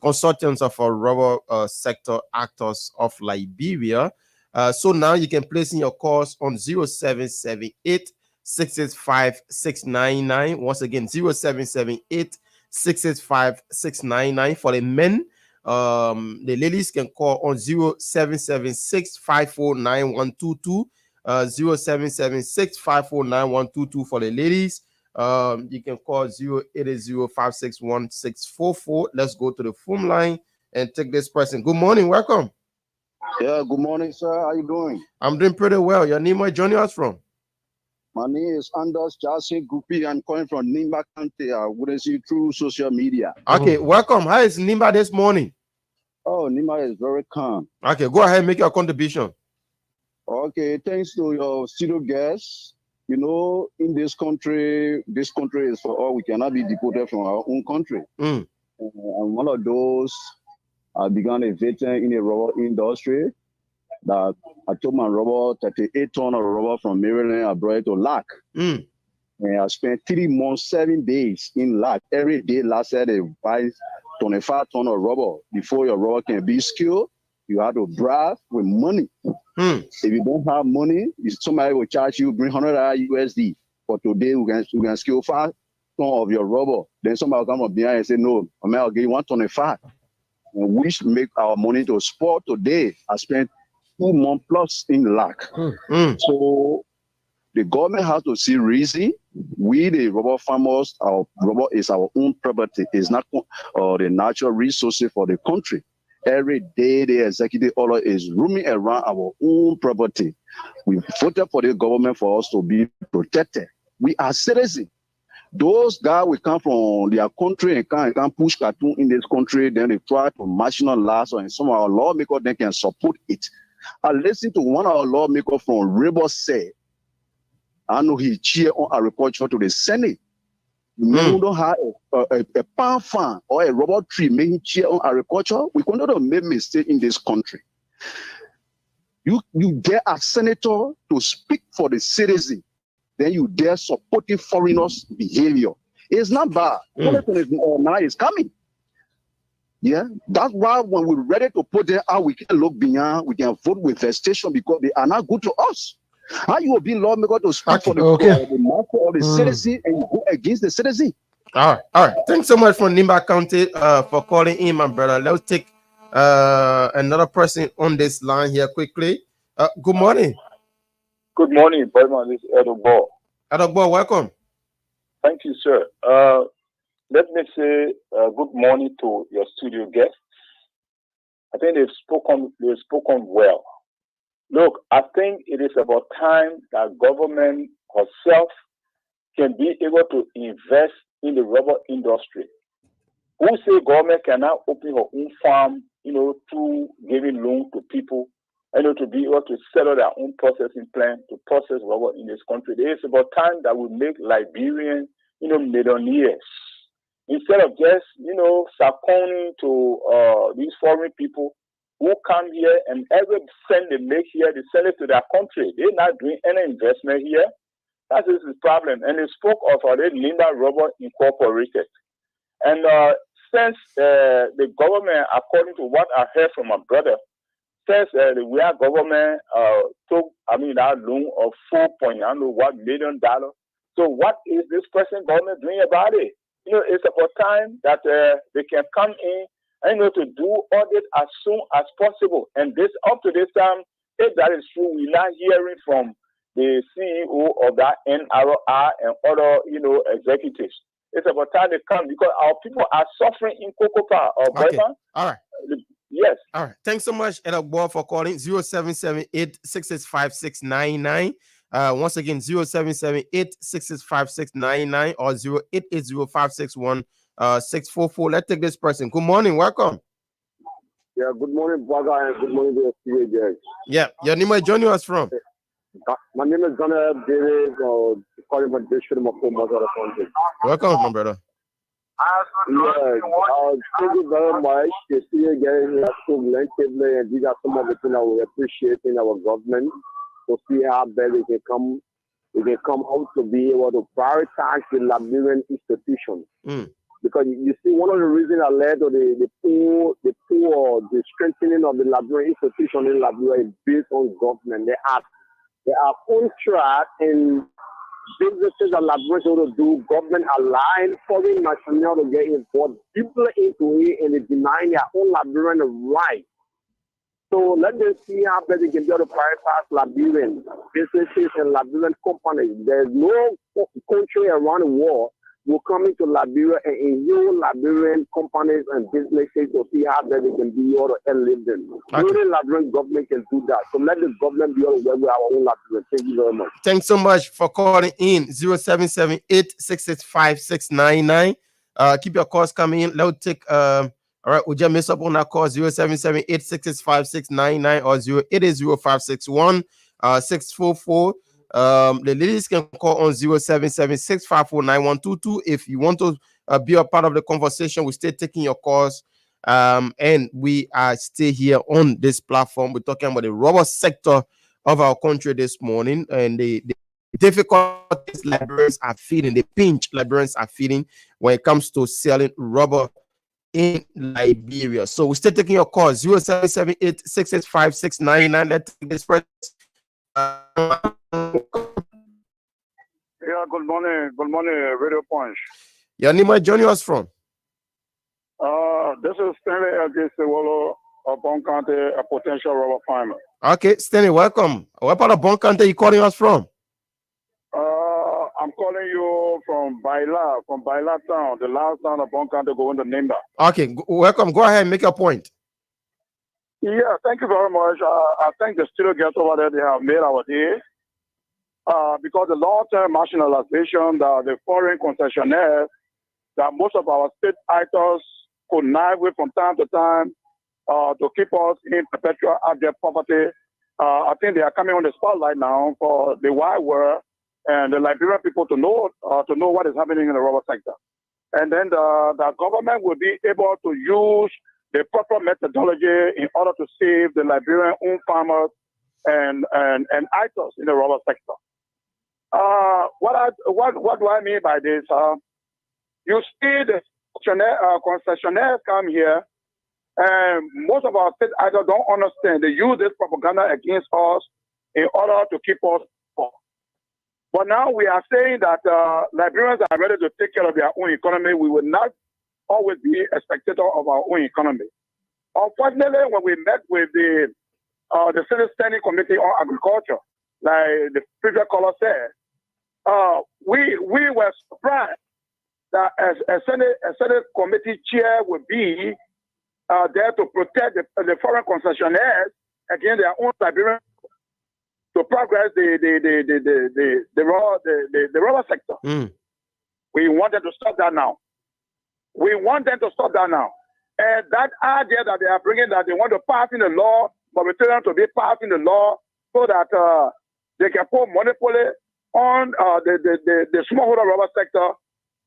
consortiums of rubber sector actors of Liberia. So now you can place in your calls on 0778 685 699. Once again, 0778 685 699 for the men. The ladies can call on 0776 549 122. 0776 549 122 for the ladies. You can call 0880 561 644. Let's go to the phone line and take this person. Good morning, welcome. Yeah, good morning, sir. How you doing? I'm doing pretty well. Your name, where joining us from? My name is Anders Jasin Gupi. I'm calling from Nimba County. I wouldn't see through social media. Okay, welcome. How is Nimba this morning? Oh, Nimba is very calm. Okay, go ahead and make your contribution. Okay, thanks to your studio guests. You know, in this country is for all. We cannot be deported from our own country. And one of those, I began a veteran in the rubber industry. That I took my rubber, 38 tons of rubber from Maryland, I brought it to LAC. And I spent 3 months, 7 days in LAC. Every day, lasted a buy 25 tons of rubber. Before your rubber can be skilled, you have to drive with money. If you don't have money, somebody will charge you, bring $100 USD. For today, we can skill 5 tons of your rubber. Then somebody will come up behind and say, no, I'll give you 125. And we should make our money to sport today. I spent 2 months plus in LAC. So the government has to see reason. We, the rubber farmers, our rubber is our own property. It's not the natural resources for the country. Every day, the executive order is roaming around our own property. We voted for the government for us to be protected. We are citizens. Those guys will come from their country and can push cartoon in this country, then they try to marginalize, and some of our lawmakers then can support it. I listened to one of our lawmakers from River said, I know he cheered on agriculture to the Senate. We don't have a palm farm or a rubber tree making cheer on agriculture. We cannot make mistake in this country. You get a senator to speak for the citizen, then you dare supporting foreigners' behavior. It's not bad. 2029 is coming. Yeah, that's why when we're ready to put them out, we can look beyond, we can vote with vestation because they are not good to us. How you will be lawmaker to speak for the market of the citizen and you go against the citizen? All right. Thanks so much for Nimba County for calling in, my brother. Let's take another person on this line here quickly. Good morning. Good morning, Berman. This is Edogbo. Edogbo, welcome. Thank you, sir. Let me say good morning to your studio guests. I think they've spoken well. Look, I think it is about time that government herself can be able to invest in the rubber industry. Who say government cannot open her own farm, through giving loan to people, to be able to settle their own processing plant to process rubber in this country. It is about time that we make Liberians, millionaires. Instead of just, succumbing to these foreign people who come here and every cent they make here, they send it to their country. They're not doing any investment here. That is the problem. And they spoke of Nimba Rubber Incorporated. And since the government, according to what I heard from my brother, since the government took, that loan of $4 million. So what is this present government doing about it? It's about time that they can come in and to do all this as soon as possible. And this up to this time, if that is true, we're not hearing from the CEO of that NRR and other executives. It's about time they come because our people are suffering in Cocopa or Okay. All right. Yes. All right. Thanks so much, Edogbo, for calling 0778-665-699. Once again, 0778-665-699 or 0880-561-644. Let's take this person. Good morning. Welcome. Yeah, good morning, Baga, and good morning to the guys. Yeah. Your name is joining us from? My name is Ghana David, calling from District of County. Welcome, my brother. Yeah, thank you very much. The studio guys are so relatively, and these are some of the things that we appreciate in our government to see how best we can come out to be able to prioritize the Liberian institutions. Because you see, one of the reasons that led to the strengthening of the Liberian institution in Liberia is based on government. They are contract and businesses that Liberians want to do, government aligned, foreign national to get involved deeply into it and they deny their own Liberian rights. So let them see how best they can be able to prioritize Liberian businesses and Liberian companies. There's no country around the world will come into Liberia and inhale Liberian companies and businesses to see how that they can be able to live them. Only Liberian government can do that. So let the government be able to work with our own Liberian. Thank you very much. Thanks so much for calling in. 0778-665-699. Keep your calls coming in. Let's take all right, we just miss up on our call 0778-665-699 or 080-561-644. The ladies can call on 0776-549-122. If you want to be a part of the conversation, we stay taking your calls. And we are still here on this platform. We're talking about the rubber sector of our country this morning and the difficulties Liberians are feeling, the pinch Liberians are feeling when it comes to selling rubber in Liberia. So we're still taking your calls 0778-665-699. Let's take this first. Yeah, good morning, Radio Punch. Your name, where joining us from? This is Stanley L.J. Sewolo of Bon County, a potential rubber farmer. Okay, Stanley, welcome. What part of Bon County are you calling us from? I'm calling you from Baila town, the last town of Bon County going to Nimba. Okay, welcome. Go ahead and make your point. Yeah, thank you very much. I thank the studio guests over there. They have made our day. Because the long-term nationalization, the foreign concessionaires, that most of our state actors connive with from time to time to keep us in perpetual abject poverty. I think they are coming on the spotlight now for the wide world and the Liberian people to know what is happening in the rubber sector. And then the government will be able to use the proper methodology in order to save the Liberian own farmers and actors in the rubber sector. What do I mean by this? You see the concessionaires come here, and most of our state actors don't understand. They use this propaganda against us in order to keep us poor. But now we are saying that Liberians are ready to take care of their own economy. We will not always be a spectator of our own economy. Unfortunately, when we met with the Senate Standing Committee on Agriculture, like the previous caller said, we were surprised that a Senate committee chair would be there to protect the foreign concessionaires against their own Liberian to progress the rubber sector. We want them to stop that now. And that idea that they are bringing, that they want to pass in the law, but we tell them to be passing the law so that they can put monopoly on the smallholder rubber sector.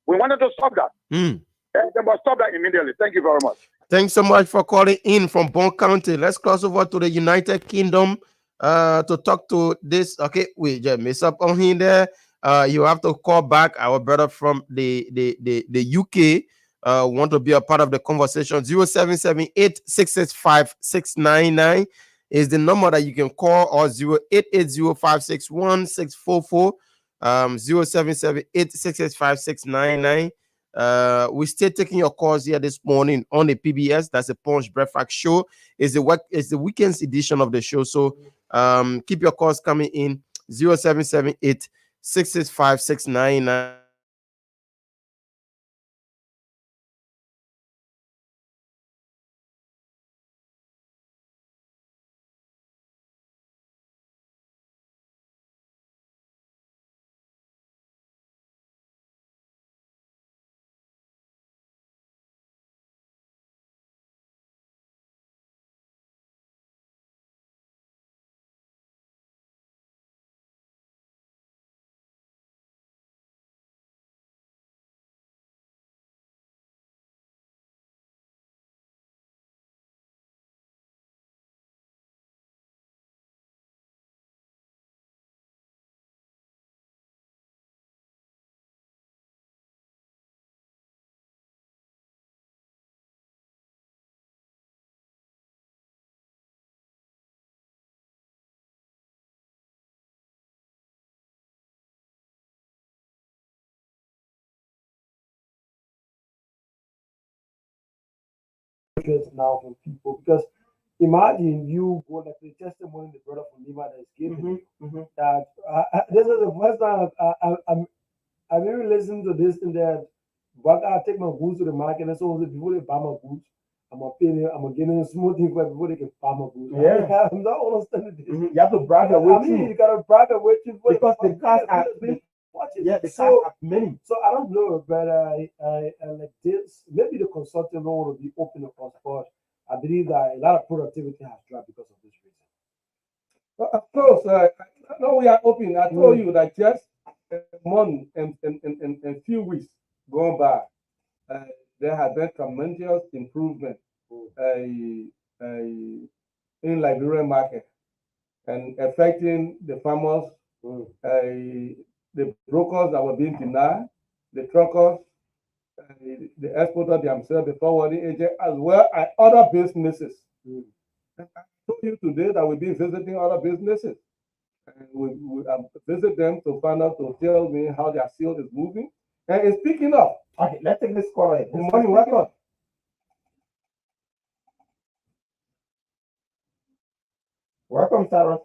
We wanted to stop that. And they must stop that immediately. Thank you very much. Thanks so much for calling in from Bon County. Let's cross over to the United Kingdom to talk to this. Okay, we just miss up on him there. You have to call back. Our brother from the UK want to be a part of the conversation. 0778-665-699 is the number that you can call, or 0880-561-644. 0778-665-699. We're still taking your calls here this morning on the PBS. That's the Punch Breakfast Show. It's the weekend's edition of the show. So keep your calls coming in. 0778-665-699. Now from people, because imagine you go like the testimony the brother from Lima that is giving you that this is the first time I maybe listen to this and that, but I take my goods to the market and so before they buy my goods, I'm gonna pay them, I'm gonna give them a smooth thing for before they can buy my goods. Yeah. I'm not understanding this. You have to brag your way I mean, through. you gotta brag your way through Because the cars are yeah, the cars are many. So I don't know, but I like this. Maybe the consultant don't want to be open across, but I believe that a lot of productivity has dropped because of this reason. Of course, now we are open. I told you that just a month and few weeks gone by, there has been tremendous improvement in Liberian market and affecting the farmers, the brokers that were being denied, the truckers, the exporters themselves, the forwarding agent, as well as other businesses. I told you today that we'll be visiting other businesses. And we visit them to find out, to tell me how their sales is moving. And it's picking up. Okay, let's take this call. Good It's morning, picking welcome. Welcome, Sarah.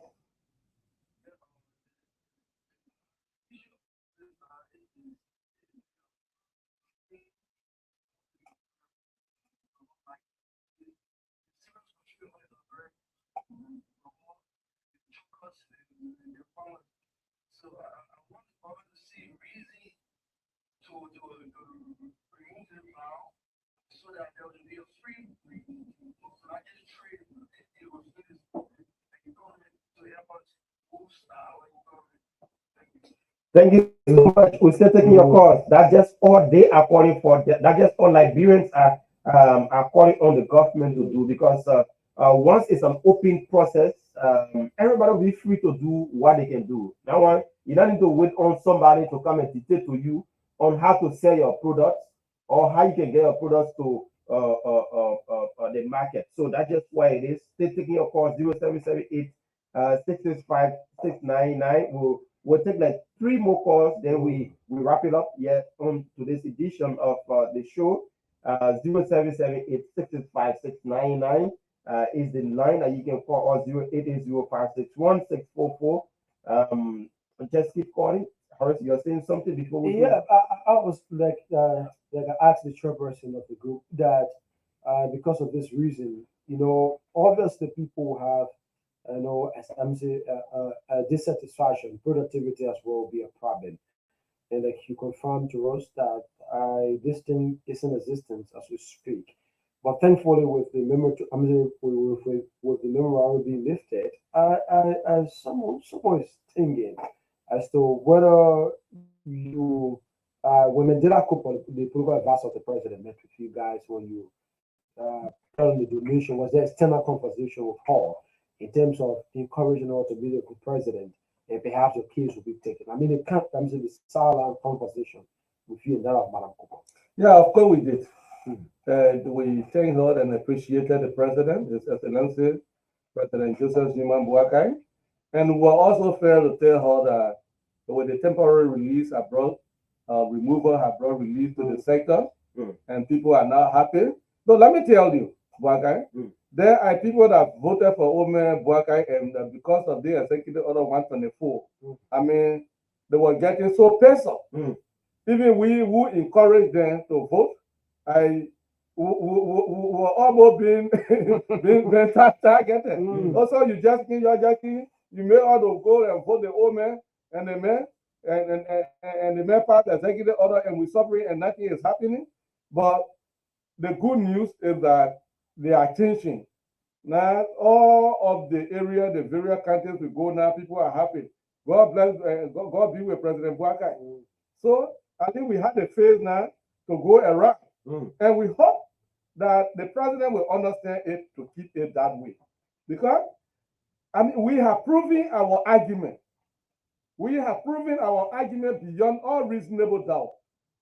Thank you so much. We're still taking your calls. That's just all they are calling for. That's just all Liberians are calling on the government to do because once it's an open process, everybody will be free to do what they can do. Now, you don't need to wait on somebody to come and dictate to you on how to sell your products or how you can get your products to the market. So that's just why it is. Still taking your call 0778 665 699. We'll take like 3 more calls, then we wrap it up yet on today's edition of the show. 0778 665 699 is the line that you can call us 0880 just keep calling. Horace, you're saying something before we Yeah, I was like I asked the chairperson of the group that because of this reason, obviously people have, as I'm saying, dissatisfaction, productivity as well will be a problem. And like you confirmed to us that this thing is in existence as we speak. But thankfully, with the with the memorial being lifted, someone is thinking as to whether you when Mandela Cooper, the political advisor of the president, met with you guys when you telling the donation, was there a external conversation with her in terms of encouraging her to be the president, and perhaps your case will be taken? I mean, it can't come to the silent conversation with you and that of Madam Cooper. Yeah, of course we did. We thank God and appreciated the president, His Excellency President Joseph Zimam Boakai. And we're also fair to tell her that with the temporary release abroad, removal abroad release to the sector, and people are now happy. So let me tell you, Boakai, there are people that voted for Ome Boakai, and because of the executive order 124, I mean, they were getting so pissed off. Even we who encouraged them to vote, were almost being targeted. Also, you made all the go and vote the old man and the man and the man passed the executive order, and we suffering and nothing is happening. But the good news is that they are changing. Now, all of the area, the various countries we go now, people are happy. God bless, God be with President Boakai. So I think we have the phase now to go around. And we hope that the president will understand it to keep it that way. Because I mean, we have proven our argument. We have proven our argument beyond all reasonable doubt.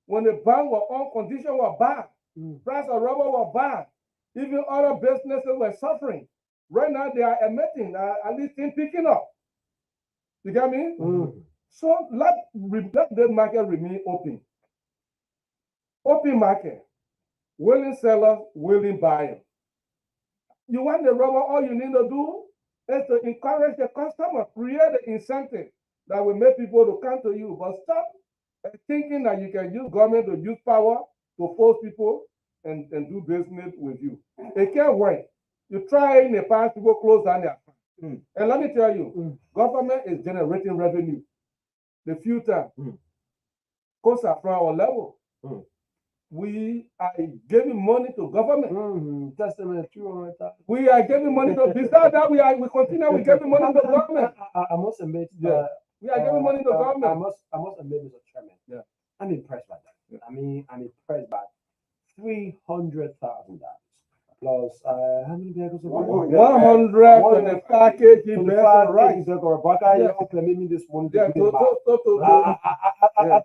When the ban were on, conditions were bad. Price of rubber were bad. Even other businesses were suffering. Right now, they are emitting, at least things picking up. You get me? So let the market remain open. Open market. Willing sellers, willing buyers. You want the rubber, all you need to do is to encourage the customer, create the incentive that will make people to come to you. But stop thinking that you can use government to use power to force people and do business with you. It can't work. You try in the past, people close down their farm. And let me tell you, government is generating revenue. The future, costs are from our level. We are giving money to government. Testament 200,000. We are giving money to. Besides that, we continue with giving money to government. I must admit, We are giving money to government. I must admit, Mr. Chairman. Yeah. I'm impressed by that. I mean, I'm impressed by $300,000 plus how many vehicles? 100 in the package. He best right. This morning. Yeah,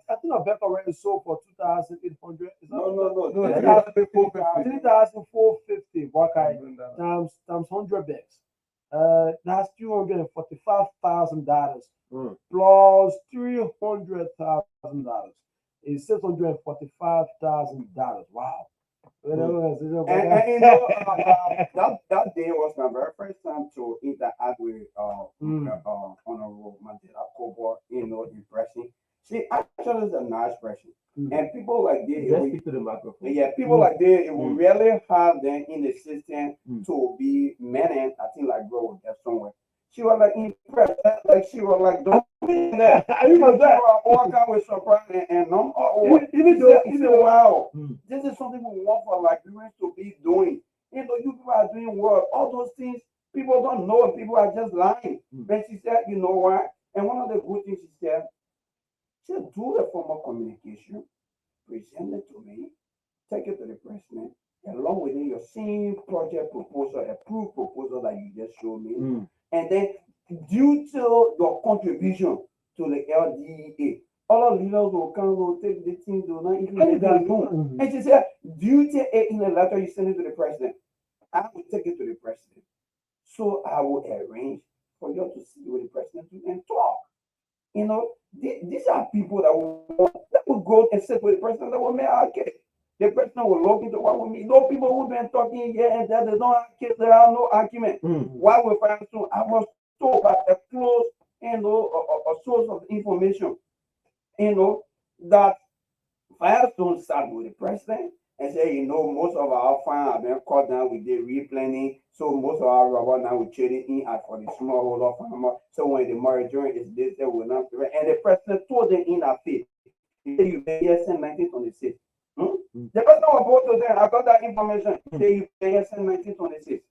I think a vehicle rent is sold for 2,800. No. 3,450. Times 100 bags. That's $245,000 plus $300,000 is $645,000. Wow. And that day was my very first time to interact with Honorable Mandela Kobo, impressing. She actually is a nice person. And people like this, Just to the microphone. Yeah, people like this, it will really have them in the system to be managed. I think like bro would get somewhere. She was like impressed, like she was like, don't be there. You know that. Walk out with surprise and no. Even though, wow, this is something we want for Liberians to be doing. You people are doing work. All those things people don't know. People are just lying. But she said, you know what? And one of the good things she said, do a formal communication, present it to me, take it to the president, along with your same project proposal, approved proposal that you just showed me. And then due to your contribution to the LDA, all leaders will come, will take the things, will not include it. And she said, due to it in a letter you send it to the president, I will take it to the president. So I will arrange for you to see with the president and talk. These are people that will go and sit with the president that will make our case. The president will look into what we mean. Those people who've been talking here and there, there's no case, there are no argument. Why we find soon? I was told by a close, a source of information, that Firestone sat with the president and said, most of our farm have been cut down with the replanting. So most of our rubber now we traded in for the smallholder farmer. So when the moratorium is this, they will not. And the president told them in our face, he said, you pay SN 1926. The president was both to them. I got that information. He said, you pay SN 1926.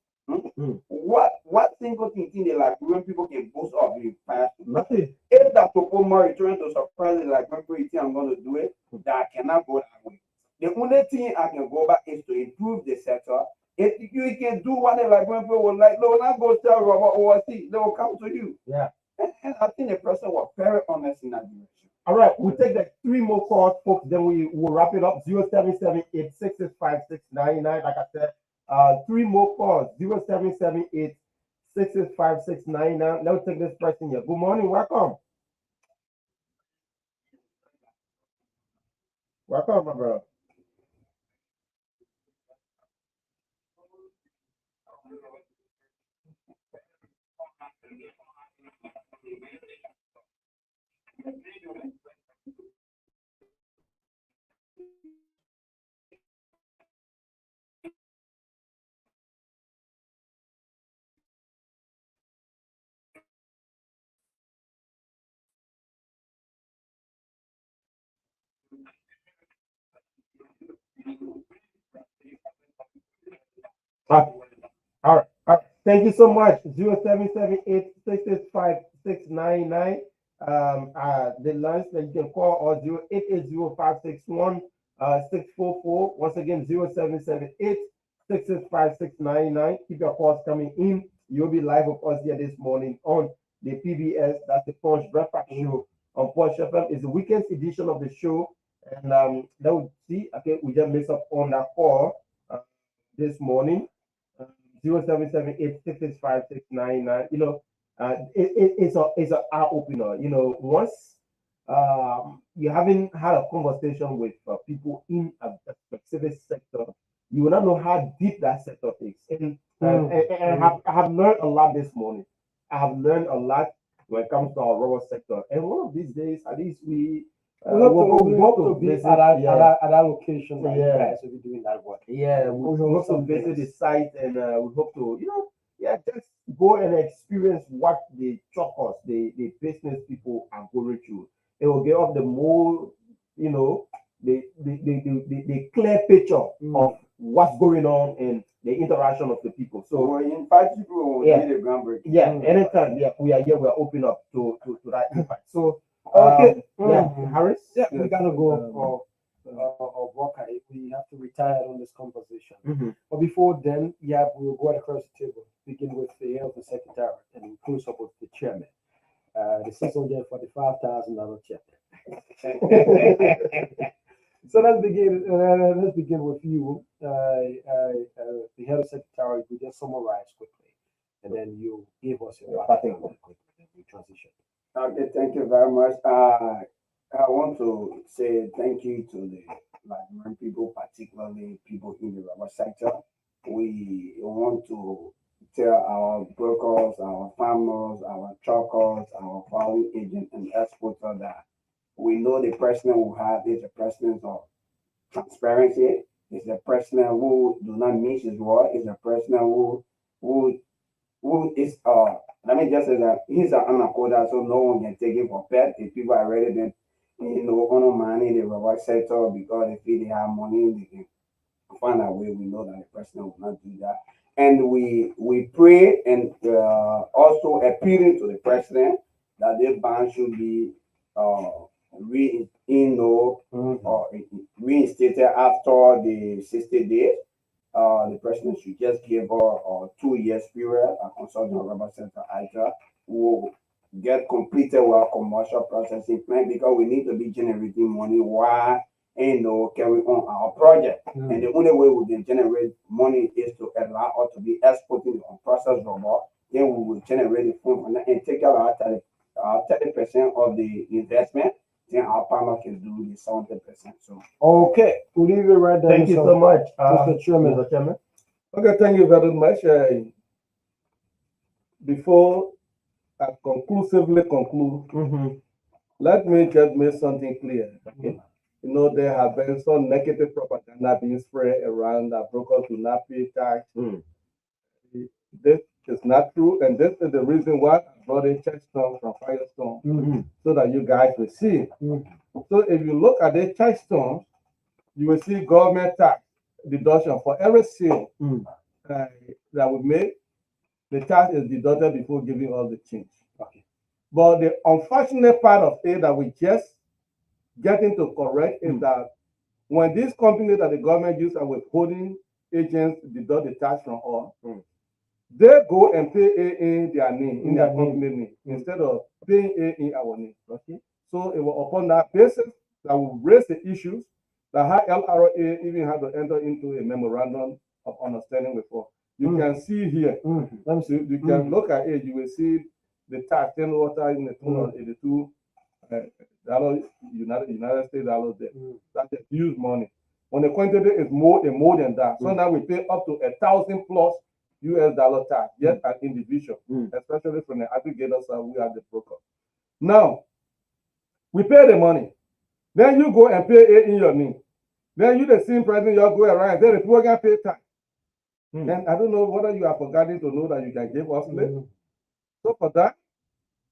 What single thing in the Liberian people can boast of in past? Nothing. If that Topo moratorium to surprise the Liberian people, I'm going to do it, that I cannot go that way. The only thing I can go back is to improve the sector. If you can do what the Liberian people will like, they will not go tell Robert overseas. They will come to you. Yeah. And I think the person was very honest in that direction. All right, we'll take the 3 more calls, folks. Then we will wrap it up. 0778-665-699. Like I said, 3 more calls. 0778-665-699. Let's take this person here. Good morning. Welcome. Welcome, my brother. All right. Thank you so much. 0778-665-699. The lines that you can call or 0880-561-644. Once again, 0778-665-699. Keep your calls coming in. You'll be live with us here this morning on the PBS. That's the Punch Breakfast Show on Punch FM. It's the weekend edition of the show. And that would see, okay, we just messed up on that call this morning. 0778-665-699. It's an eye opener. Once you haven't had a conversation with people in a specific sector, you will not know how deep that sector is. And I have learned a lot this morning. I have learned a lot when it comes to our rural sector. And one of these days, at least we We hope to be visit, at that, yeah. at that location that you Yeah. guys will be doing that work. Yeah, we hope to visit the site, and we hope to, just go and experience what the truckers, the business people are going through. It will give us the more, the clear picture of what's going on in the interaction of the people. So we'll invite people when we need a groundbreaking. Yeah, anytime we are here, we're open up to that invite. So okay, Harris. Yeah, we gotta go for Walker. We have to retire on this conversation. But before then, we'll go across the table, begin with the health secretary and close up with the chairman. The $645,000 check. So let's begin. Let's begin with you, the health secretary. We just summarize quickly, and then you give us your parting quickly, and we transition. Okay, thank you very much. I want to say thank you to the Liberian people, particularly people in the rubber sector. We want to tell our brokers, our farmers, our truckers, our foreign agents and exporters that we know the president we have is a president of transparency. It's a president who do not miss his word. It's a president who is let me just say that he's an anaconda, so no one can take him for pet. If people are ready to honor money the reward sector because they feel they have money, they can find a way. We know that the president will not do that. And we pray and also appealing to the president that this ban should be reinstated after the 60 days. The president should just give her a 2 years period. A consultant rubber center ITA will get completed with our commercial processing plan because we need to be generating money while carry on our project. And the only way we can generate money is to allow us to be exporting on processed rubber. Then we will generate the fund and take out 30% of the investment. Then our partner can do the 70%. So okay, we'll leave it right there. Thank you so much, Mr. Chairman. Mr. Chairman. Okay, thank you very much. Before I conclusively conclude, let me just make something clear. Okay. There have been some negative propaganda being spread around that brokers do not pay tax. This is not true, and this is the reason why I brought a check stone from Firestone so that you guys will see. So if you look at the check stone, you will see government tax deduction for every sale that we make. The tax is deducted before giving all the change. Okay. But the unfortunate part of it that we just getting to correct is that when these companies that the government use are withholding agents deduct the tax from all, they go and pay in their name, in their company name, instead of paying in our name. Okay. So it was upon that basis that we raise the issues that how LRA even had to enter into a memorandum of understanding before. You can see here. Let me see. You can look at it. You will see the tax 10 water in the tune of $82 United States dollars there. That's a huge money. When the quantity is more than that, so now we pay up to $1,000 plus US dollar tax, yet an individual, especially from the aggregators that we are the broker. Now, we pay the money. Then you go and pay it in your name. Then you the same president, you go around, then the people can pay tax. And I don't know whether you are forgetting to know that you can give us late. So for that,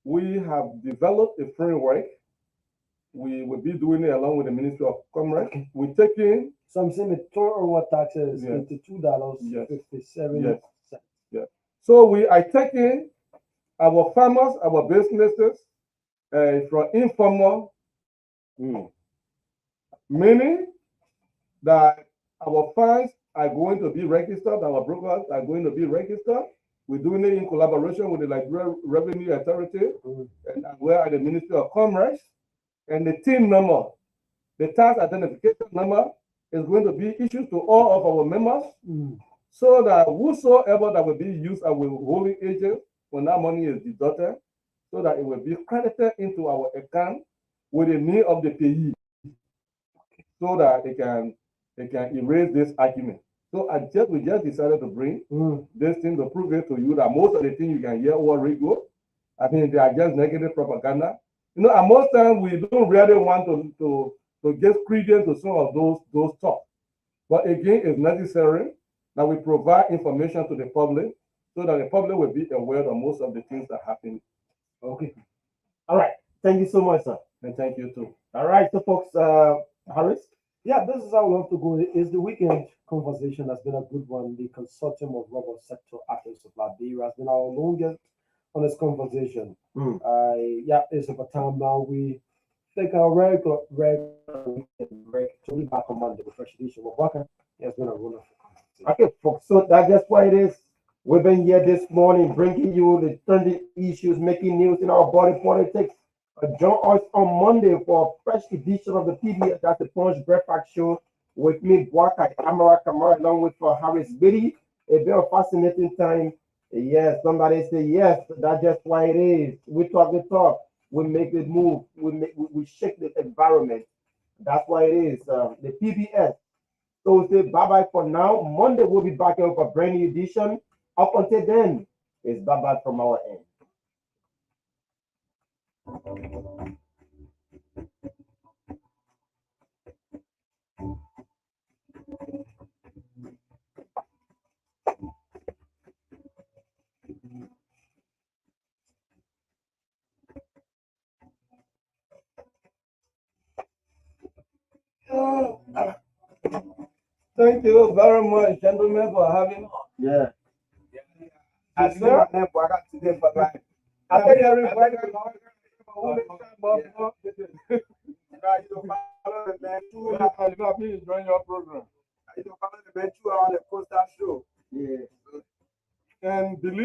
we have developed a framework. We will be doing it along with the Ministry of Commerce. We're taking some total taxes, $52.57. Yes. So we are taking our farmers, our businesses from informal, meaning that our funds are going to be registered, our brokers are going to be registered. We're doing it in collaboration with the Liberian Revenue Authority and we are the Ministry of Commerce. And the TIN number, the tax identification number, is going to be issued to all of our members so that whosoever that will be used as withholding agent when that money is deducted, so that it will be credited into our account with the name of the payee, so that they can erase this argument. So we just decided to bring this thing to prove it to you that most of the things you can hear over radio, I think they are just negative propaganda. You know, and most times we don't really want to give credence to some of those talks. But again, it's necessary that we provide information to the public so that the public will be aware of most of the things that happen. Okay. All right. Thank you so much, sir. And thank you too. All right, so folks, Harris. Yeah, this is how we have to go. It's the weekend conversation has been a good one. The consortium of rubber sector artists of Liberia has been our longest honest conversation. Yeah, it's about time now. We take our regular weekend break to be back on Monday with fresh edition. But Waka has been a wonderful conversation. Okay, folks. So that's just what it is. We've been here this morning bringing you the trending issues, making news in our body politics. Join us on Monday for a fresh edition of the PBS, that's the Punch Breakfast Show, with me, Bwaka Amara Kamara, along with Harris Biddy. It's been a fascinating time. Yes, somebody say yes, that's just why it is. We talk the talk, we make the move, we shake the environment. That's why it is. The PBS. So we say bye-bye for now. Monday we'll be back with a brand new edition. Up until then, it's bye-bye from our end. Thank you very much, gentlemen, for having us. Yeah. I see my name Bwaka today for life. I tell you, everybody, you don't follow me during your program. You don't follow the man 2 hours the Costa show. Yeah. And believe